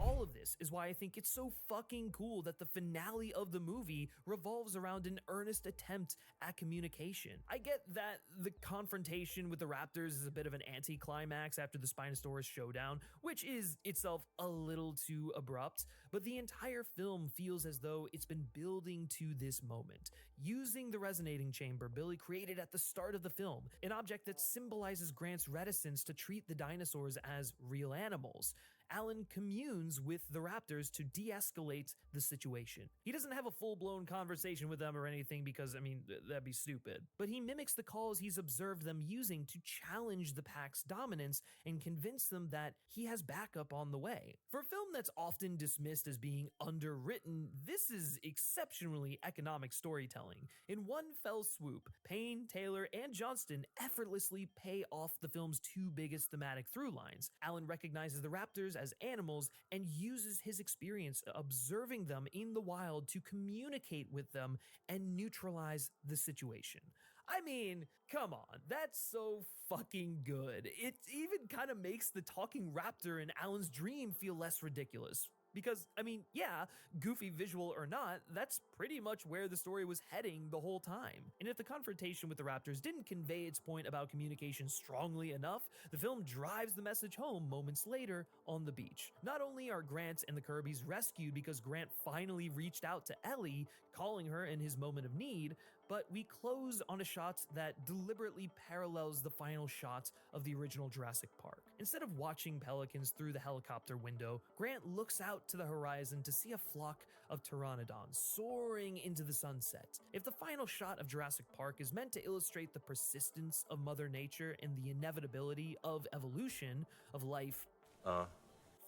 All of this is why I think it's so fucking cool that the finale of the movie revolves around an earnest attempt at communication. I get that the confrontation with the Raptors is a bit of an anticlimax after the Spinosaurus showdown, which is itself a little too abrupt, but the entire film feels as though it's been building to this moment, using the resonating chamber Billy created at the start of the film, an object that symbolizes Grant's reticence to treat the dinosaurs as real animals. Alan communes with the Raptors to de-escalate the situation. He doesn't have a full-blown conversation with them or anything because, I mean, that'd be stupid. But he mimics the calls he's observed them using to challenge the pack's dominance and convince them that he has backup on the way. For a film that's often dismissed as being underwritten, this is exceptionally economic storytelling. In one fell swoop, Payne, Taylor, and Johnston effortlessly pay off the film's two biggest thematic through lines. Alan recognizes the Raptors as animals and uses his experience observing them in the wild to communicate with them and neutralize the situation. I mean, come on, that's so fucking good. It even kind of makes the talking raptor in Alan's dream feel less ridiculous. Because, I mean, yeah, goofy visual or not, that's pretty much where the story was heading the whole time. And if the confrontation with the Raptors didn't convey its point about communication strongly enough, the film drives the message home moments later on the beach. Not only are Grant and the Kirbys rescued because Grant finally reached out to Ellie, calling her in his moment of need, but we close on a shot that deliberately parallels the final shot of the original Jurassic Park. Instead of watching pelicans through the helicopter window, Grant looks out to the horizon to see a flock of pteranodons soaring into the sunset. If the final shot of Jurassic Park is meant to illustrate the persistence of Mother Nature and the inevitability of evolution, of life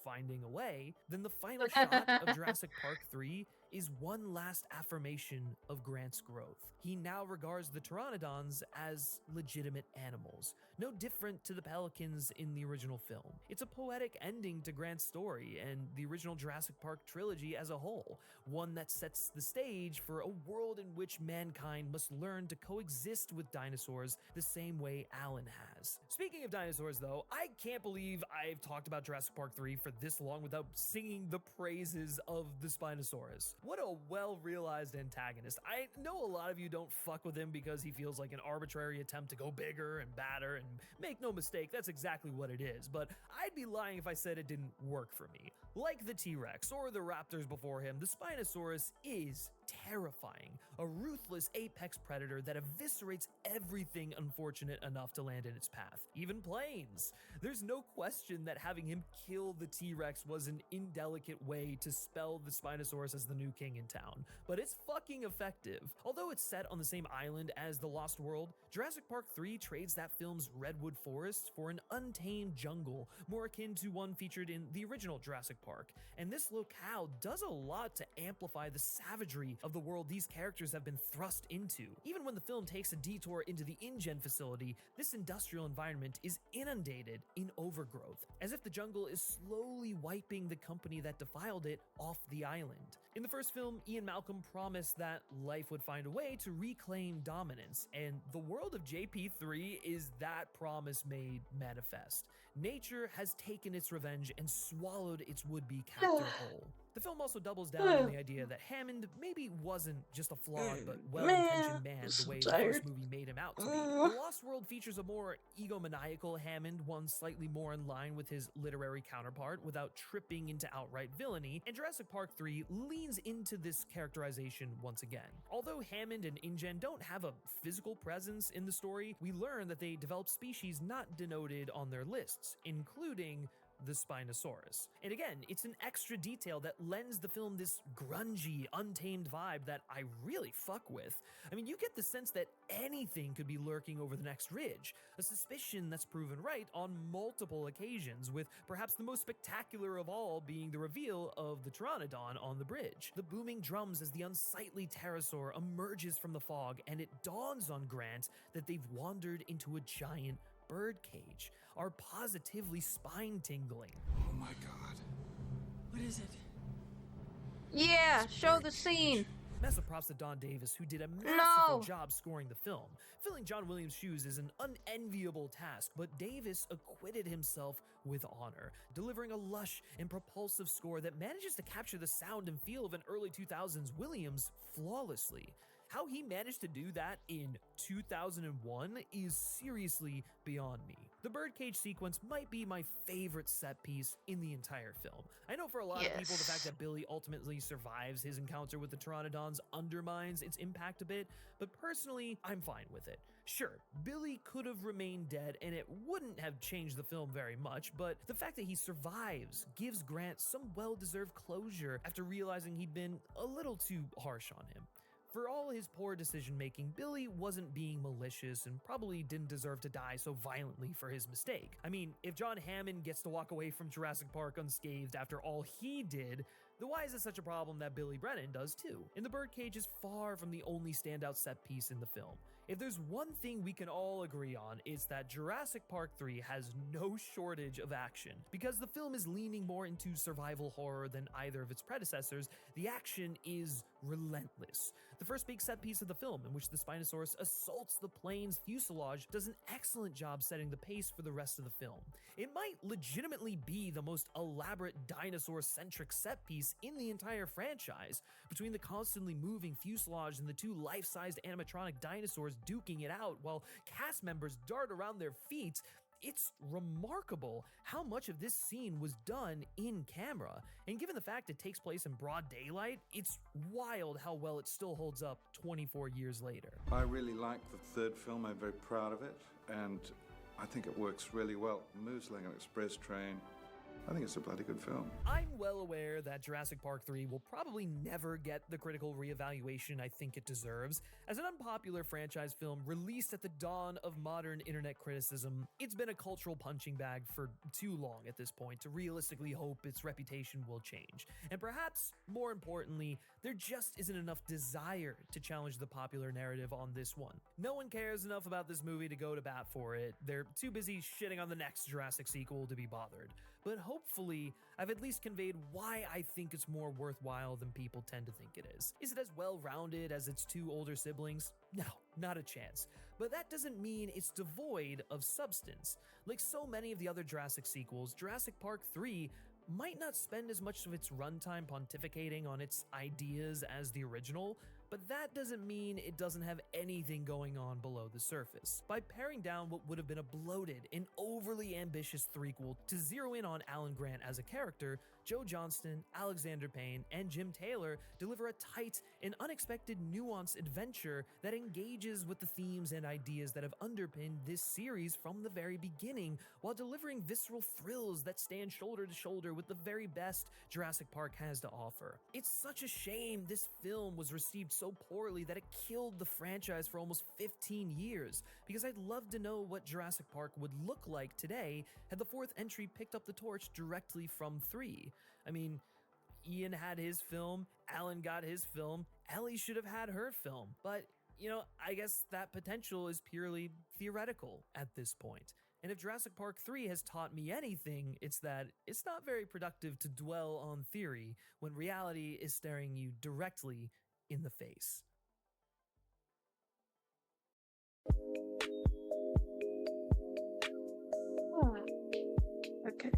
finding a way, then the final shot of Jurassic Park 3 is one last affirmation of Grant's growth. He now regards the pteranodons as legitimate animals, no different to the pelicans in the original film. It's a poetic ending to Grant's story and the original Jurassic Park trilogy as a whole, one that sets the stage for a world in which mankind must learn to coexist with dinosaurs the same way Alan has. Speaking of dinosaurs though, I can't believe I've talked about Jurassic Park 3 for this long without singing the praises of the Spinosaurus. What a well-realized antagonist. I know a lot of you don't fuck with him because he feels like an arbitrary attempt to go bigger and badder, and make no mistake, that's exactly what it is, but I'd be lying if I said it didn't work for me. Like the T-Rex or the Raptors before him, the Spinosaurus is terrifying, a ruthless apex predator that eviscerates everything unfortunate enough to land in its path, even planes. There's no question that having him kill the T-Rex was an indelicate way to spell the Spinosaurus as the new king in town, but it's fucking effective. Although it's set on the same island as The Lost World, Jurassic Park 3 trades that film's redwood forests for an untamed jungle, more akin to one featured in the original Jurassic Park, and this locale does a lot to amplify the savagery of the world these characters have been thrust into. Even when the film takes a detour into the InGen facility, this industrial environment is inundated in overgrowth, as if the jungle is slowly wiping the company that defiled it off the island. In the first film, Ian Malcolm promised that life would find a way to reclaim dominance, and the world of JP3 is that promise made manifest. Nature has taken its revenge and swallowed its would-be captor whole. The film also doubles down on the idea that Hammond maybe wasn't just a flawed but well-intentioned man the way the first movie made him out to be. The Lost World features a more egomaniacal Hammond, one slightly more in line with his literary counterpart without tripping into outright villainy, and Jurassic Park 3 leans into this characterization once again. Although Hammond and InGen don't have a physical presence in the story, we learn that they develop species not denoted on their lists, including the Spinosaurus. And again, it's an extra detail that lends the film this grungy, untamed vibe that I really fuck with. I mean, you get the sense that anything could be lurking over the next ridge, a suspicion that's proven right on multiple occasions, with perhaps the most spectacular of all being the reveal of the Pteranodon on the bridge. The booming drums as the unsightly pterosaur emerges from the fog, and it dawns on Grant that they've wandered into a giant birdcage, are positively spine-tingling. Oh my god. What is it? Yeah, show the scene. Massive props to Don Davis, who did a masterful No! job scoring the film. Filling John Williams' shoes is an unenviable task, but Davis acquitted himself with honor, delivering a lush and propulsive score that manages to capture the sound and feel of an early 2000s Williams flawlessly. How he managed to do that in 2001 is seriously beyond me. The birdcage sequence might be my favorite set piece in the entire film. I know for a lot of people, the fact that Billy ultimately survives his encounter with the Pteranodons undermines its impact a bit, but personally, I'm fine with it. Sure, Billy could have remained dead and it wouldn't have changed the film very much, but the fact that he survives gives Grant some well-deserved closure after realizing he'd been a little too harsh on him. For all his poor decision-making, Billy wasn't being malicious and probably didn't deserve to die so violently for his mistake. I mean, if John Hammond gets to walk away from Jurassic Park unscathed after all he did, then why is it such a problem that Billy Brennan does too? And the birdcage is far from the only standout set piece in the film. If there's one thing we can all agree on, it's that Jurassic Park 3 has no shortage of action. Because the film is leaning more into survival horror than either of its predecessors, the action is relentless. The first big set piece of the film, in which the Spinosaurus assaults the plane's fuselage, does an excellent job setting the pace for the rest of the film. It might legitimately be the most elaborate dinosaur-centric set piece in the entire franchise. Between the constantly moving fuselage and the two life-sized animatronic dinosaurs duking it out while cast members dart around their feet, it's remarkable how much of this scene was done in camera. And given the fact it takes place in broad daylight, it's wild how well it still holds up 24 years later. I really like the third film. I'm very proud of it, and I think it works really well. It moves like an express train. I think it's a bloody good film. I'm well aware that Jurassic Park 3 will probably never get the critical reevaluation I think it deserves. As an unpopular franchise film released at the dawn of modern internet criticism, it's been a cultural punching bag for too long at this point to realistically hope its reputation will change. And perhaps, more importantly, there just isn't enough desire to challenge the popular narrative on this one. No one cares enough about this movie to go to bat for it. They're too busy shitting on the next Jurassic sequel to be bothered. But hopefully, I've at least conveyed why I think it's more worthwhile than people tend to think it is. Is it as well-rounded as its two older siblings? No, not a chance. But that doesn't mean it's devoid of substance. Like so many of the other Jurassic sequels, Jurassic Park 3 might not spend as much of its runtime pontificating on its ideas as the original, but that doesn't mean it doesn't have anything going on below the surface. By paring down what would have been a bloated and overly ambitious threequel to zero in on Alan Grant as a character, Joe Johnston, Alexander Payne, and Jim Taylor deliver a tight and unexpected nuanced adventure that engages with the themes and ideas that have underpinned this series from the very beginning, while delivering visceral thrills that stand shoulder to shoulder with the very best Jurassic Park has to offer. It's such a shame this film was received so poorly that it killed the franchise for almost 15 years, because I'd love to know what Jurassic Park would look like today had the fourth entry picked up the torch directly from 3. I mean, Ian had his film, Alan got his film, Ellie should have had her film, but, you know, I guess that potential is purely theoretical at this point. And if Jurassic Park 3 has taught me anything, it's that it's not very productive to dwell on theory when reality is staring you directly in the face. Okay.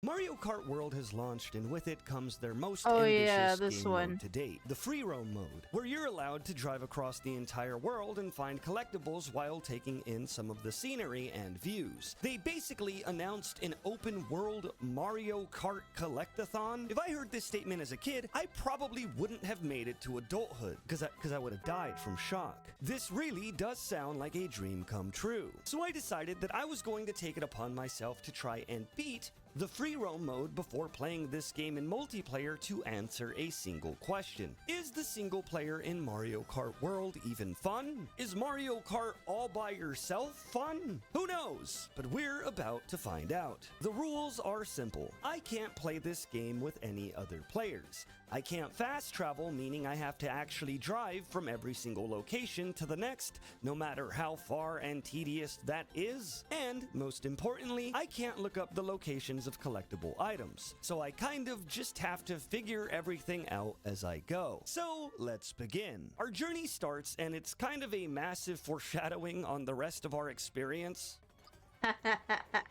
Mario Kart World has launched, and with it comes their most Oh, ambitious yeah, this game one. mode to date, the free roam mode, where you're allowed to drive across the entire world and find collectibles while taking in some of the scenery and views. They basically announced an open world Mario Kart collectathon. If I heard this statement as a kid, I probably wouldn't have made it to adulthood, because I would have died from shock. This really does sound like a dream come true. So I decided that I was going to take it upon myself to try and beat the free roam mode before playing this game in multiplayer to answer a single question. Is the single player in Mario Kart World even fun? Is Mario Kart all by yourself fun? Who knows? But we're about to find out. The rules are simple. I can't play this game with any other players. I can't fast travel, meaning I have to actually drive from every single location to the next, no matter how far and tedious that is. And, most importantly, I can't look up the locations of collectible items, so I kind of just have to figure everything out as I go. So, let's begin. Our journey starts, and it's kind of a massive foreshadowing on the rest of our experience.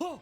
Oh!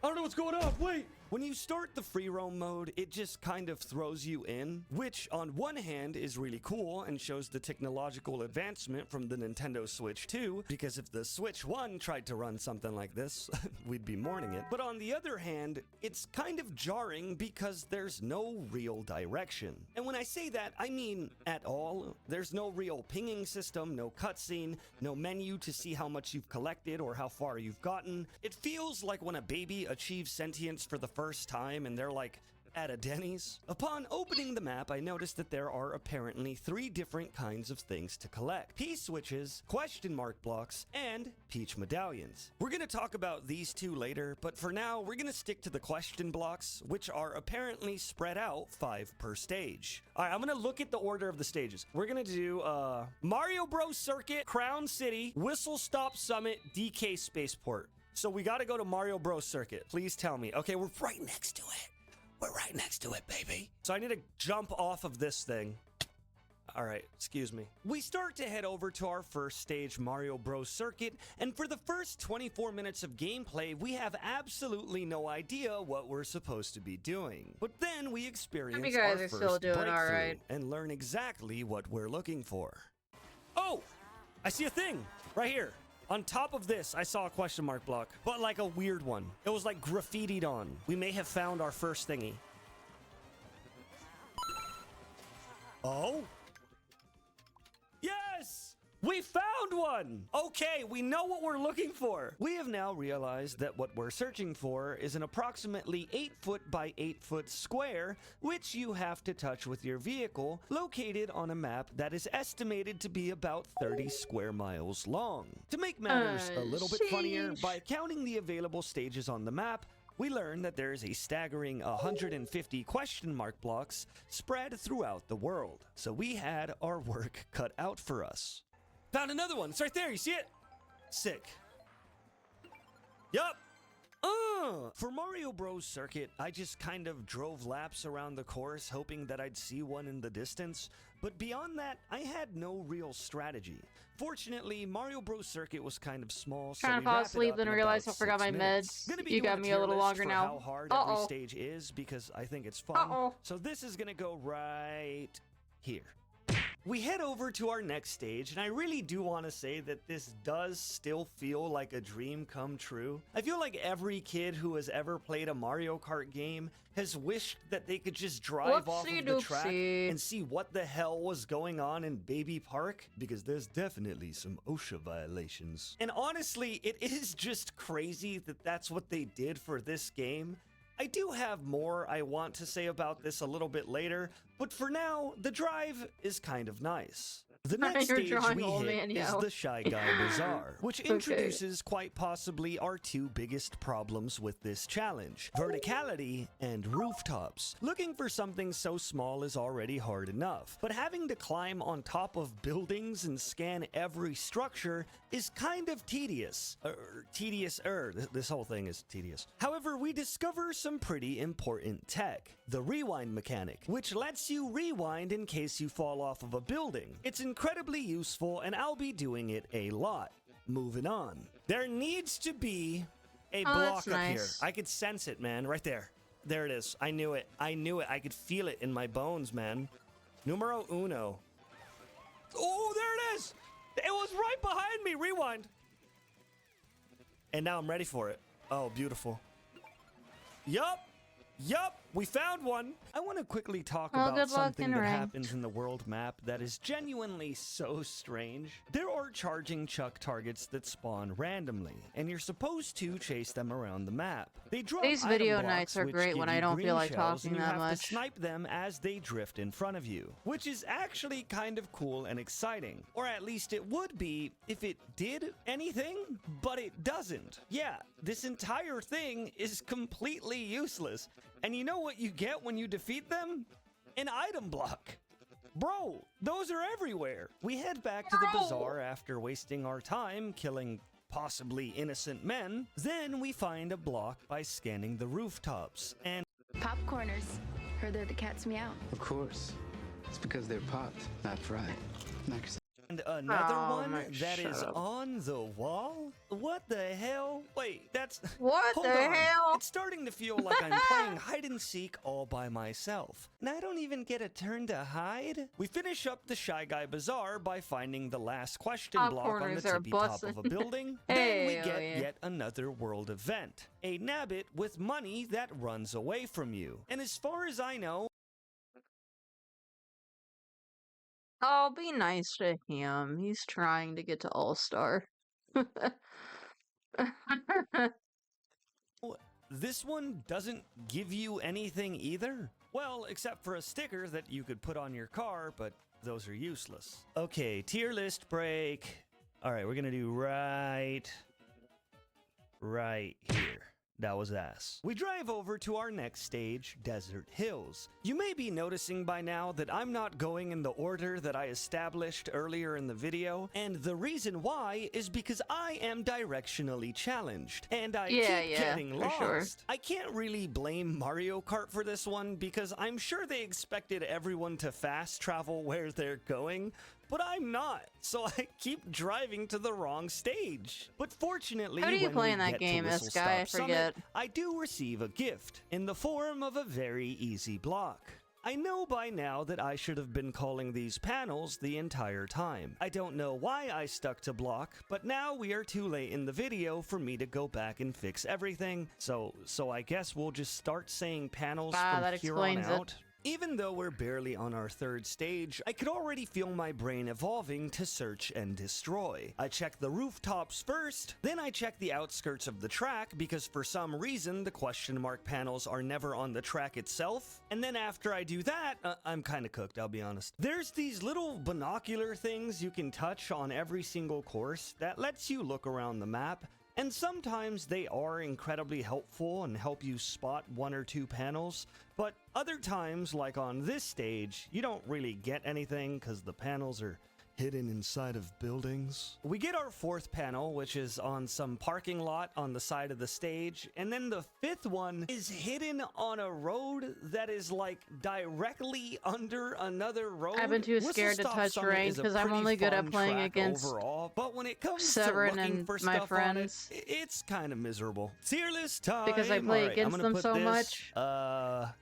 I don't know what's going on, wait! When you start the free roam mode, it just kind of throws you in, which on one hand is really cool and shows the technological advancement from the Nintendo Switch 2, because if the Switch 1 tried to run something like this, we'd be mourning it. But on the other hand, it's kind of jarring because there's no real direction. And when I say that, I mean at all. There's no real pinging system, no cutscene, no menu to see how much you've collected or how far you've gotten. It feels like when a baby achieves sentience for the first time and they're like at a Denny's. Upon opening the map, I noticed that there are apparently 3 different kinds of things to collect: P-switches, question mark blocks, and Peach medallions. We're gonna talk about these 2 later, but for now, we're gonna stick to the question blocks, which are apparently spread out 5 per stage. All right, I'm gonna look at the order of the stages. We're gonna do Mario Bros. Circuit, Crown City, Whistle Stop Summit, DK Spaceport. So we gotta go to Mario Bros. Circuit. Please tell me. Okay, we're right next to it. We're right next to it, baby. So I need to jump off of this thing. All right, excuse me. We start to head over to our first stage, Mario Bros. Circuit, and for the first 24 minutes of gameplay, we have absolutely no idea what we're supposed to be doing. But then we experience you guys our are first still doing breakthrough all right. and learn exactly what we're looking for. Oh, I see a thing right here. On top of this, I saw a question mark block, but like a weird one. It was like graffitied on. We may have found our first thingy. Oh? Yes! We found one! Okay, we know what we're looking for. We have now realized that what we're searching for is an approximately 8-foot by 8-foot square, which you have to touch with your vehicle, located on a map that is estimated to be about 30 square miles long. To make matters a little bit funnier, by counting the available stages on the map, we learn that there is a staggering 150 question mark blocks spread throughout the world. So we had our work cut out for us. Found another one. It's right there. You see it? Sick. Yup. For Mario Bros. Circuit, I just kind of drove laps around the course hoping that I'd see one in the distance, but beyond that, I had no real strategy. Fortunately, Mario Bros. Circuit was kind of small, so Trying to fall asleep, then realized I forgot my meds. You got me a little longer now. How hard every stage is because I think it's fun. So this is gonna go right here. We head over to our next stage, and I really do want to say that this does still feel like a dream come true. I feel like every kid who has ever played a Mario Kart game has wished that they could just drive off of the track and see what the hell was going on in Baby Park, because there's definitely some OSHA violations. And honestly, it is just crazy that that's what they did for this game. I do have more I want to say about this a little bit later, but for now, the drive is kind of nice. The next stage we hit is the Shy Guy Bazaar, which introduces quite possibly our 2 biggest problems with this challenge: verticality and rooftops. Looking for something so small is already hard enough, but having to climb on top of buildings and scan every structure is kind of tedious. This whole thing is tedious. However, we discover some pretty important tech. The rewind mechanic, which lets you rewind in case you fall off of a building. It's incredibly useful, and I'll be doing it a lot. Moving on. There needs to be a block up here. I could sense it, man. Right there. There it is. I knew it. I knew it. I could feel it in my bones, man. Numero uno. Oh, there it is! It was right behind me. Rewind. And now I'm ready for it. Oh, beautiful. Yup. Yup, we found one. I want to quickly talk about something that happens in the world map that is genuinely so strange. There are charging chuck targets that spawn randomly, and you're supposed to chase them around the map. They drop These video nights are great when I don't feel like talking that much. To snipe them as they drift in front of you, which is actually kind of cool and exciting. Or at least it would be if it did anything, but it doesn't. Yeah, this entire thing is completely useless. And you know what you get when you defeat them? an item block. Bro, those are everywhere. We head back to the bazaar after wasting our time killing possibly innocent men. Then we find a block by scanning the rooftops. And Popcorners. Heard they're the cat's meow. Of course. It's because they're popped, not fried. Next. And another one Mike, that shut is up. on the wall? What the hell? Wait, that's... What Hold the on. hell? It's starting to feel like I'm playing hide and seek all by myself. And I don't even get a turn to hide? We finish up the Shy Guy Bazaar by finding the last question block on the Popcorners are tippy top of a bussin'. building. Then we Hey, oh get yeah. yet another world event. A nabbit with money that runs away from you. And as far as I know, Oh, be nice to him. He's trying to get to All-Star. this one doesn't give you anything either? Well, except for a sticker that you could put on your car, but those are useless. Okay, tier list break. All right, we're gonna do right here. That was ass. We drive over to our next stage, Desert Hills. You may be noticing by now that I'm not going in the order that I established earlier in the video, and the reason why is because I am directionally challenged, and I keep getting for lost. sure. I can't really blame Mario Kart for this one because I'm sure they expected everyone to fast travel where they're going, but I'm not, so I keep driving to the wrong stage. But fortunately, How do you when play we in that get to game, Whistle Sky? I Stop forget. Summit, I do receive a gift in the form of a very easy block. I know by now that I should have been calling these panels the entire time. I don't know why I stuck to block, but now we are too late in the video for me to go back and fix everything, so I guess we'll just start saying panels from that here on explains it. out. Even though we're barely on our third stage, I could already feel my brain evolving to search and destroy. I check the rooftops first, then I check the outskirts of the track because for some reason the question mark panels are never on the track itself. And then after I do that, I'm kinda cooked, I'll be honest. There's these little binocular things you can touch on every single course that lets you look around the map. And sometimes they are incredibly helpful and help you spot one or two panels, but other times, like on this stage, you don't really get anything because the panels are hidden inside of buildings. We get our fourth panel, which is on some parking lot on the side of the stage, and then the fifth one is hidden on a road that is like directly under another road. I've been too Whistle scared to Stop touch Summit rain is a because I'm pretty only good at fun playing track against overall, but when it comes Severin to looking and for my stuff friends. on it, it's kind of miserable. Tier list time. Because I play All right, I'm against gonna them put so this, much.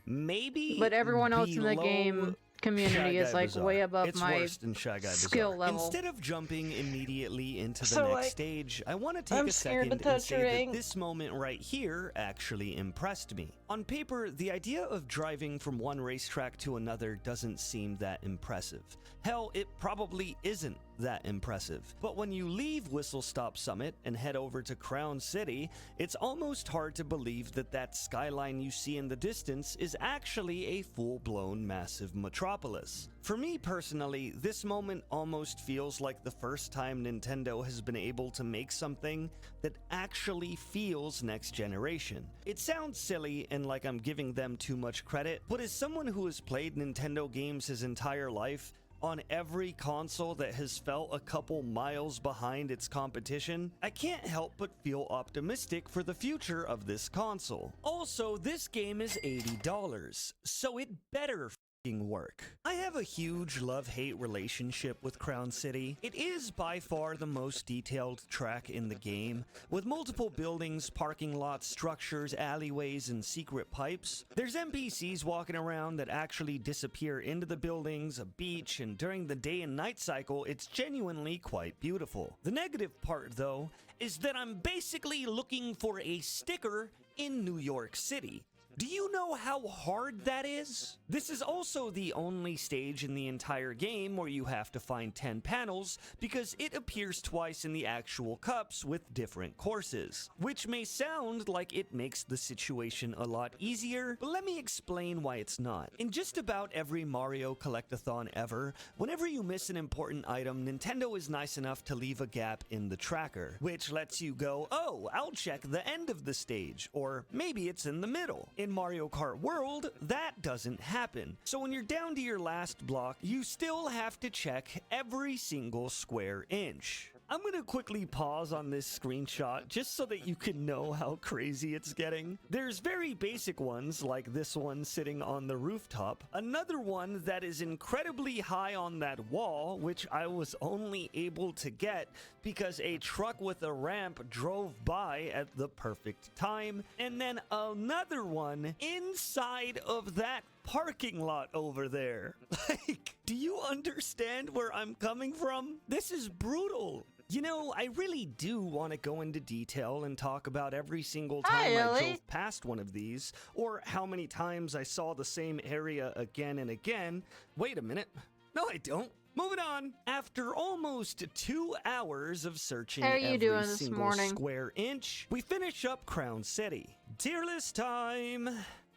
Maybe. But everyone else in the below game community Shy is Guy like Bazaar. way above It's my worse than Shy Guy skill Bazaar. level. Instead of jumping immediately into the So, next like, stage, I want to take I'm a scared to second and touch say ring. that this moment right here actually impressed me. On paper, the idea of driving from one racetrack to another doesn't seem that impressive. Hell, it probably isn't that impressive. But when you leave Whistle Stop Summit and head over to Crown City, it's almost hard to believe that that skyline you see in the distance is actually a full-blown massive metropolis. For me personally, this moment almost feels like the first time Nintendo has been able to make something that actually feels next generation. It sounds silly and like I'm giving them too much credit, but as someone who has played Nintendo games his entire life, on every console that has felt a couple miles behind its competition, I can't help but feel optimistic for the future of this console. Also, this game is $80, so it better work. I have a huge love-hate relationship with Crown City. It is by far the most detailed track in the game, with multiple buildings, parking lots, structures, alleyways, and secret pipes. There's NPCs walking around that actually disappear into the buildings, a beach, and during the day and night cycle, it's genuinely quite beautiful. The negative part, though, is that I'm basically looking for a sticker in New York City. Do you know how hard that is? This is also the only stage in the entire game where you have to find 10 panels because it appears twice in the actual cups with different courses, which may sound like it makes the situation a lot easier, but let me explain why it's not. In just about every Mario Collectathon ever, whenever you miss an important item, Nintendo is nice enough to leave a gap in the tracker, which lets you go, oh, I'll check the end of the stage, or maybe it's in the middle. In Mario Kart World, that doesn't happen. So when you're down to your last block, you still have to check every single square inch. I'm gonna quickly pause on this screenshot just so that you can know how crazy it's getting. There's very basic ones like this one sitting on the rooftop, another one that is incredibly high on that wall, which I was only able to get because a truck with a ramp drove by at the perfect time, and then another one inside of that parking lot over there. Like, do you understand where I'm coming from? This is brutal. You know, I really do want to go into detail and talk about every single time I drove past one of these, or how many times I saw the same area again and again. Wait a minute. No, I don't. Moving on. After almost 2 hours of searching every single square inch, we finish up Crown City. Tier list time.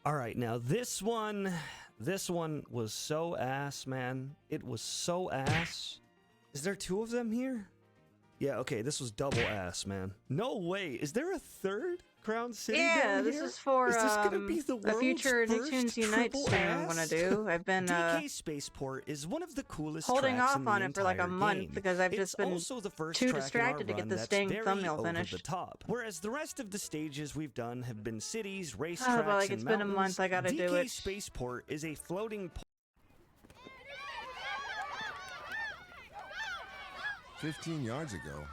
All right, now this one was so ass, man. It was so ass. Is there 2 of them here? Yeah, okay, this was double ass, man. No way. Is there a third Crown City down this here? is for Is this gonna be the a future Nicktoons Unite stream I'm gonna do. I've been DK Spaceport is one of the coolest holding tracks off in the on it for like a entire month game. because I've It's just been also the first too track in our distracted to get run this that's dang very thumbnail over finished. the top. Whereas the rest of the stages we've done have been cities, racetracks, but like, and it's been a mountains. month, I gotta do DK it. Spaceport is a floating 15 yards ago.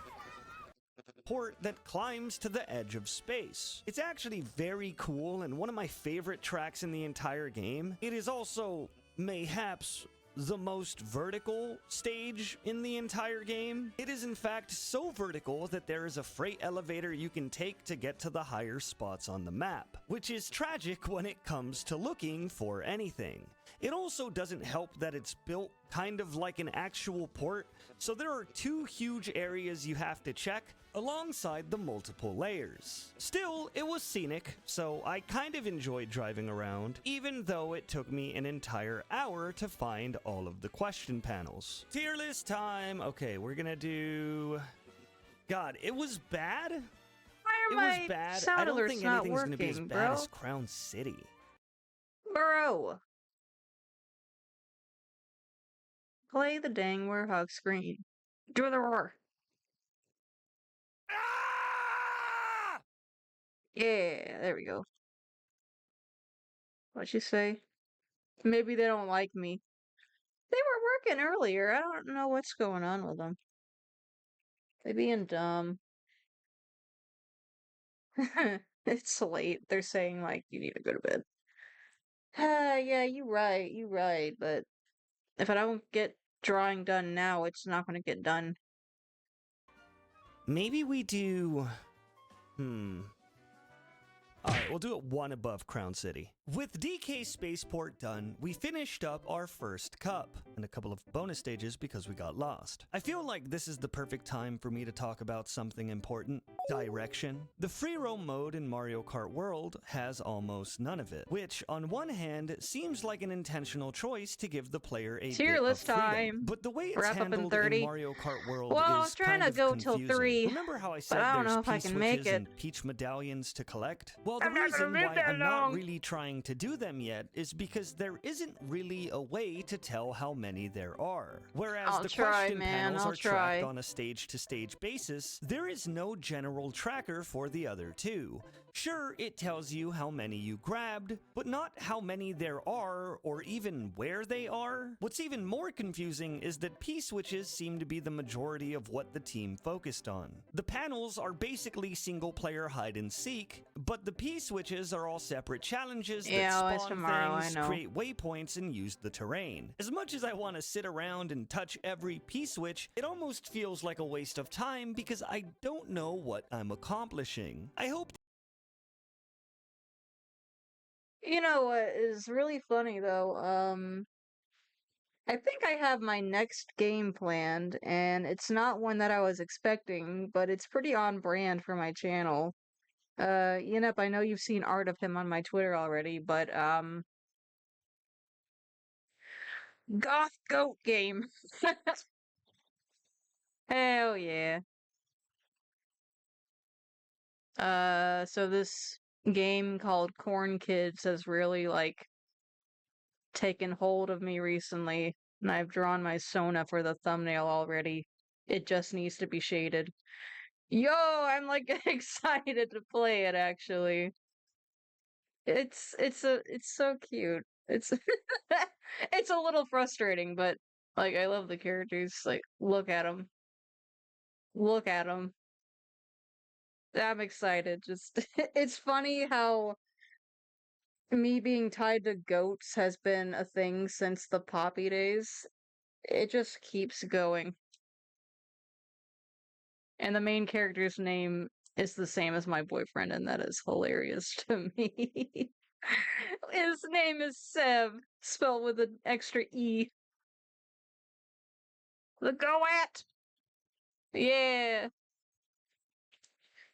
port that climbs to the edge of space. It's actually very cool and one of my favorite tracks in the entire game. It is also mayhaps the most vertical stage in the entire game. It is in fact so vertical that there is a freight elevator you can take to get to the higher spots on the map, which is tragic when it comes to looking for anything. It also doesn't help that it's built kind of like an actual port, so there are 2 huge areas you have to check alongside the multiple layers. Still, it was scenic, so I kind of enjoyed driving around, even though it took me an entire hour to find all of the question panels. Tier list time! Okay, we're gonna do... God, it was bad? Why are my bad. sound I don't alerts think not anything's gonna be as working, bad bro? as Crown City. Bro! Play the dang Warhawk screen. Do the roar. Yeah, there we go. What'd you say? Maybe they don't like me. They were working earlier. I don't know what's going on with them. They being dumb. It's late. They're saying, like, you need to go to bed. Yeah, you're right. But if I don't get drawing done now, it's not going to get done. Maybe we do... Alright, we'll do it one above Crown City. With DK Spaceport done, we finished up our first cup, and a couple of bonus stages because we got lost. I feel like this is the perfect time for me to talk about something important. Direction. The free roam mode in Mario Kart World has almost none of it, which on one hand seems like an intentional choice to give the player a Tier bit list of freedom, time. but the way it's Wrap up in handled 30. Mario Kart World Well, I is was trying kind to of go till confusing. 3, Remember how I said but I don't there's know if I can make P-switches it. and peach medallions to collect? Well, the I'm not gonna reason live why that I'm not long. really trying to do them yet is because there isn't really a way to tell how many there are. Whereas I'll the try, question man, panels I'll are try. tracked on a stage-to-stage basis, there is no general tracker for the other 2. Sure, it tells you how many you grabbed, but not how many there are or even where they are. What's even more confusing is that P-switches seem to be the majority of what the team focused on. The panels are basically single-player hide-and-seek, but the P-switches are all separate challenges Yeah, that it's spawn tomorrow, things, I know. create waypoints, and use the terrain. As much as I want to sit around and touch every P-switch, it almost feels like a waste of time because I don't know what I'm accomplishing. I hope You know what is really funny though? I think I have my next game planned, and it's not one that I was expecting, but it's pretty on brand for my channel. Yinep, I know you've seen art of him on my Twitter already, but Goth Goat game. Hell yeah. So this game called Corn Kids has really like taken hold of me recently, and I've drawn my Sona for the thumbnail already. It just needs to be shaded. Yo, I'm like excited to play it actually. It's so cute. It's it's a little frustrating, but like I love the characters. Like look at them. Look at them. I'm excited. Just it's funny how me being tied to goats has been a thing since the Poppy days. It just keeps going. And the main character's name is the same as my boyfriend, and that is hilarious to me. His name is Sev, spelled with an extra E. The Goat! Yeah.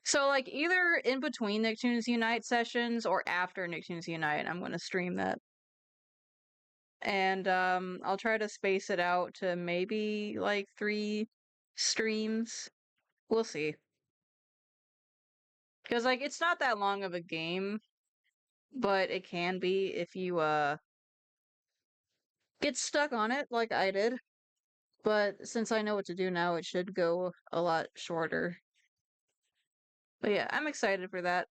So, like, either in between Nicktoons Unite sessions or after Nicktoons Unite, I'm going to stream that. And, I'll try to space it out to maybe, like, 3 streams. We'll see. Because, like, it's not that long of a game, but it can be if you, get stuck on it like I did. But since I know what to do now, it should go a lot shorter. But yeah, I'm excited for that.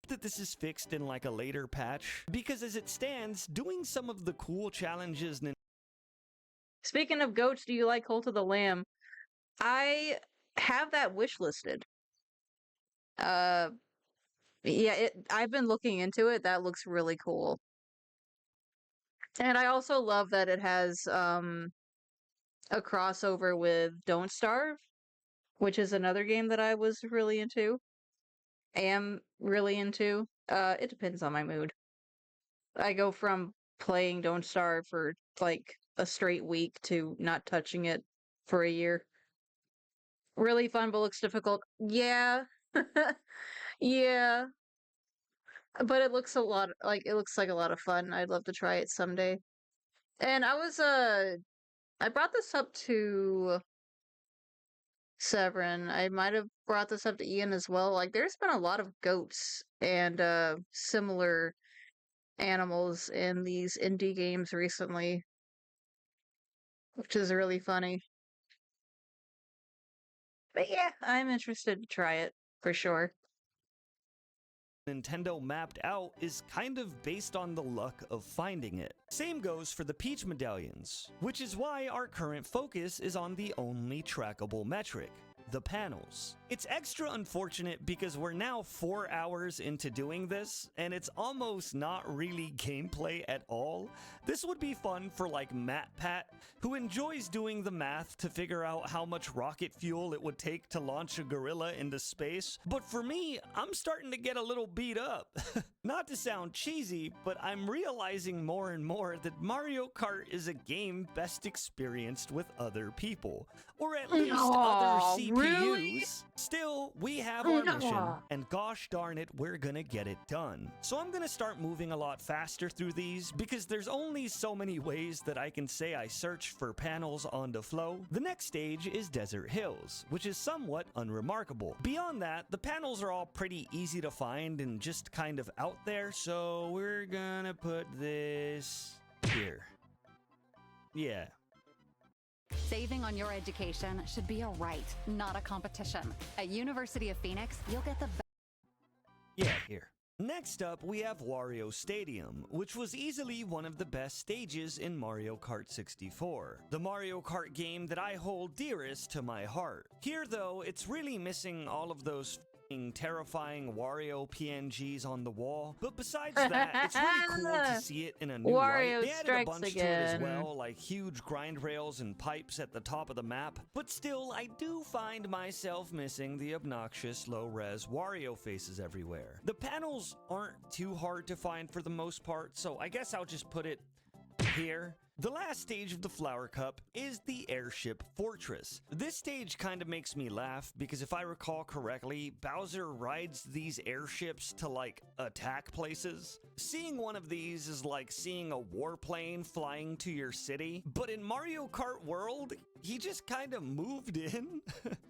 That this is fixed in like a later patch, because as it stands, doing some of the cool challenges. Speaking of goats, do you like Cult of the Lamb? I have that wish listed. Yeah, I've been looking into it. That looks really cool. And I also love that it has a crossover with Don't Starve, which is another game that I was really into. Am really into. It depends on my mood. I go from playing Don't Starve for like a straight week to not touching it for a year. Really fun, but looks difficult. Yeah. Yeah. But it looks a lot like it looks like a lot of fun. I'd love to try it someday. And I brought this up to Severin. I might have brought this up to Ian as well. Like there's been a lot of goats and similar animals in these indie games recently, which is really funny. But yeah, I'm interested to try it for sure. Nintendo mapped out is kind of based on the luck of finding it. Same goes for the Peach medallions, which is why our current focus is on the only trackable metric, the panels. It's extra unfortunate because we're now 4 hours into doing this, and it's almost not really gameplay at all. This would be fun for like MatPat, who enjoys doing the math to figure out how much rocket fuel it would take to launch a gorilla into space, but for me, I'm starting to get a little beat up. Not to sound cheesy, but I'm realizing more and more that Mario Kart is a game best experienced with other people, or at least other CPUs. Really? Still, we have our mission, and gosh darn it, we're gonna get it done. So I'm gonna start moving a lot faster through these, because there's only so many ways that I can say I search for panels on the flow. The next stage is Desert Hills, which is somewhat unremarkable. Beyond that, the panels are all pretty easy to find and just kind of out there, so we're gonna put this here. Yeah. Saving on your education should be a right, not a competition. At University of Phoenix, you'll get the Yeah, here. Next up, we have Wario Stadium, which was easily one of the best stages in Mario Kart 64, the Mario Kart game that I hold dearest to my heart. Here, though, it's really missing all of those terrifying Wario PNGs on the wall, but besides that, it's really cool to see it in a new light. They added a bunch to it as well, like huge grind rails and pipes at the top of the map, but still, I do find myself missing the obnoxious low-res Wario faces everywhere. The panels aren't too hard to find for the most part, so I guess I'll just put it here. The last stage of the Flower Cup is the Airship Fortress. This stage kind of makes me laugh because if I recall correctly, Bowser rides these airships to like attack places. Seeing one of these is like seeing a warplane flying to your city, but in Mario Kart World, he just kind of moved in.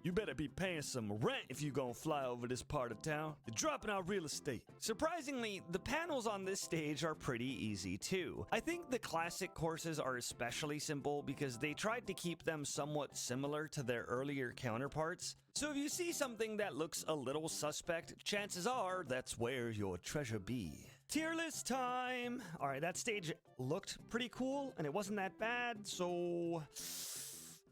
You better be paying some rent if you gonna fly over this part of town. You're dropping our real estate. Surprisingly, the panels on this stage are pretty easy too. I think the classic courses are especially simple because they tried to keep them somewhat similar to their earlier counterparts. So if you see something that looks a little suspect, chances are that's where your treasure be. Tier list time! Alright, that stage looked pretty cool, and it wasn't that bad, so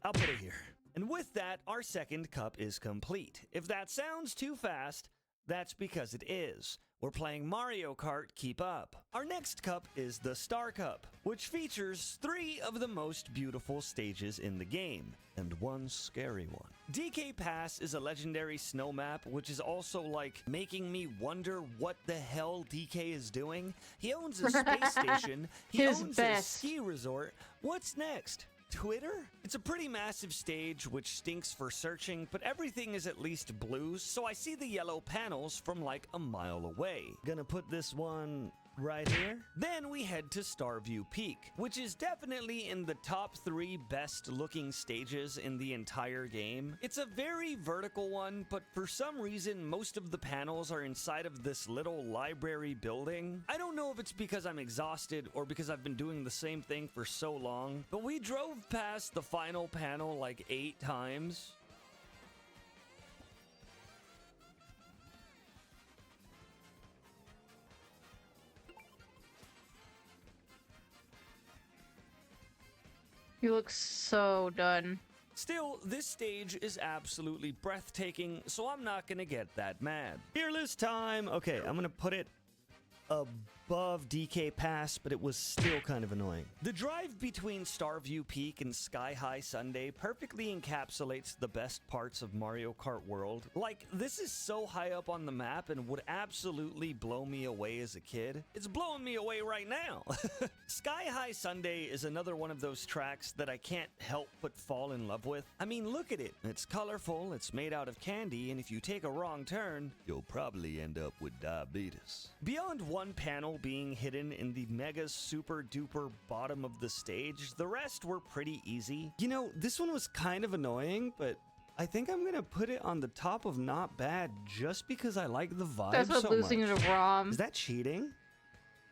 I'll put it here. And with that, our second cup is complete. If that sounds too fast, that's because it is. We're playing Mario Kart Keep Up. Our next cup is the Star Cup, which features 3 of the most beautiful stages in the game, and 1 scary one. DK Pass is a legendary snow map, which is also like making me wonder what the hell DK is doing. He owns a space station, he owns a ski resort. What's next? Twitter? It's a pretty massive stage which stinks for searching, but everything is at least blues, so I see the yellow panels from like a mile away. Gonna put this one right here. Then we head to Starview Peak, which is definitely in the top 3 best looking stages in the entire game. It's a very vertical one, but for some reason most of the panels are inside of this little library building. I don't know if it's because I'm exhausted or because I've been doing the same thing for so long, but we drove past the final panel like 8 times. You look so done. Still, this stage is absolutely breathtaking, so I'm not gonna get that mad. Tier list time! Okay, I'm gonna put it above DK Pass, but it was still kind of annoying. The drive between Starview Peak and Sky High Sundae perfectly encapsulates the best parts of Mario Kart World. Like, this is so high up on the map and would absolutely blow me away as a kid. It's blowing me away right now. Sky High Sundae is another one of those tracks that I can't help but fall in love with. I mean, look at it. It's colorful, it's made out of candy, and if you take a wrong turn, you'll probably end up with diabetes. Beyond one panel being hidden in the mega super duper bottom of the stage, the rest were pretty easy. You know, this one was kind of annoying, but I think I'm gonna put it on the top of not bad just because I like the vibe That's what so losing much. to ROM. Is that cheating?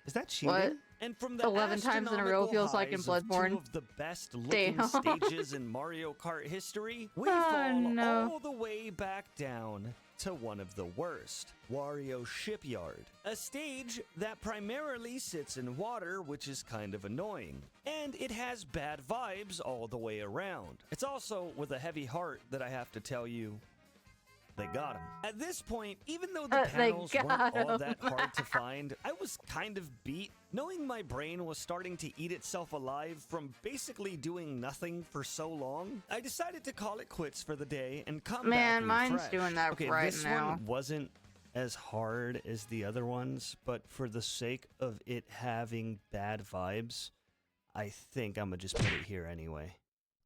Is that cheating? What? And from the 11 times in a row feels like in highs of Bloodborne. 2 of the best looking Damn. stages in Mario Kart history, we Oh, fall no. all the way back down to one of the worst, Wario Shipyard. A stage that primarily sits in water, which is kind of annoying. And it has bad vibes all the way around. It's also with a heavy heart that I have to tell you, they got him. At this point, even though the They panels weren't got all him. that hard to find, I was kind of beat. Knowing my brain was starting to eat itself alive from basically doing nothing for so long, I decided to call it quits for the day and come Man, back mine's refreshed. doing that okay, right this now. one wasn't as hard as the other ones, but for the sake of it having bad vibes, I think I'm gonna just put it here anyway.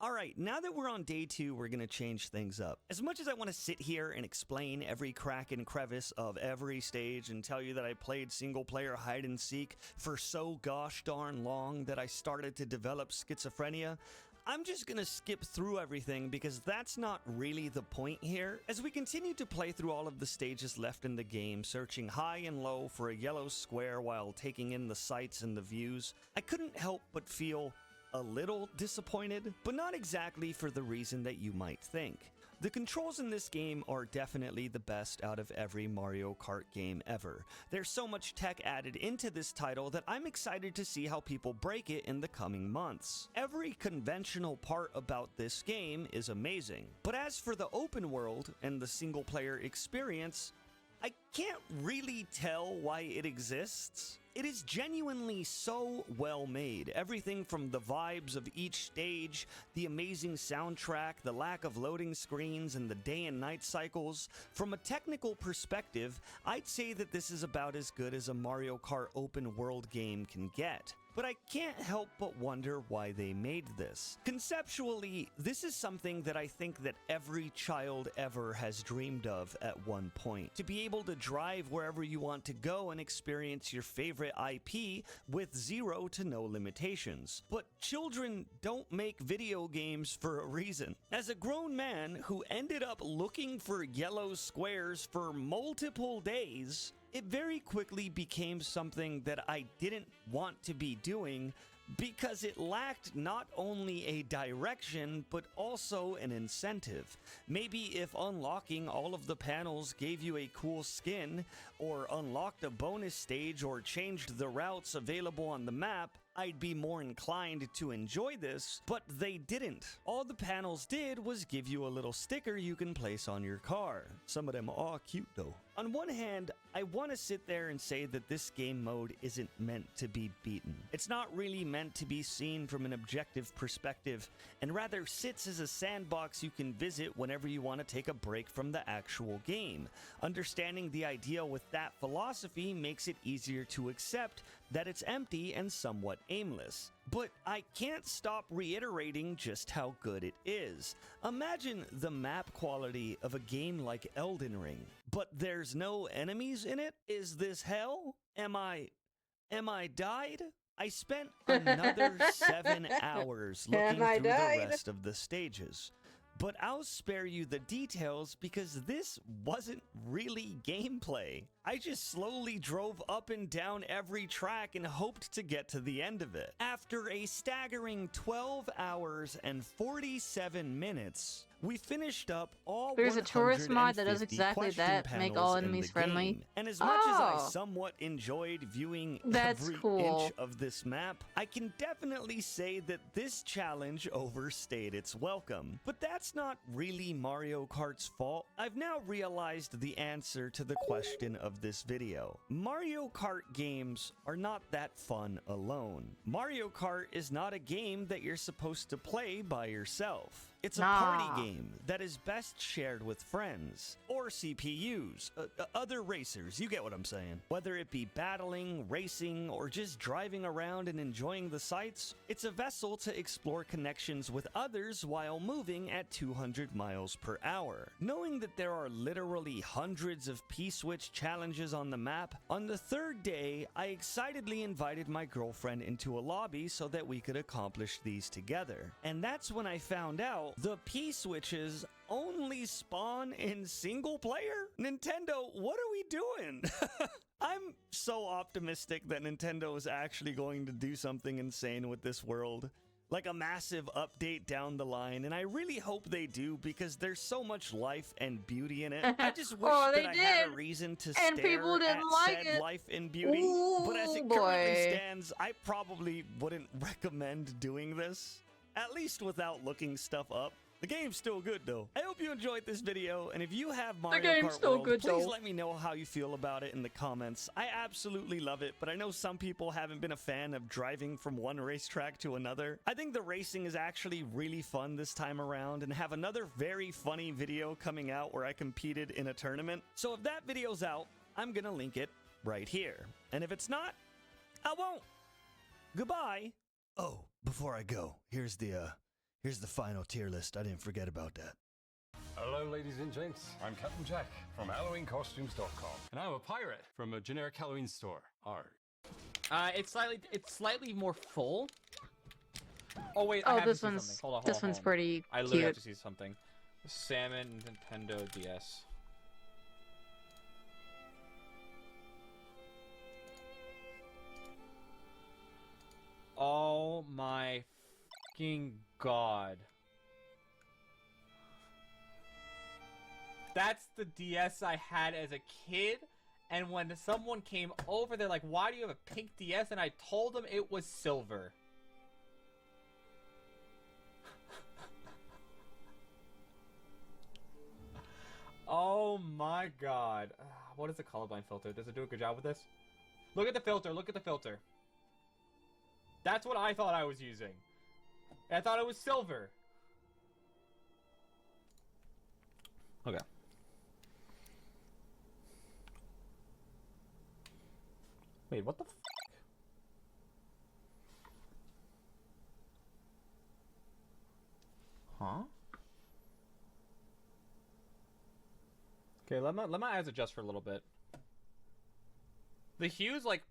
Alright, now that we're on day 2, we're gonna change things up. As much as I want to sit here and explain every crack and crevice of every stage and tell you that I played single-player hide-and-seek for so gosh darn long that I started to develop schizophrenia, I'm just gonna skip through everything because that's not really the point here. As we continue to play through all of the stages left in the game, searching high and low for a yellow square while taking in the sights and the views, I couldn't help but feel a little disappointed, but not exactly for the reason that you might think. The controls in this game are definitely the best out of every Mario Kart game ever. There's so much tech added into this title that I'm excited to see how people break it in the coming months. Every conventional part about this game is amazing, but as for the open world and the single player experience, I can't really tell why it exists. It is genuinely so well made. Everything from the vibes of each stage, the amazing soundtrack, the lack of loading screens, and the day and night cycles. From a technical perspective, I'd say that this is about as good as a Mario Kart open world game can get. But but I can't help but wonder why they made this. Conceptually, this is something that I think that every child ever has dreamed of at one point. To be able to drive wherever you want to go and experience your favorite IP with zero to no limitations. But children don't make video games for a reason. As a grown man who ended up looking for yellow squares for multiple days, it very quickly became something that I didn't want to be doing because it lacked not only a direction, but also an incentive. Maybe if unlocking all of the panels gave you a cool skin, or unlocked a bonus stage, or changed the routes available on the map, I'd be more inclined to enjoy this, but they didn't. All the panels did was give you a little sticker you can place on your car. Some of them are cute though. On one hand, I want to sit there and say that this game mode isn't meant to be beaten. It's not really meant to be seen from an objective perspective, and rather sits as a sandbox you can visit whenever you want to take a break from the actual game. Understanding the idea with that philosophy makes it easier to accept that it's empty and somewhat aimless. But I can't stop reiterating just how good it is. Imagine the map quality of a game like Elden Ring, but there's no enemies in it? Is this hell? Am I died? I spent another 7 hours looking through the rest of the stages. But I'll spare you the details because this wasn't really gameplay. I just slowly drove up and down every track and hoped to get to the end of it. After a staggering 12 hours and 47 minutes, we finished up all There's a tourist mod that does exactly that, make all enemies friendly. And as much as I somewhat enjoyed viewing every inch of this map, I can definitely say that this challenge overstayed its welcome. But that's not really Mario Kart's fault. I've now realized the answer to the question of this video. Mario Kart games are not that fun alone. Mario Kart is not a game that you're supposed to play by yourself. It's a party game that is best shared with friends, or CPUs, other racers, you get what I'm saying. Whether it be battling, racing, or just driving around and enjoying the sights, it's a vessel to explore connections with others while moving at 200 miles per hour. Knowing that there are literally hundreds of P-Switch challenges on the map, on the third day, I excitedly invited my girlfriend into a lobby so that we could accomplish these together. And that's when I found out the P-Switches only spawn in single player? Nintendo, what are we doing? I'm so optimistic that Nintendo is actually going to do something insane with this world. Like a massive update down the line, and I really hope they do because there's so much life and beauty in it. I just wish that I had a reason to stare people didn't at like said it. life and beauty. But as it currently stands, I probably wouldn't recommend doing this. At least without looking stuff up. The game's still good though. I hope you enjoyed this video, and if you have Mario Kart World, please let me know how you feel about it in the comments. I absolutely love it, but I know some people haven't been a fan of driving from one racetrack to another. I think the racing is actually really fun this time around, and have another very funny video coming out where I competed in a tournament. So if that video's out, I'm gonna link it right here. And if it's not, I won't. Goodbye. Oh, before I go, here's the final tier list. I didn't forget about that. Hello, ladies and gents. I'm Captain Jack from HalloweenCostumes.com, and I'm a pirate from a generic Halloween store. Arg. It's slightly more full. Oh wait, Oh, I have this to see one's something. Hold on, this one's pretty I literally have cute. to see something. Salmon Nintendo DS. Oh my fucking god. That's the DS I had as a kid, and when someone came over, they're like, why do you have a pink DS? And I told them it was silver. Oh my god. What is the colorblind filter? Does it do a good job with this? Look at the filter, look at the filter. That's what I thought I was using. I thought it was silver. Okay. Wait, what the f***? Huh? Okay, let my eyes adjust for a little bit. The hue's like...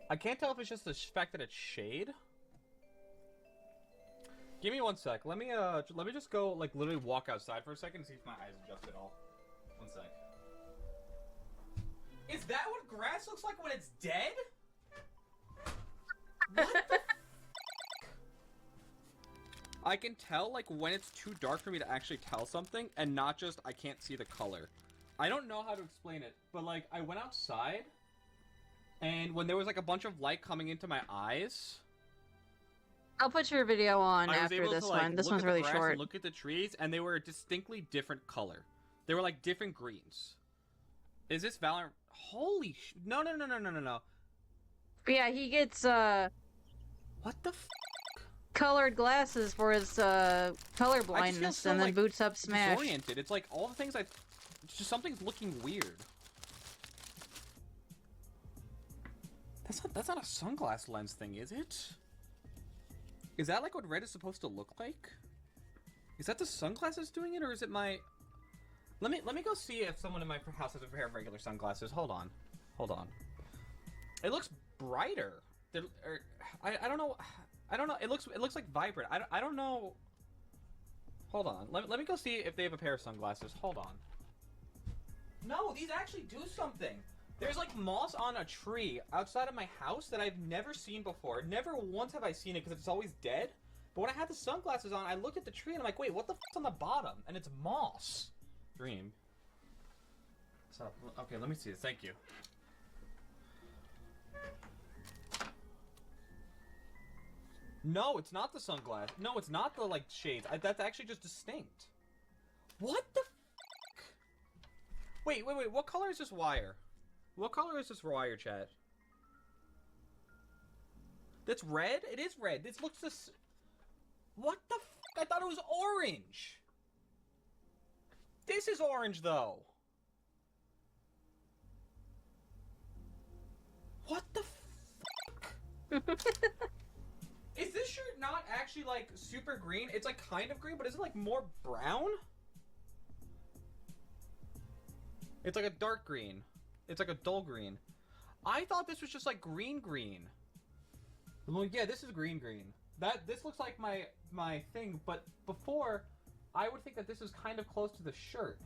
I can't tell if it's just the fact that it's shade. Give me 1 sec. Let me just go, like, literally walk outside for a second and see if my eyes adjust at all. 1 sec. Is that what grass looks like when it's dead? What the I can tell, like, when it's too dark for me to actually tell something, and not just, I can't see the color. I don't know how to explain it, but, like, I went outside, and when there was, like, a bunch of light coming into my eyes... I'll put your video on I was after able this to, like, one. This look one's at the really grass short. and look at the trees, and they were a distinctly different color. They were, like, different greens. Is this Valorant? Holy sh... No. But yeah, he gets, What the f***? Colored glasses for his, color I just feel blindness, so, and then like, boots up Smash. disoriented. It's like, all the things it's just something's looking weird. That's not a sunglass lens thing, is it? Is that like what red is supposed to look like? Is that the sunglasses doing it, or is it my... Let me go see if someone in my house has a pair of regular sunglasses. Hold on. It looks brighter. I don't know. It looks like vibrant. I don't know. Hold on. Let me go see if they have a pair of sunglasses. Hold on. No, these actually do something. There's like moss on a tree outside of my house that I've never seen before. Never once have I seen it because it's always dead. But when I had the sunglasses on, I looked at the tree and I'm like, wait, what the f***'s on the bottom? And it's moss. Dream. So, okay, let me see this. Thank you. No, it's not the sunglass. No, it's not the, like, shades. That's actually just distinct. What the f***? Wait. What color is this wire? What color is this wire, chat? That's red? It is red. This looks this... What the f***? I thought it was orange. This is orange, though. What the f***? Is this shirt not actually, like, super green? It's, like, kind of green, but is it, like, more brown? It's, like, a dark green. It's, like, a dull green. I thought this was just, like, green. Well, yeah, this is green. This looks like my thing, but before, I would think that this is kind of close to the shirt.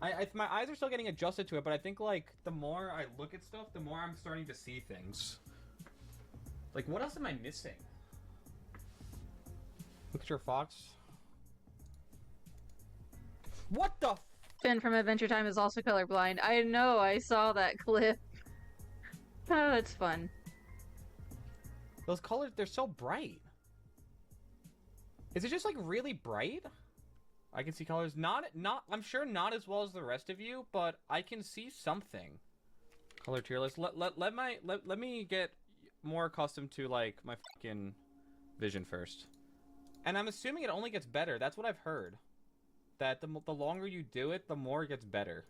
My eyes are still getting adjusted to it, but I think, like, the more I look at stuff, the more I'm starting to see things. Like, what else am I missing? Look at your fox. What the f- Finn from Adventure Time is also colorblind. I know, I saw that clip. Oh, it's fun. Those colors, they're so bright. Is it just, like, really bright? I can see colors. I'm sure not as well as the rest of you, but I can see something. Color tier list. Let me get more accustomed to, like, my fucking vision first. And I'm assuming it only gets better. That's what I've heard. That the longer you do it, the more it gets better.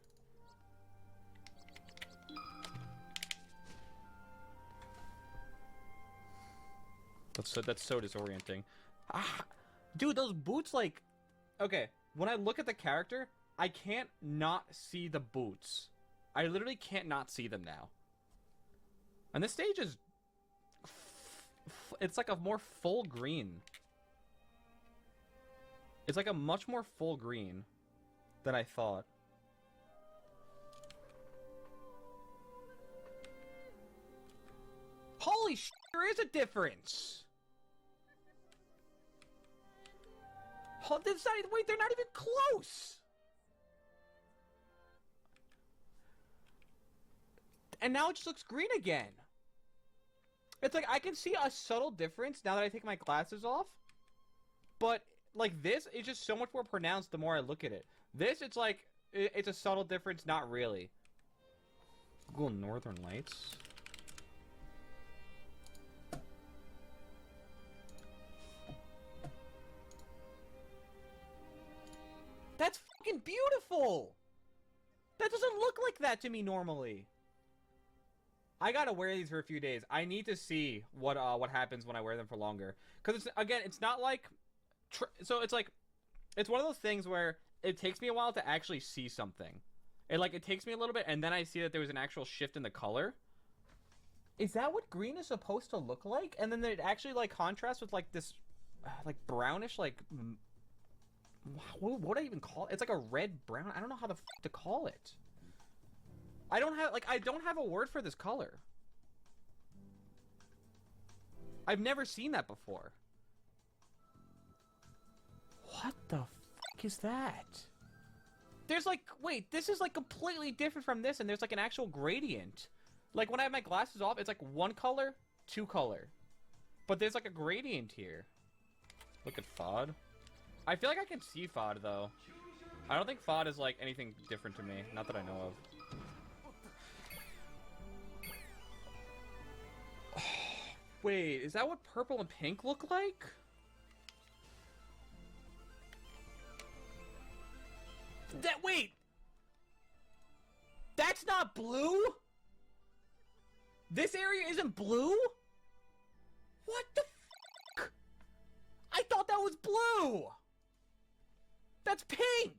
That's so disorienting. Ah, dude, those boots, like... Okay, when I look at the character, I can't not see the boots. I literally can't not see them now. And this stage is... It's like a more full green. It's like a much more full green than I thought. Holy sh**, there is a difference! Oh, wait, they're not even close! And now it just looks green again. It's like, I can see a subtle difference now that I take my glasses off. But, like, this is just so much more pronounced the more I look at it. This, it's like, it's a subtle difference, not really. Google Northern Lights. That's fucking beautiful! That doesn't look like that to me normally. I gotta wear these for a few days. I need to see what happens when I wear them for longer. Because it's not like, so it's like, it's one of those things where it takes me a while to actually see something. It takes me a little bit, and then I see that there was an actual shift in the color. Is that what green is supposed to look like? And then it actually like contrasts with like this, like brownish, like, what would I even call it? It's like a red brown. I don't know how to call it. I don't have a word for this color. I've never seen that before. What the fuck is that? There's like, wait, this is like completely different from this, and there's like an actual gradient. Like when I have my glasses off, it's like one color, two color. But there's like a gradient here. Look at FOD. I feel like I can see FOD though. I don't think FOD is like anything different to me. Not that I know of. Wait, is that what purple and pink look like? Wait! That's not blue? This area isn't blue? What the fuck? I thought that was blue! That's pink!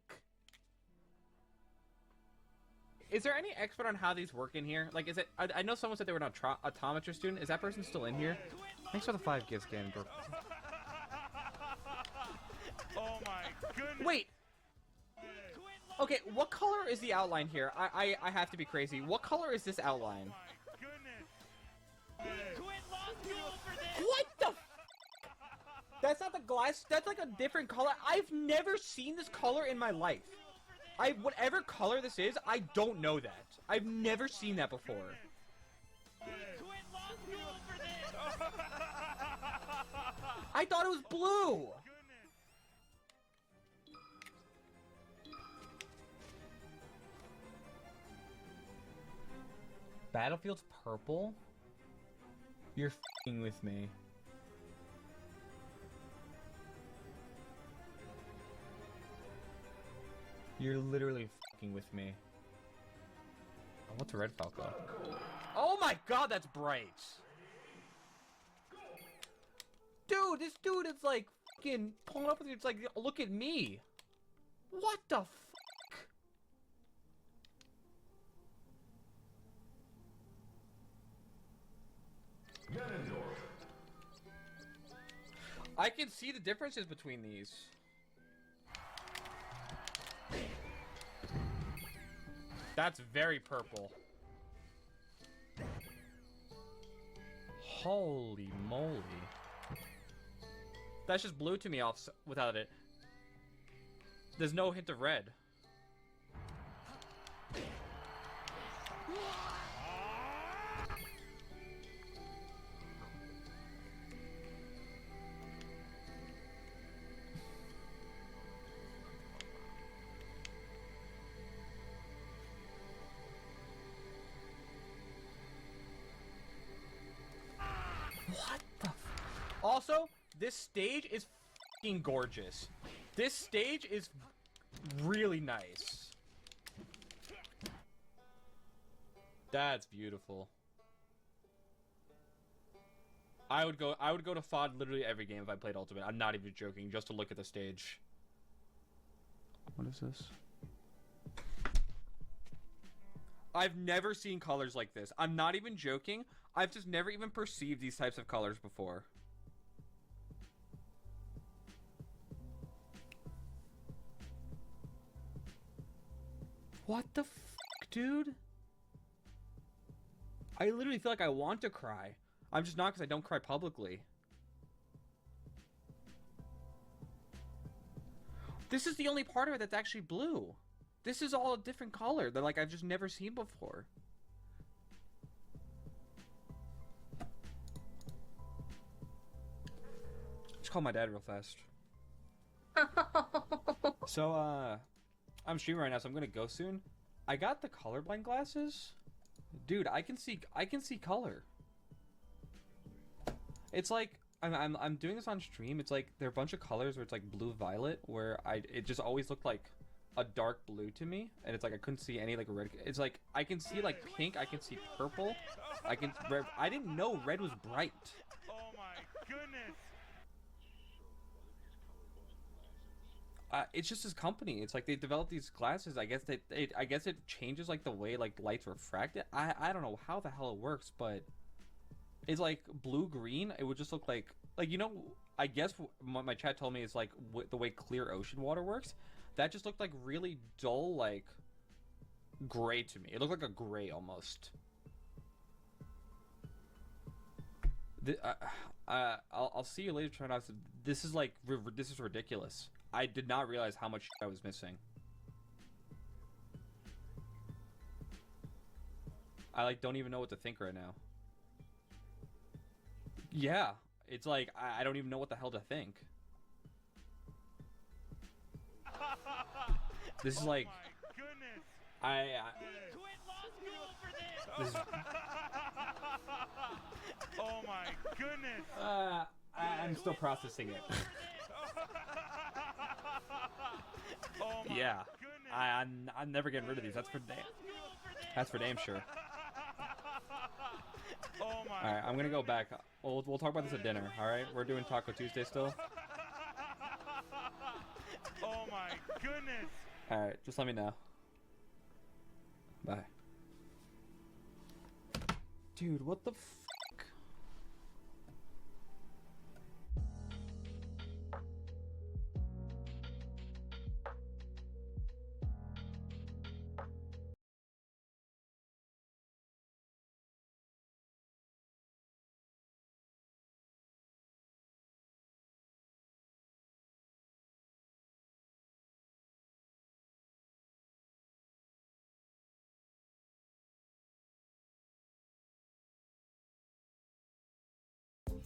Is there any expert on how these work in here? Like, is it... I know someone said they were an optometrist student. Is that person still in here? Thanks for the 5 gifts, Ganondorf. Oh my goodness! Wait! Okay, what color is the outline here? I have to be crazy. What color is this outline? What the f— That's not the glass. That's like a different color. I've never seen this color in my life. Whatever color this is, I don't know that. I've never seen that before. I thought it was blue. Battlefield's purple? You're f***ing with me. You're literally f***ing with me. Oh, what's a red Falco? Oh my god, that's bright! Dude, this dude is like f***ing pulling up with you. It's like, look at me. What the f***? I can see the differences between these. That's very purple. Holy moly. That's just blue to me without it. There's no hint of red. What the f— Also, this stage is f***ing gorgeous. This stage is really nice. That's beautiful. I would go to FOD literally every game if I played Ultimate. I'm not even joking, just to look at the stage. What is this? I've never seen colors like this. I'm not even joking. I've just never even perceived these types of colors before. What the fuck, dude? I literally feel like I want to cry. I'm just not, because I don't cry publicly. This is the only part of it that's actually blue. This is all a different color that, like, I've just never seen before. Just call my dad real fast. So, I'm streaming right now, so I'm gonna go soon. I got the colorblind glasses. Dude, I can see color. It's like I'm doing this on stream. It's like there are a bunch of colors where it's like blue violet, where it just always looked like a dark blue to me, and it's like I couldn't see any like red. It's like I can see like pink, I can see purple, I can red. I didn't know red was bright. Oh my goodness. It's just his company. It's like they developed these glasses. I guess I guess it changes like the way like lights refract it. I don't know how the hell it works, but it's like blue green. It would just look like you know. I guess my chat told me it's like the way clear ocean water works. That just looked like really dull, like gray to me. It looked like a gray almost. I'll see you later. Trying out. This is like this is ridiculous. I did not realize how much I was missing. I like don't even know what to think right now. Yeah, it's like I don't even know what the hell to think. This is like This is... Oh my goodness. I'm still processing it. Oh my yeah, I'm never getting rid of these. That's for damn sure. Oh my. All right, I'm gonna go back. We'll talk about this at dinner. All right, we're doing Taco Tuesday still. Oh my goodness. All right, just let me know. Bye. Dude, what the fuck?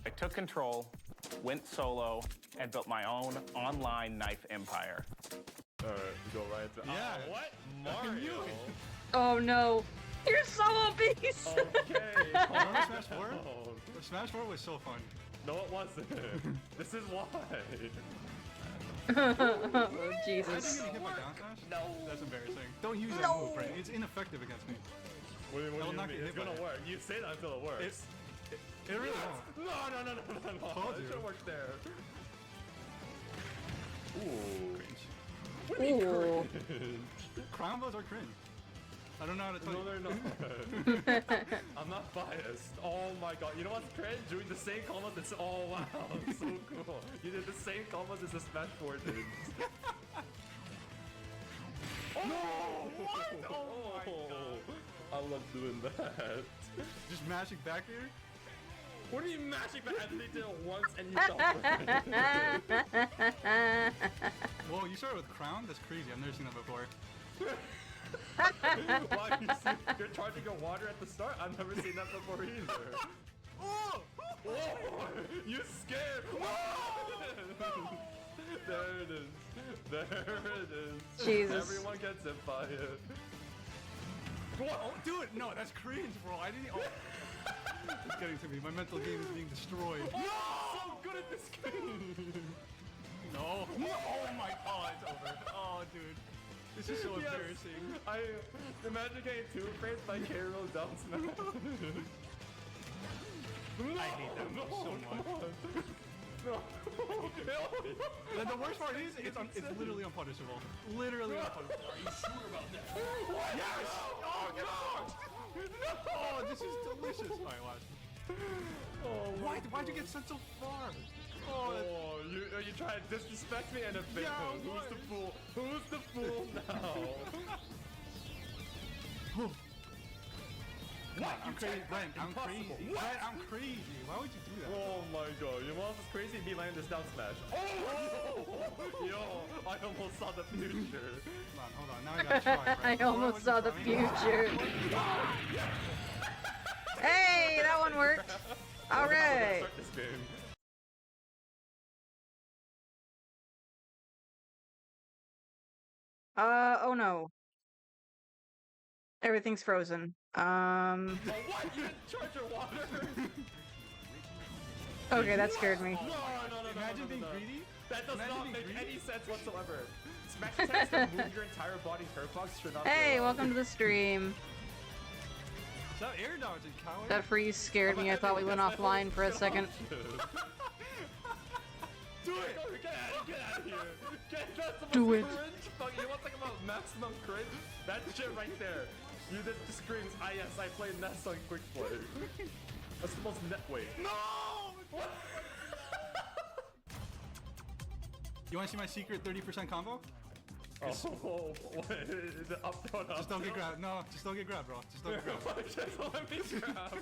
I took control, went solo, and built my own online knife empire. Alright, we go right to... Yeah. what? Mario? Oh no. You're so obese! Okay. Remember Smash 4? Smash 4 was so fun. No, it wasn't. This is why. Oh, I Jesus. didn't get hit by down smash? No. That's embarrassing. Don't use that No. move, Brent. It's ineffective against me. What do you That'll mean? not get It's hit by gonna it. work. You say that until it works. It really won't. No. Told It you. should work there. Ooh. Cringe. What do you mean Ooh. cringe? Combos are cringe. I don't know how to tell No, you. they're not. I'm not biased. Oh my god. You know what's cringe? Doing the same combos. It's oh wow. So cool. You did the same combos as the Smash 4 dudes. Oh, no! What? Oh my god. I love doing that. Just mashing back here? What are you mashing back? I did it once and you fell. Whoa, you started with Crown? That's crazy. I've never seen that before. Wow, you're charging your water at the start? I've never seen that before either. Oh! You scared! There it is. There it is. Jesus. Everyone gets hit by it. What? Oh, do it! No, that's cringe, bro. I didn't. Oh. It's getting to me. My mental game is being destroyed. Oh, I'm so good at this game. No. Oh my god, it's over. Oh, dude. This is so embarrassing. I imagine getting 2 frames by K-Roll down smash. I hate that move so much. No. And the worst part is, it's literally unpunishable. Literally unpunishable. Are you sure about that? Yes! Oh, God! No! Oh, this is delicious. Alright, watch. Oh, Why'd you get sent so far? Oh, you try to disrespect me and a bit. Yeah, Who's the fool? Who's the fool now? What? I'm crazy, Brent. I'm crazy. Brent, I'm crazy. Why would you do that? Oh my god, your mom is crazy and be landing this down smash. Oh! Yo, I almost saw the future. Hold on. Now I gotta try, Brent. I almost saw the future. Hey, that one worked. All right. Start this game. Oh no. Everything's frozen. Oh, what? You didn't charge your water? Okay, that scared me. No. Imagine being greedy. That does Imagine not being make greedy. any sense whatsoever. Smash attacks that move your entire body hurtbox should not be Hey, allowed. welcome to the stream. Stop air dodging, coward. That freeze scared me. I thought we went offline for a second. Do it! Get out of here! That's the most Do it. cringe fucking. You want to talk about maximum cringe? That shit right there. You just screams, ah yes, I played Nest on Quick Play. That's the most net weight. No! What? You want to see my secret 30% combo? Oh, what? Is it up, down, up, Just don't get down? grabbed. No, just don't get grabbed, bro. Just don't get grabbed. Just let me grab.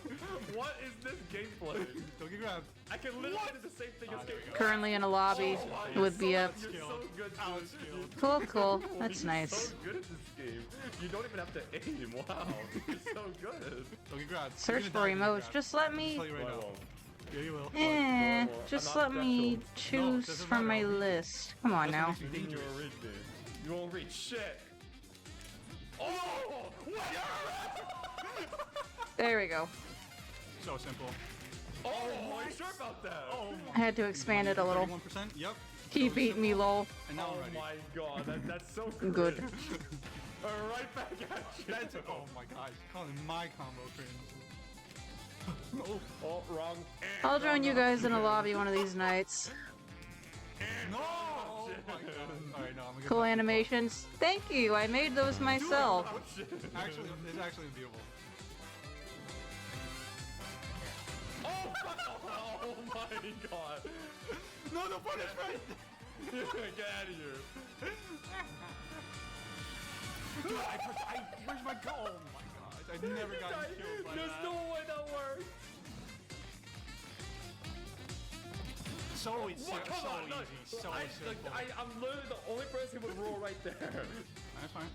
What is this gameplay? Don't get grabbed. I can literally do the same thing as game. Currently in a lobby with BF. You're so good, dude. Cool, cool. That's You're nice. so good at this game. You don't even have to aim. Wow, you're so good. Don't get grabbed. Search for emotes. Just let me. I'll tell you right now. Yeah, you will. Just let me choose from my list. Come on now. You won't reach me. You won't reach shit. Oh! What? There we go. So simple. Oh, are you sure about that? Oh I had to expand it a little. 31%? Yep. He beat me, lol. And now Oh I'm ready. my god, that's so Good. Right back at you. That's oh my gosh. Calling my combo cringe. No. Oh, wrong. I'll join you guys in a lobby one of these nights. No! Oh my god. Alright, no, I'm gonna get Cool back to animations. Thank you. I made those myself. the top. Actually, it's actually beautiful. Oh, oh my god. No, no punishment! Get out of here. Dude, where's my goal? Oh my gosh, I never got killed by There's that. no way that works. So easy, What? Come so on, no. easy, so simple. I'm literally the only person who would roll right there. That's fine.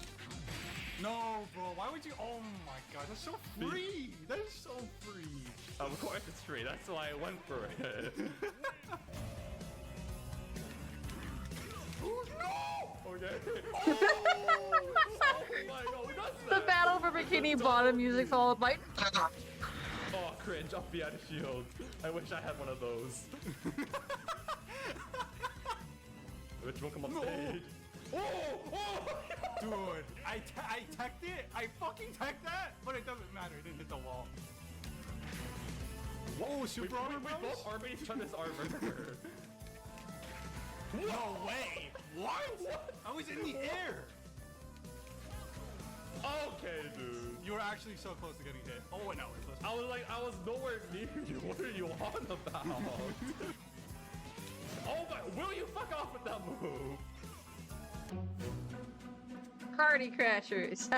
No, bro, why would you? Oh my god, that's so free. That is so free. Of course it's free. That's why I went for it. No! Okay. Oh my god, we got The that. battle for Bikini Bottom music followed by. Oh, cringe. I'll be out of shield. I wish I had one of those. Which will come up stage. Oh! Dude, I teched it. I fucking teched that, but it doesn't matter. It didn't hit the wall. Whoa, super armor we both armor each other's armor. No way. What? I was in the air. Okay, dude. You were actually so close to getting hit. Oh, wait, no. I was nowhere near you. What are you on about? Oh my, will you fuck off with that move? Party Crashers.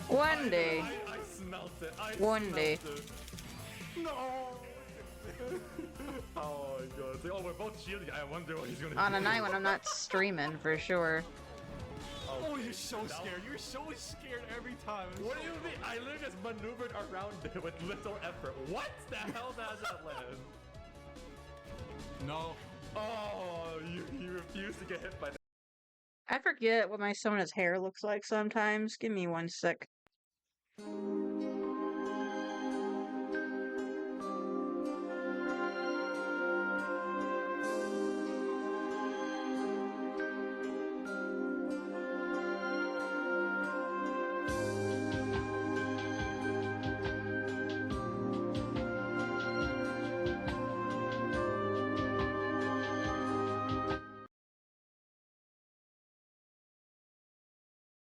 One day. I smelt it. One day. It. No. Oh my god. It's like, oh, we're both shielding. I wonder what he's gonna do. On a night when I'm not streaming, for sure. Oh, you're so scared. You're so scared every time. What do you mean? I literally just maneuvered around it with little effort. What the hell does that land? No. Oh, you refuse to get hit by that. I forget what my Sona's hair looks like sometimes. Give me one sec.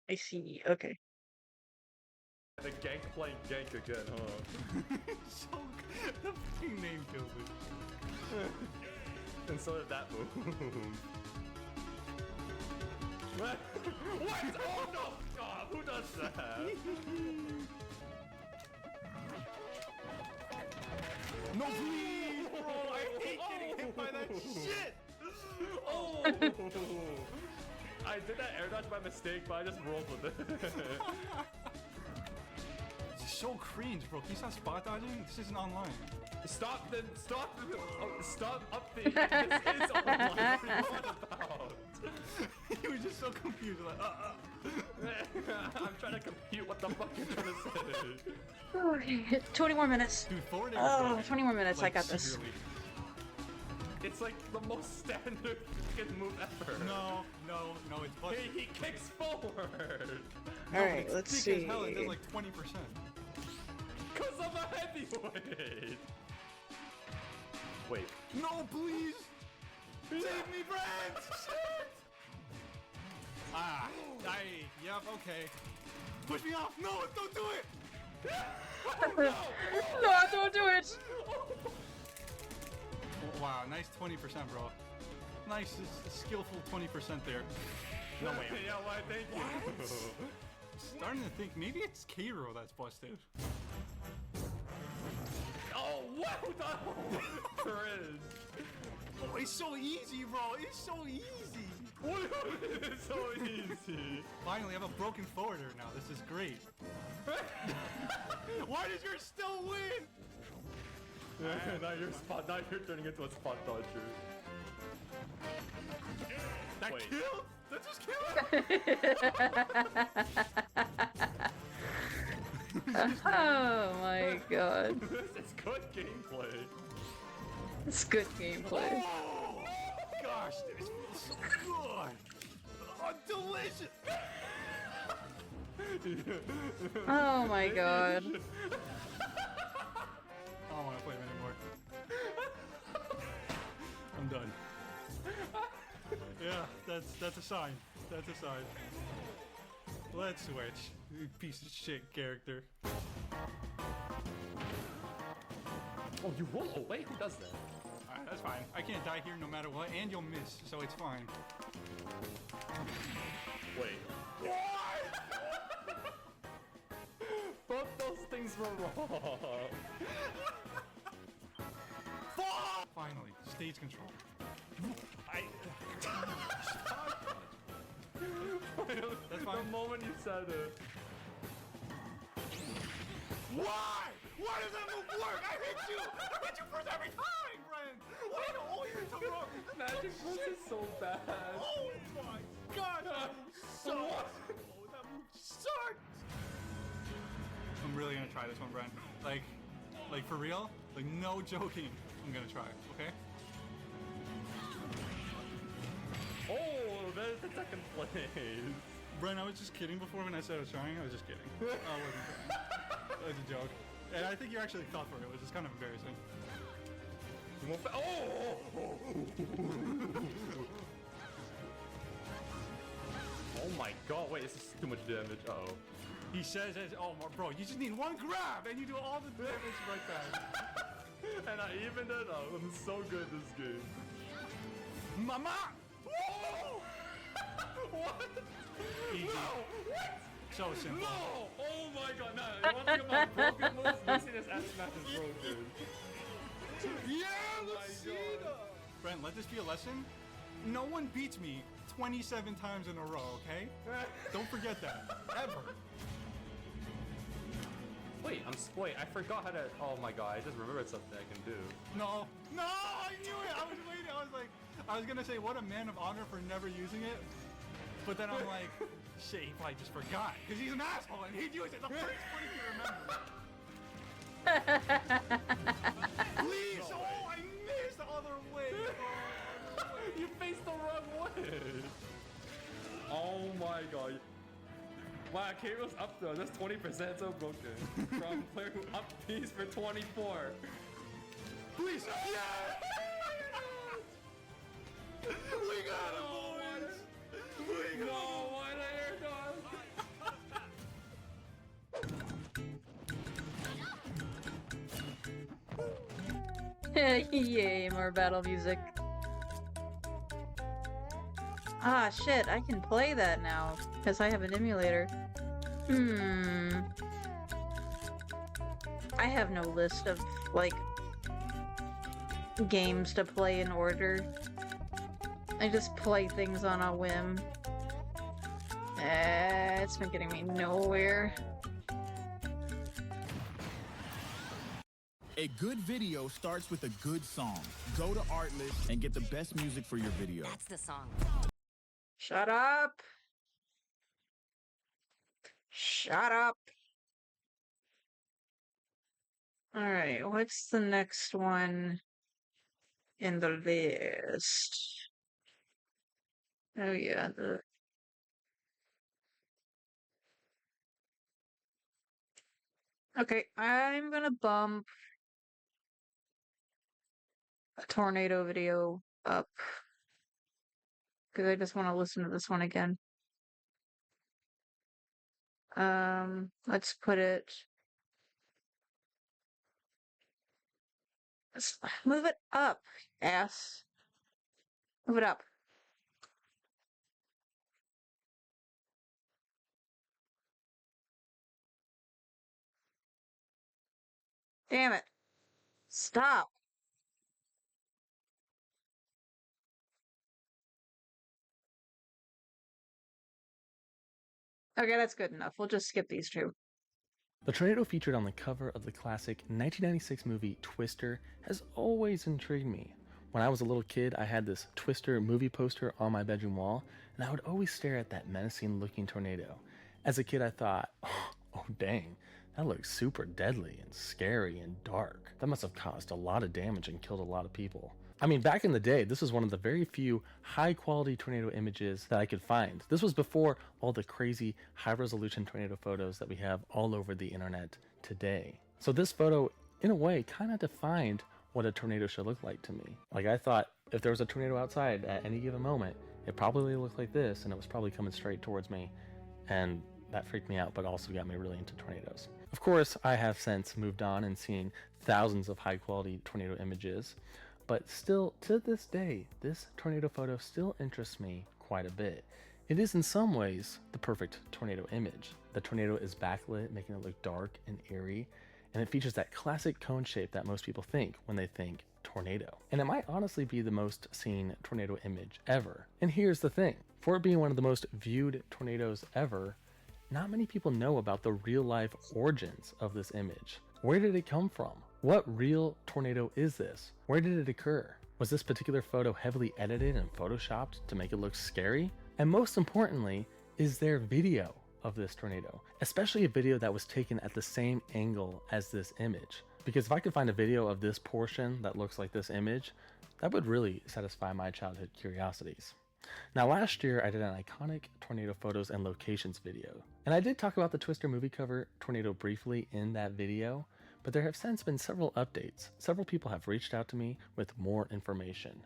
I see. Okay. The gank playing gank again, huh? So the fucking name kills it. And so did that move. What? Oh no! God, who does that? No, please, bro. I hate getting hit by that shit. Oh! I did that air dodge by mistake, but I just rolled with it. It's so cringe, bro. Can you stop spot dodging? This isn't online. Stop updating. This is online. What are you on about? You were just so confused. Like, I'm trying to compute what the fuck you're trying to say. Okay, 20 more minutes. Dude, forward air. Oh, 20 more minutes. I got this. Severely. It's like the most standard fucking move ever. No, it's busted. Hey, he kicks forward. Alright, let's Thick see. as hell, it does like 20%. Cause I'm a heavyweight. Wait. No, please! Save me, Brent! Shit! Yep, okay. Push me off! No, don't do it! No, don't do it! Wow, nice 20%, bro. Nice, skillful 20% there. No way. Yeah, why, thank you. Starting to think maybe it's Cairo that's busted. Oh, wow! Cringe. Oh, it's so easy, bro. It's so easy. It's so easy. Finally, I have a broken forwarder now. This is great. Why does yours still win? Now you're turning into a spot dodger. That Wait. killed? That just killed? Oh my god. This is good gameplay. It's good gameplay. Oh, gosh, this feels so good. Oh, delicious. Oh my god. I don't want to play him anymore. I'm done. Yeah, that's a sign. That's a sign. Let's switch. You piece of shit character. Oh, you roll away? Who does that? Alright, that's fine. I can't die here no matter what, and you'll miss, so it's fine. Wait. Both those things were wrong. Finally, stage control. That's fine. The moment you said it. Why? Why does that move work? I hit you! I hit you first every time, Brent! Why do you always do wrong? Magic Puss is so bad. Oh my god! That move sucks! Oh, that move sucks! I'm really gonna try this one, Brent. Like for real? Like, no joking. I'm gonna try, okay? Oh, there's the second place. Brent, I was just kidding before when I said I was trying. I was just kidding. I wasn't trying. That was a joke. And I think you actually thought for it, which is kind of embarrassing. Oh my god, wait, this is too much damage. Uh-oh. He says, oh, bro, you just need one grab and you do all the damage right back. And I evened it up. I'm so good at this game. Mama! Whoa! What? Easy. No! What? So simple. No! Oh my god, no. You want to think about broken moves? Lucinous S smash is broken. Yeah, Lucina! Brent, let this be a lesson. No one beats me 27 times in a row, okay? Don't forget that. Ever. Wait, wait, I forgot how to. Oh my god, I just remembered something I can do. No, I knew it. I was waiting. I was like, I was gonna say what a man of honor for never using it, but then I'm like, shit, he probably just forgot because he's an asshole and he'd use it the first point he remembered. Please, oh, I missed the other way. You faced the wrong way. Oh my god. Wow, Cairo's up though. That's 20% so broken. From player who up piece for 24. Please, yeah! We got him, boys! We got No, why did I air dodge? Yay, more battle music. Ah, shit, I can play that now, because I have an emulator. I have no list of, like, games to play in order. I just play things on a whim. It's been getting me nowhere. A good video starts with a good song. Go to Artlist and get the best music for your video. That's the song. Shut up! Shut up! Alright, what's the next one? in the list. Oh yeah, Okay, I'm gonna bump a tornado video up because I just want to listen to this one again. Let's put it. Let's move it up, ass. Move it up. Damn it. Stop. Okay, that's good enough. We'll just skip these two. The tornado featured on the cover of the classic 1996 movie Twister has always intrigued me. When I was a little kid, I had this Twister movie poster on my bedroom wall, and I would always stare at that menacing looking tornado. As a kid, I thought, oh dang, that looks super deadly and scary and dark. That must have caused a lot of damage and killed a lot of people. I mean, back in the day, this was one of the very few high-quality tornado images that I could find. This was before all the crazy high-resolution tornado photos that we have all over the internet today. So this photo, in a way, kind of defined what a tornado should look like to me. Like, I thought if there was a tornado outside at any given moment, it probably looked like this, and it was probably coming straight towards me. And that freaked me out, but also got me really into tornadoes. Of course, I have since moved on and seen thousands of high-quality tornado images. But still, to this day, this tornado photo still interests me quite a bit. It is in some ways the perfect tornado image. The tornado is backlit, making it look dark and eerie, and it features that classic cone shape that most people think when they think tornado. And it might honestly be the most seen tornado image ever. And here's the thing, for it being one of the most viewed tornadoes ever, not many people know about the real-life origins of this image. Where did it come from? What real tornado is this? Where did it occur? Was this particular photo heavily edited and photoshopped to make it look scary? And most importantly, is there video of this tornado? Especially a video that was taken at the same angle as this image. Because if I could find a video of this portion that looks like this image, that would really satisfy my childhood curiosities. Now last year I did an iconic tornado photos and locations video. And I did talk about the Twister movie cover tornado briefly in that video, but there have since been several updates. Several people have reached out to me with more information.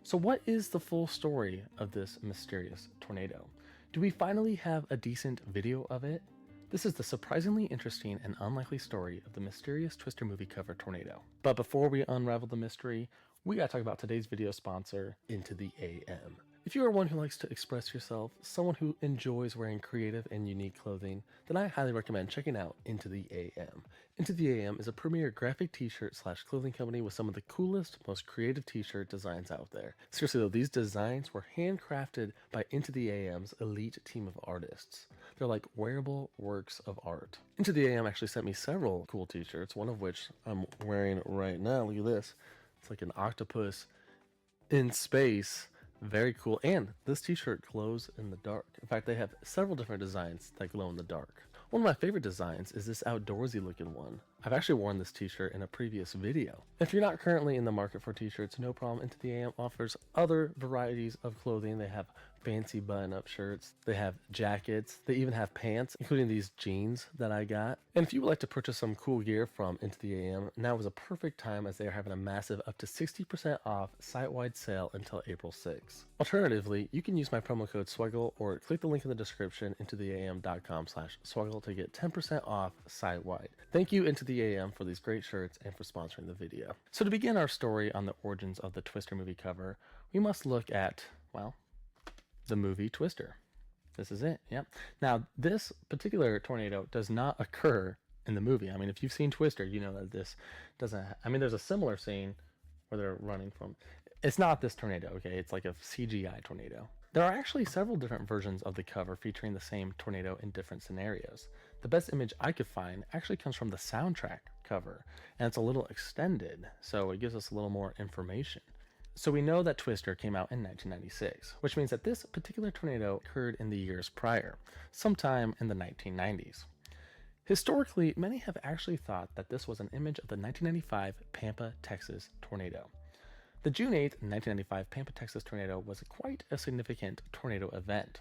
So what is the full story of this mysterious tornado? Do we finally have a decent video of it? This is the surprisingly interesting and unlikely story of the mysterious Twister movie cover tornado. But before we unravel the mystery, we gotta talk about today's video sponsor, Into the AM. If you are one who likes to express yourself, someone who enjoys wearing creative and unique clothing, then I highly recommend checking out Into the AM. Into the AM is a premier graphic t-shirt / clothing company with some of the coolest, most creative t-shirt designs out there. Seriously though, these designs were handcrafted by Into the AM's elite team of artists. They're like wearable works of art. Into the AM actually sent me several cool t-shirts, one of which I'm wearing right now. Look at this. It's like an octopus in space. Very cool, and this t-shirt glows in the dark. In fact, they have several different designs that glow in the dark. One of my favorite designs is this outdoorsy looking one. I've actually worn this t-shirt in a previous video. If you're not currently in the market for t-shirts, no problem. Into the AM offers other varieties of clothing. They have fancy button-up shirts, they have jackets, they even have pants, including these jeans that I got. And if you would like to purchase some cool gear from Into the AM, now is a perfect time as they are having a massive up to 60% off site-wide sale until April 6th. Alternatively, you can use my promo code SWUGGLE or click the link in the description, intotheam.com/swuggle to get 10% off site-wide. Thank you Into the AM for these great shirts and for sponsoring the video. So to begin our story on the origins of the Twister movie cover, we must look at, well, the movie Twister. This is it, yep. Now, this particular tornado does not occur in the movie. I mean, if you've seen Twister, you know that this doesn't, I mean, there's a similar scene where they're running from, it's not this tornado, okay? It's like a CGI tornado. There are actually several different versions of the cover featuring the same tornado in different scenarios. The best image I could find actually comes from the soundtrack cover, and it's a little extended, so it gives us a little more information. So we know that Twister came out in 1996, which means that this particular tornado occurred in the years prior, sometime in the 1990s. Historically, many have actually thought that this was an image of the 1995 Pampa, Texas tornado. The June 8, 1995 Pampa, Texas tornado was quite a significant tornado event.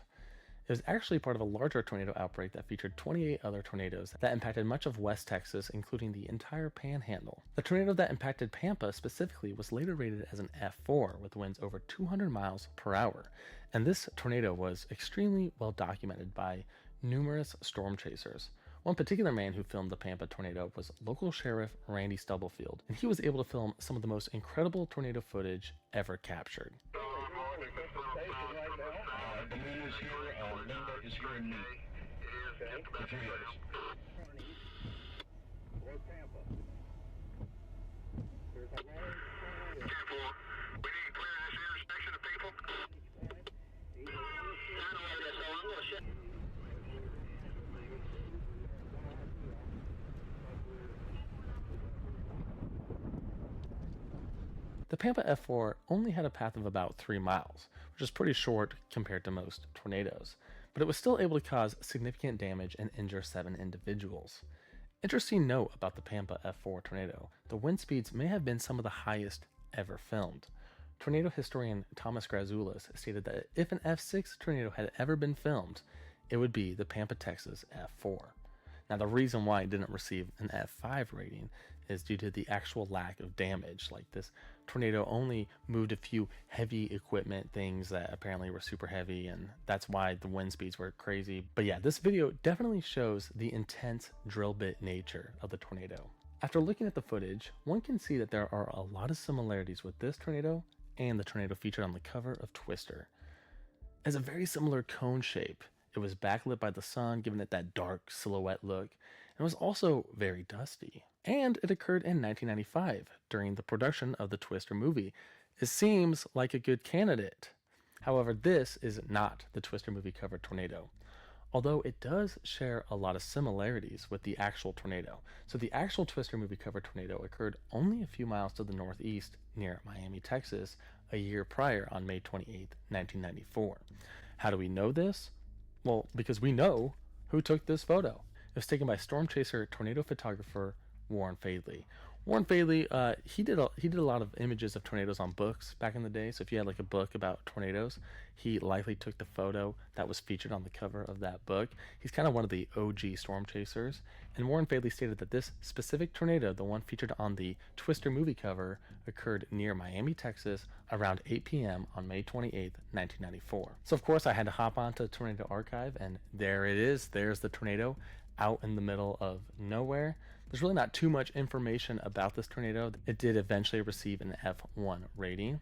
It was actually part of a larger tornado outbreak that featured 28 other tornadoes that impacted much of West Texas, including the entire Panhandle. The tornado that impacted Pampa specifically was later rated as an F4 with winds over 200 miles per hour, and this tornado was extremely well documented by numerous storm chasers. One particular man who filmed the Pampa tornado was local sheriff Randy Stubblefield, and he was able to film some of the most incredible tornado footage ever captured. The Pampa F4 only had a path of about 3 miles, which is pretty short compared to most tornadoes, but it was still able to cause significant damage and injure 7 individuals. Interesting note about the Pampa F4 tornado, the wind speeds may have been some of the highest ever filmed. Tornado historian Thomas Grazoulis stated that if an F6 tornado had ever been filmed, it would be the Pampa, Texas F4. Now, the reason why it didn't receive an F5 rating is due to the actual lack of damage. Like, this tornado only moved a few heavy equipment things that apparently were super heavy, and that's why the wind speeds were crazy. But yeah, this video definitely shows the intense drill bit nature of the tornado. After looking at the footage, one can see that there are a lot of similarities with this tornado and the tornado featured on the cover of Twister. It has a very similar cone shape. It was backlit by the sun, giving it that dark silhouette look, and it was also very dusty. And it occurred in 1995, during the production of the Twister movie. It seems like a good candidate. However, this is not the Twister movie cover tornado, although it does share a lot of similarities with the actual tornado. So the actual Twister movie cover tornado occurred only a few miles to the northeast near Miami, Texas, a year prior on May 28, 1994. How do we know this? Well, because we know who took this photo. It was taken by storm chaser tornado photographer Warren Fadley. Warren Fadley, he did a lot of images of tornadoes on books back in the day. So if you had like a book about tornadoes, he likely took the photo that was featured on the cover of that book. He's kind of one of the OG storm chasers. And Warren Fadley stated that this specific tornado, the one featured on the Twister movie cover, occurred near Miami, Texas, around 8 p.m. on May 28, 1994. So of course I had to hop onto Tornado Archive, and there it is. There's the tornado out in the middle of nowhere. There's really not too much information about this tornado. It did eventually receive an F1 rating,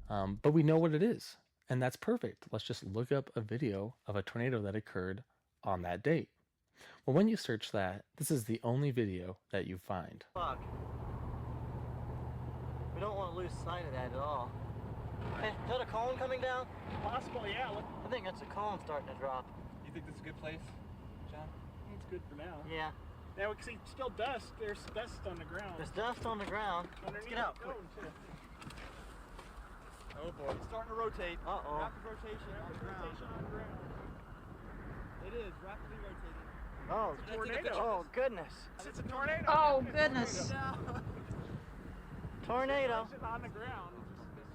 but we know what it is, and that's perfect. Let's just look up a video of a tornado that occurred on that date. Well, when you search that, this is the only video that you find. Fuck. We don't want to lose sight of that at all. Hey, is that a cone coming down? Possible, yeah. I think that's a cone starting to drop. You think this is a good place, John? It's good for now. Yeah. Now we can see still dust. There's dust on the ground. There's dust on the ground. Let's get out. Quick. Oh boy. It's starting to rotate. Uh-oh. Rapid rotation. Rapid rotation on the ground. It is rapidly rotating. Oh, tornado. Oh, goodness. It's a tornado. Oh, goodness. Tornado. On the ground.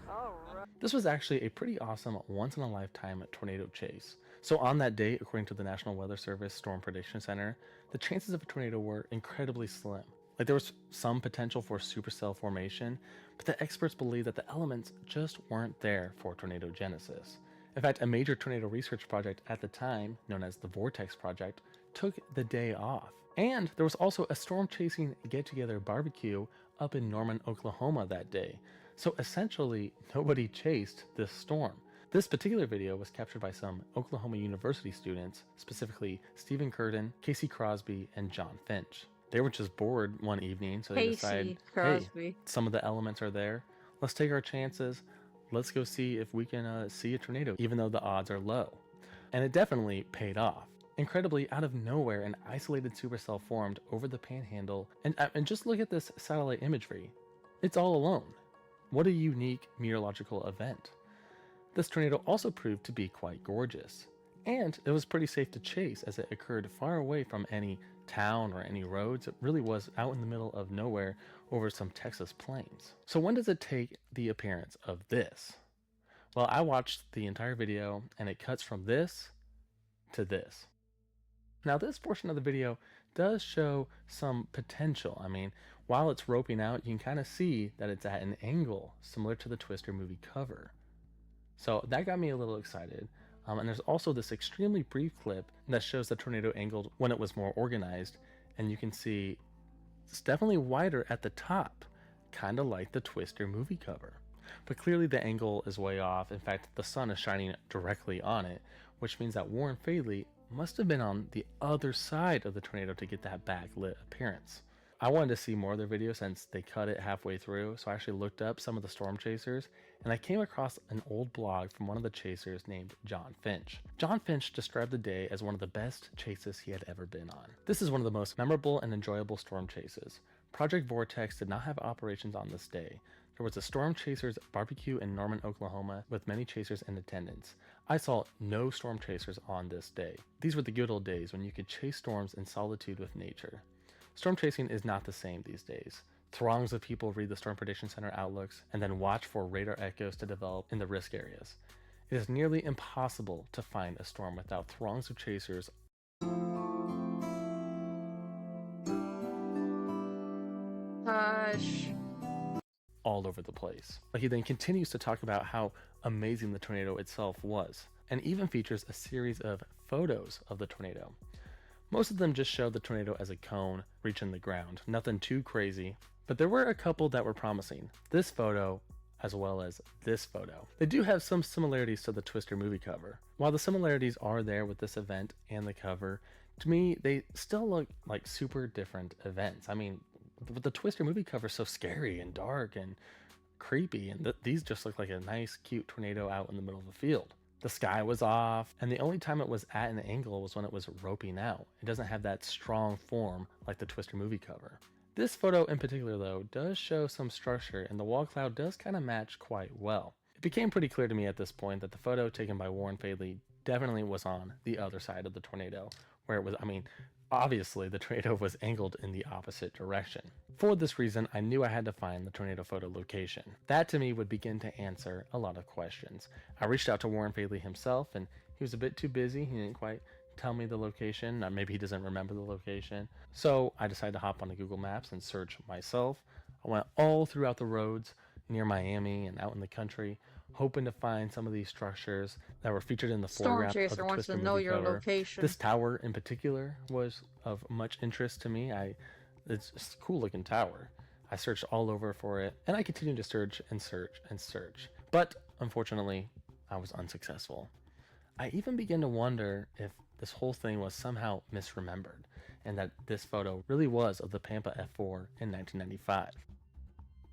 All right. This was actually a pretty awesome once-in-a-lifetime tornado chase. So on that date, according to the National Weather Service Storm Prediction Center, the chances of a tornado were incredibly slim. Like, there was some potential for supercell formation, but the experts believe that the elements just weren't there for tornadogenesis. In fact, a major tornado research project at the time, known as the Vortex Project, took the day off. And there was also a storm-chasing get-together barbecue up in Norman, Oklahoma that day. So essentially, nobody chased this storm. This particular video was captured by some Oklahoma University students, specifically Stephen Curtin, Casey Crosby, and John Finch. They were just bored one evening, so they decided, hey, some of the elements are there. Let's take our chances. Let's go see if we can see a tornado, even though the odds are low. And it definitely paid off. Incredibly, out of nowhere, an isolated supercell formed over the Panhandle. And just look at this satellite imagery. It's all alone. What a unique meteorological event. This tornado also proved to be quite gorgeous. And it was pretty safe to chase as it occurred far away from any town or any roads. It really was out in the middle of nowhere over some Texas plains. So when does it take the appearance of this? Well, I watched the entire video and it cuts from this to this. Now this portion of the video does show some potential. I mean, while it's roping out, you can kind of see that it's at an angle similar to the Twister movie cover. So that got me a little excited. And there's also this extremely brief clip that shows the tornado angled when it was more organized. And you can see it's definitely wider at the top, kind of like the Twister movie cover. But clearly the angle is way off. In fact, the sun is shining directly on it, which means that Warren Faidley must have been on the other side of the tornado to get that backlit appearance. I wanted to see more of their video since they cut it halfway through, so I actually looked up some of the storm chasers, and I came across an old blog from one of the chasers named John Finch. John Finch described the day as one of the best chases he had ever been on. This is one of the most memorable and enjoyable storm chases. Project Vortex did not have operations on this day. There was a Storm Chasers barbecue in Norman, Oklahoma, with many chasers in attendance. I saw no storm chasers on this day. These were the good old days when you could chase storms in solitude with nature. Storm chasing is not the same these days. Throngs of people read the Storm Prediction Center outlooks and then watch for radar echoes to develop in the risk areas. It is nearly impossible to find a storm without throngs of chasers all over the place. But he then continues to talk about how amazing the tornado itself was, and even features a series of photos of the tornado. Most of them just show the tornado as a cone reaching the ground, nothing too crazy, but there were a couple that were promising. This photo, as well as this photo. They do have some similarities to the Twister movie cover. While the similarities are there with this event and the cover, to me, they still look like super different events. I mean, the Twister movie cover is so scary and dark and creepy, and these just look like a nice, cute tornado out in the middle of the field. The sky was off, and the only time it was at an angle was when it was roping out. It doesn't have that strong form like the Twister movie cover. This photo in particular, though, does show some structure, and the wall cloud does kind of match quite well. It became pretty clear to me at this point that the photo taken by Warren Faidley definitely was on the other side of the tornado, where it was, I mean, obviously the tornado was angled in the opposite direction. For this reason, I knew I had to find the tornado photo location. That to me would begin to answer a lot of questions. I reached out to Warren Faidley himself, and he was a bit too busy. He didn't quite tell me the location. Maybe he doesn't remember the location. So I decided to hop onto Google Maps and search myself. I went all throughout the roads near Miami and out in the country, hoping to find some of these structures that were featured in the foreground of the Twister movie cover. Location. This tower in particular was of much interest to me. It's a cool looking tower. I searched all over for it, and I continued to search and search and search. But unfortunately, I was unsuccessful. I even began to wonder if this whole thing was somehow misremembered, and that this photo really was of the Pampa F4 in 1995.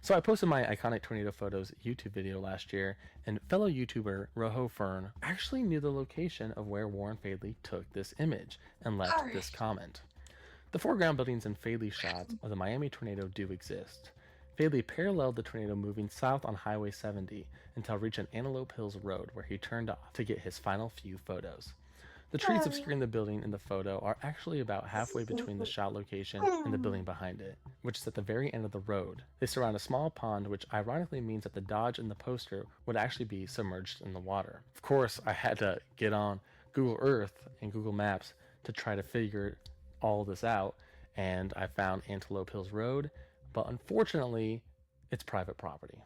So I posted my Iconic Tornado Photos YouTube video last year, and fellow YouTuber Roho Fern actually knew the location of where Warren Faidley took this image and left this comment. The foreground buildings and Faidley shots of the Miami tornado do exist. Faidley paralleled the tornado moving south on Highway 70 until reaching Antelope Hills Road, where he turned off to get his final few photos. The trees obscuring the building in the photo are actually about halfway between the shot location and the building behind it, which is at the very end of the road. They surround a small pond, which ironically means that the Dodge in the poster would actually be submerged in the water. Of course, I had to get on Google Earth and Google Maps to try to figure all this out, and I found Antelope Hills Road, but unfortunately, it's private property.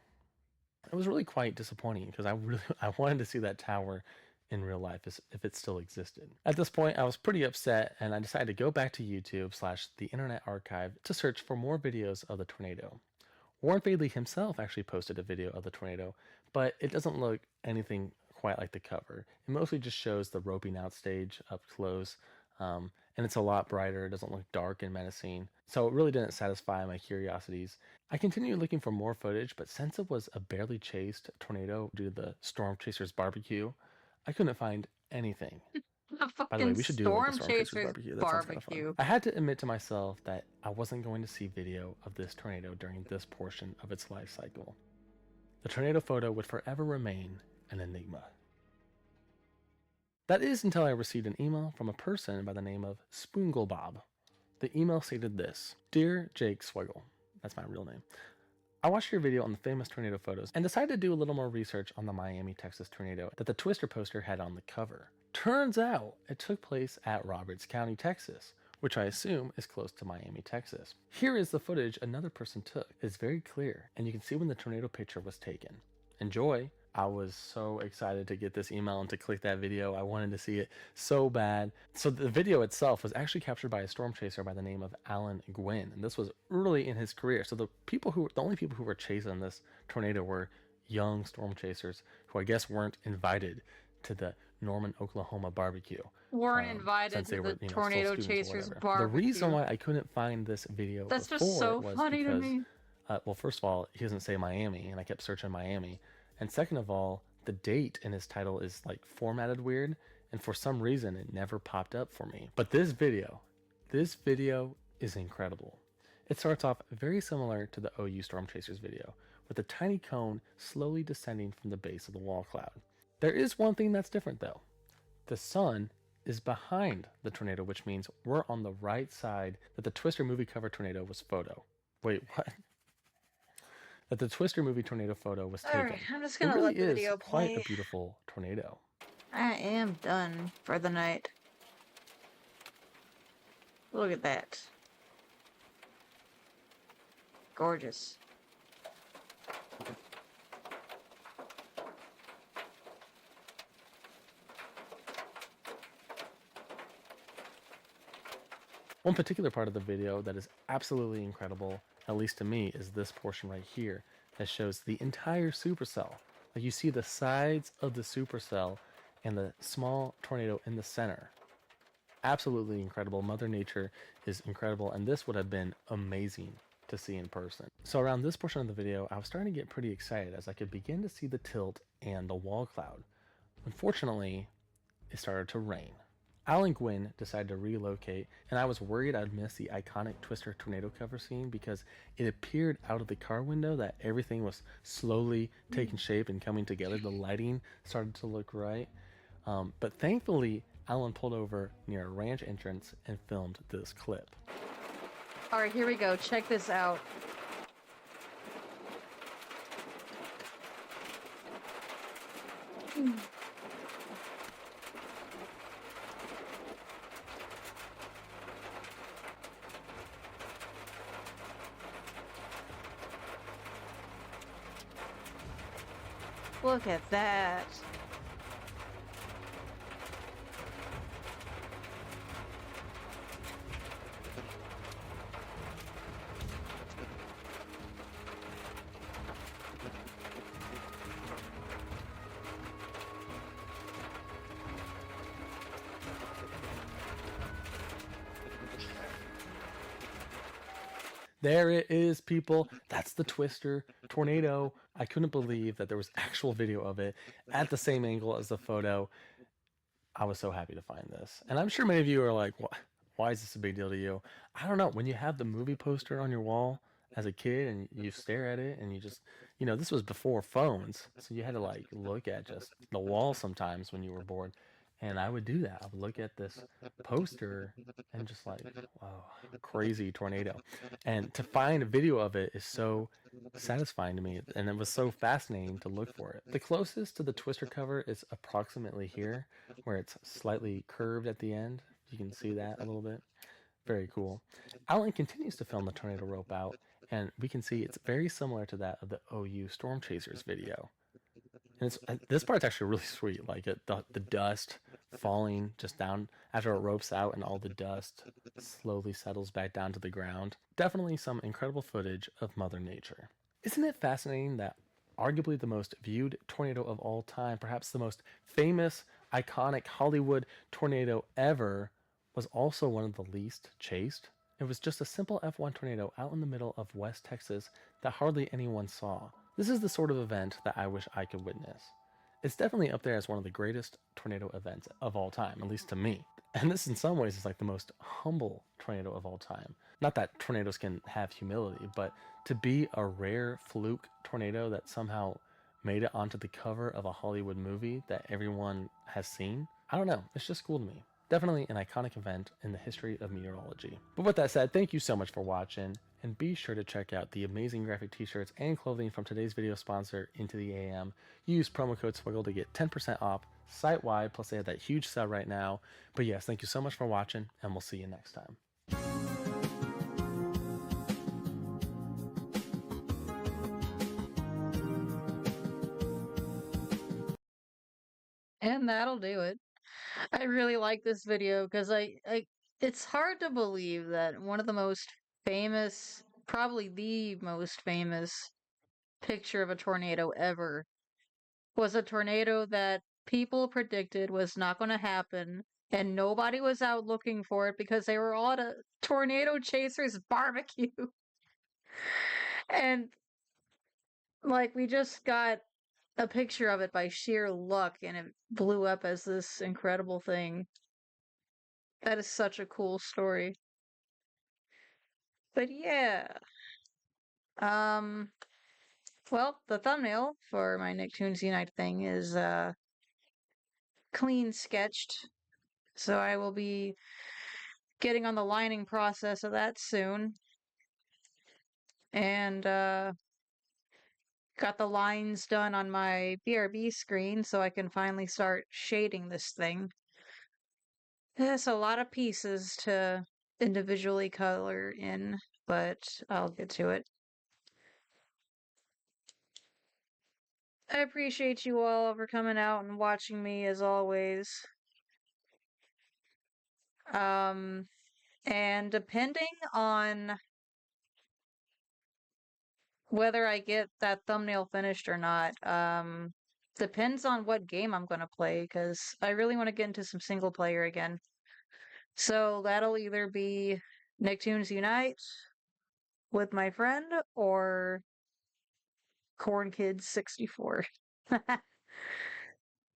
It was really quite disappointing because I wanted to see that tower in real life if it still existed. At this point, I was pretty upset, and I decided to go back to YouTube/the Internet Archive to search for more videos of the tornado. Warren Faidley himself actually posted a video of the tornado, but it doesn't look anything quite like the cover. It mostly just shows the roping out stage up close, and it's a lot brighter. It doesn't look dark and menacing, so it really didn't satisfy my curiosities. I continued looking for more footage, but since it was a barely chased tornado due to the Storm Chasers barbecue, I couldn't find anything. By the way, we should do like a Storm Chasers barbecue. That sounds kind of fun. I had to admit to myself that I wasn't going to see video of this tornado during this portion of its life cycle. The tornado photo would forever remain an enigma. That is until I received an email from a person by the name of Spoonglebob. The email stated this: Dear Jake Swiggle, that's my real name. I watched your video on the famous tornado photos and decided to do a little more research on the Miami, Texas tornado that the Twister poster had on the cover. Turns out it took place at Roberts County, Texas, which I assume is close to Miami, Texas. Here is the footage another person took. It's very clear, and you can see when the tornado picture was taken. Enjoy! I was so excited to get this email and to click that video. I wanted to see it so bad. So the video itself was actually captured by a storm chaser by the name of Alan Gwynn, and this was early in his career. So the only people who were chasing this tornado were young storm chasers who I guess weren't invited to the Norman, Oklahoma barbecue. Weren't invited to the tornado chasers barbecue. The reason why I couldn't find this video That's before just so was funny because, to me. well, first of all, he doesn't say Miami, and I kept searching Miami. And second of all, the date in his title is like formatted weird, and for some reason it never popped up for me. But this video is incredible. It starts off very similar to the OU Storm Chasers video, with a tiny cone slowly descending from the base of the wall cloud. There is one thing that's different though. The sun is behind the tornado, which means we're on the right side that the Twister movie cover tornado was photo. Wait, what? That the Twister movie tornado photo was taken. Alright, I'm just gonna it really let the video is quite play. a beautiful tornado. I am done for the night. Look at that. Gorgeous. One particular part of the video that is absolutely incredible, at least to me, is this portion right here that shows the entire supercell. Like you see the sides of the supercell and the small tornado in the center. Absolutely incredible. Mother Nature is incredible, and this would have been amazing to see in person. So around this portion of the video, I was starting to get pretty excited as I could begin to see the tilt and the wall cloud. Unfortunately, it started to rain. Alan Gwynn decided to relocate, and I was worried I'd miss the iconic Twister tornado cover scene because it appeared out of the car window that everything was slowly taking shape and coming together. The lighting started to look right. But thankfully, Alan pulled over near a ranch entrance and filmed this clip. Alright, here we go. Check this out. Look at that. There it is, people. That's the Twister tornado. I couldn't believe that there was actual video of it at the same angle as the photo. I was so happy to find this. And I'm sure many of you are like, why is this a big deal to you? I don't know. When you have the movie poster on your wall as a kid and you stare at it and you just, this was before phones. So you had to like look at just the wall sometimes when you were bored. And I would do that. I would look at this poster and just like, wow, crazy tornado. And to find a video of it is so satisfying to me. And it was so fascinating to look for it. The closest to the Twister cover is approximately here, where it's slightly curved at the end. You can see that a little bit. Very cool. Alan continues to film the tornado rope out, and we can see it's very similar to that of the OU Storm Chasers video. And this part's actually really sweet, like the dust falling just down after it ropes out and all the dust slowly settles back down to the ground. Definitely some incredible footage of Mother Nature. Isn't it fascinating that arguably the most viewed tornado of all time, perhaps the most famous, iconic Hollywood tornado ever, was also one of the least chased? It was just a simple F1 tornado out in the middle of West Texas that hardly anyone saw. This is the sort of event that I wish I could witness. It's definitely up there as one of the greatest tornado events of all time, at least to me. And this in some ways is like the most humble tornado of all time. Not that tornadoes can have humility, but to be a rare fluke tornado that somehow made it onto the cover of a Hollywood movie that everyone has seen, I don't know, it's just cool to me. Definitely an iconic event in the history of meteorology. But with that said, thank you so much for watching, and be sure to check out the amazing graphic t-shirts and clothing from today's video sponsor, Into the AM. Use promo code SWIGGLE to get 10% off site-wide, plus they have that huge sale right now. But yes, thank you so much for watching, and we'll see you next time. And that'll do it. I really like this video because it's hard to believe that one of the most famous, probably the most famous picture of a tornado ever was a tornado that people predicted was not going to happen, and nobody was out looking for it because they were all at a tornado chasers barbecue. And like, we just got a picture of it by sheer luck, and it blew up as this incredible thing. That is such a cool story. But yeah. Well, the thumbnail for my Nicktoons Unite thing is clean sketched. So I will be getting on the lining process of that soon. And got the lines done on my BRB screen so I can finally start shading this thing. There's a lot of pieces to individually color in, but I'll get to it. I appreciate you all for coming out and watching me as always. And depending on whether I get that thumbnail finished or not, depends on what game I'm going to play, because I really want to get into some single player again. So that'll either be Nicktoons Unite with my friend or Corn Kids 64.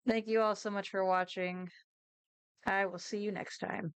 Thank you all so much for watching. I will see you next time.